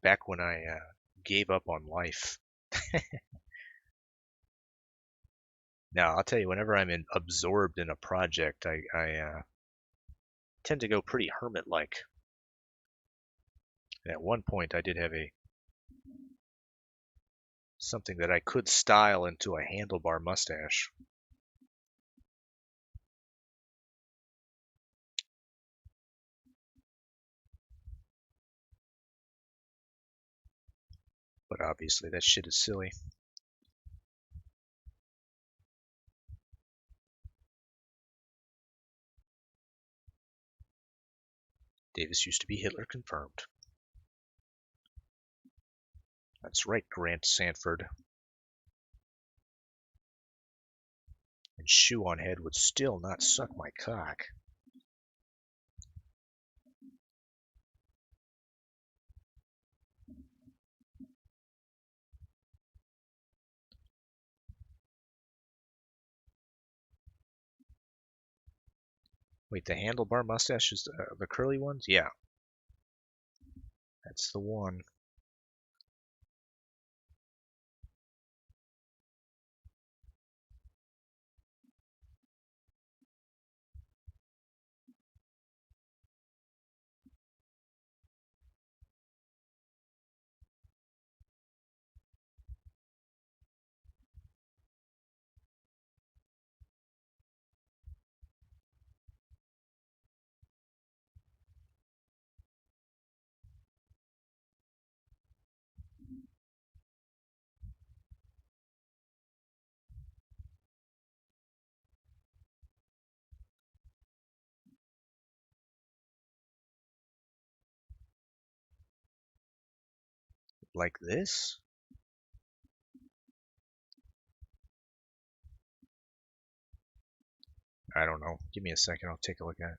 Back when I gave up on life. Now, I'll tell you, whenever I'm absorbed in a project, I tend to go pretty hermit-like. And at one point, I did have something that I could style into a handlebar mustache. But obviously, that shit is silly. Davis used to be Hitler confirmed. That's right, Grant Sanford. And Shoe on Head would still not suck my cock. Wait, the handlebar mustaches, the curly ones? Yeah. That's the one. Like this? I don't know. Give me a second. I'll take a look at it.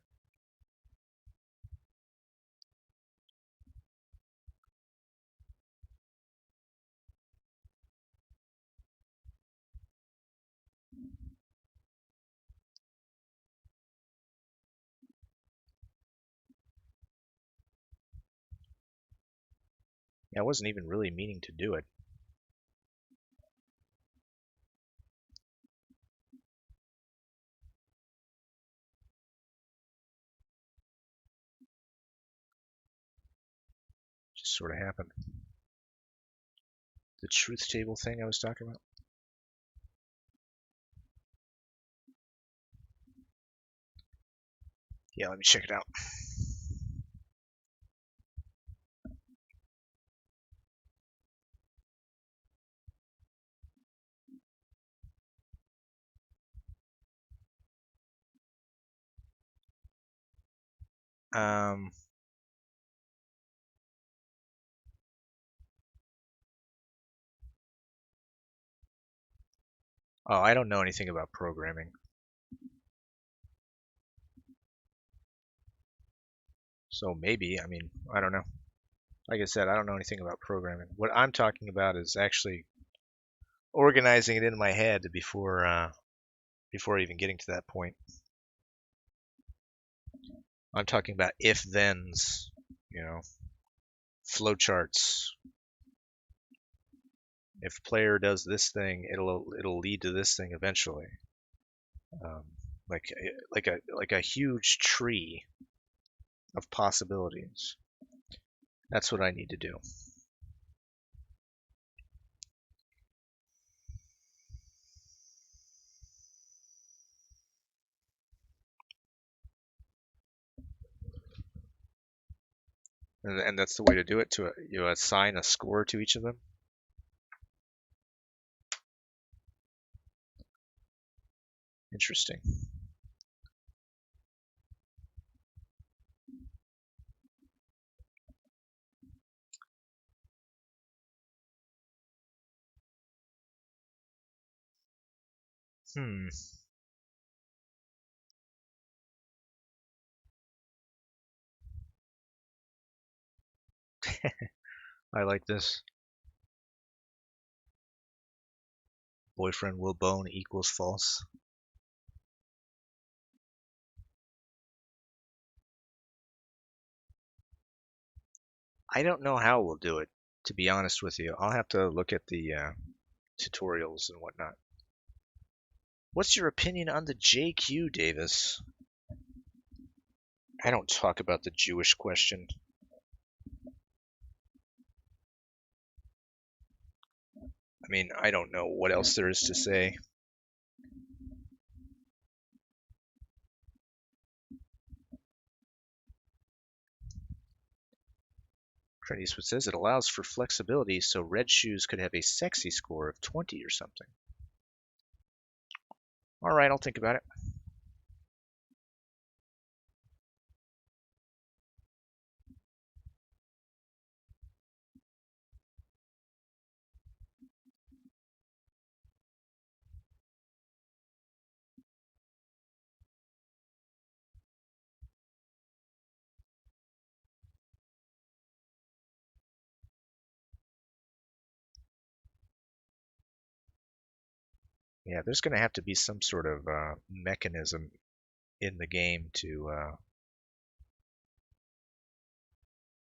Yeah, I wasn't even really meaning to do it. Just sort of happened. The truth table thing I was talking about? Yeah, let me check it out. Um, oh, I don't know anything about programming. So maybe, I mean, I don't know. Like I said, I don't know anything about programming. What I'm talking about is actually organizing it in my head before even getting to that point. I'm talking about if-thens, you know, flowcharts. If player does this thing, it'll lead to this thing eventually. Um, like a huge tree of possibilities. That's what I need to do. And that's the way to do it. You assign a score to each of them. Interesting. Hmm. I like this. Boyfriend will bone equals false. I don't know how we'll do it, to be honest with you. I'll have to look at the tutorials and whatnot. What's your opinion on the JQ, Davis? I don't talk about the Jewish question. I mean, I don't know what else there is to say. Trent Eastwood says it allows for flexibility, so Red Shoes could have a sexy score of 20 or something. All right, I'll think about it. Yeah, there's going to have to be some sort of mechanism in the game to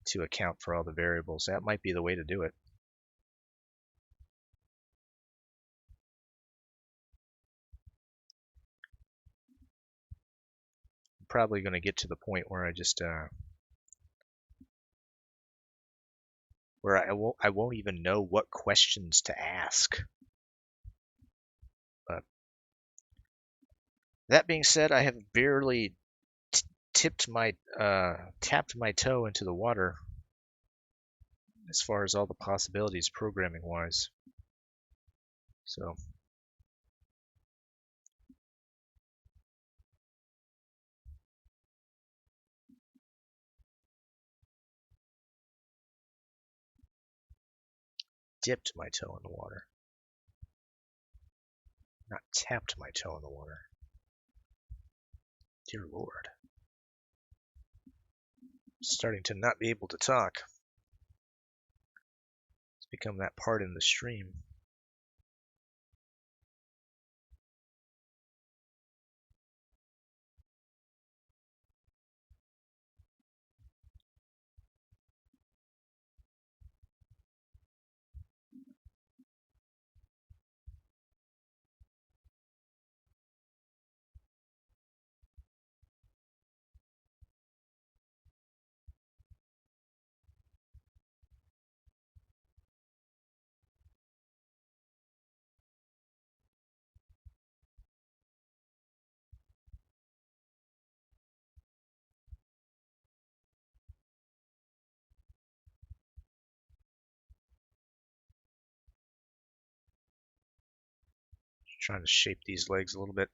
to account for all the variables. That might be the way to do it. I'm probably going to get to the point where I just where I won't even know what questions to ask. But that being said, I have barely tapped my toe into the water as far as all the possibilities programming wise. So dipped my toe in the water. Not tapped my toe in the water. Dear Lord. Starting to not be able to talk. It's become that part in the stream. Trying to shape these legs a little bit.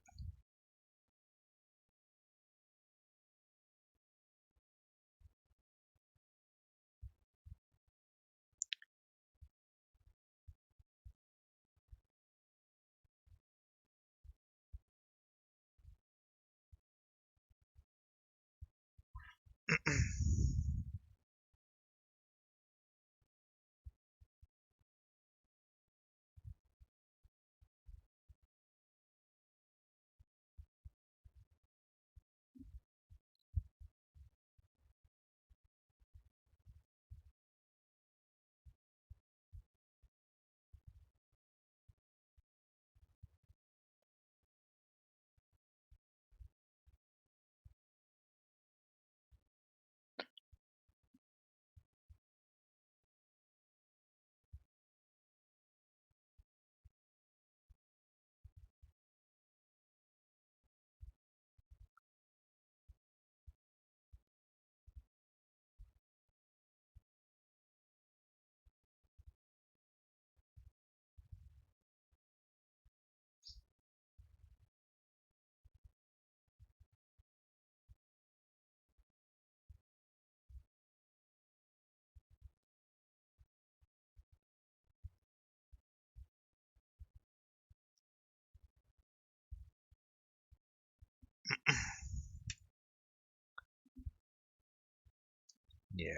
Yeah.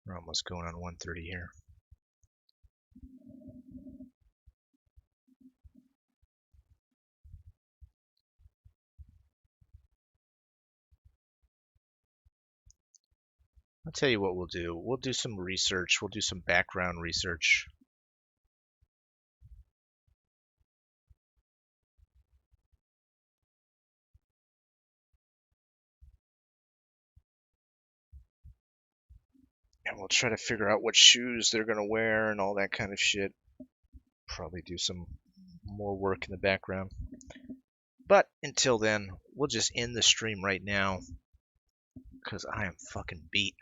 We're almost going on 1:30 here. I'll tell you what we'll do. We'll do some research. We'll do some background research. And we'll try to figure out what shoes they're going to wear and all that kind of shit. Probably do some more work in the background. But until then, we'll just end the stream right now because I am fucking beat.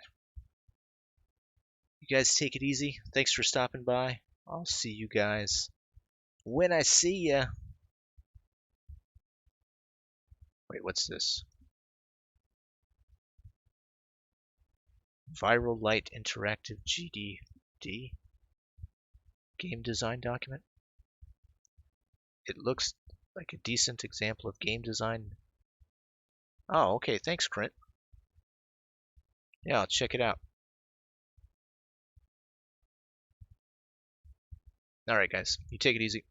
You guys take it easy. Thanks for stopping by. I'll see you guys when I see ya. Wait, what's this? Viral Light Interactive GDD? Game design document? It looks like a decent example of game design. Oh, okay. Thanks, Krint. Yeah, I'll check it out. Alright, guys. You take it easy.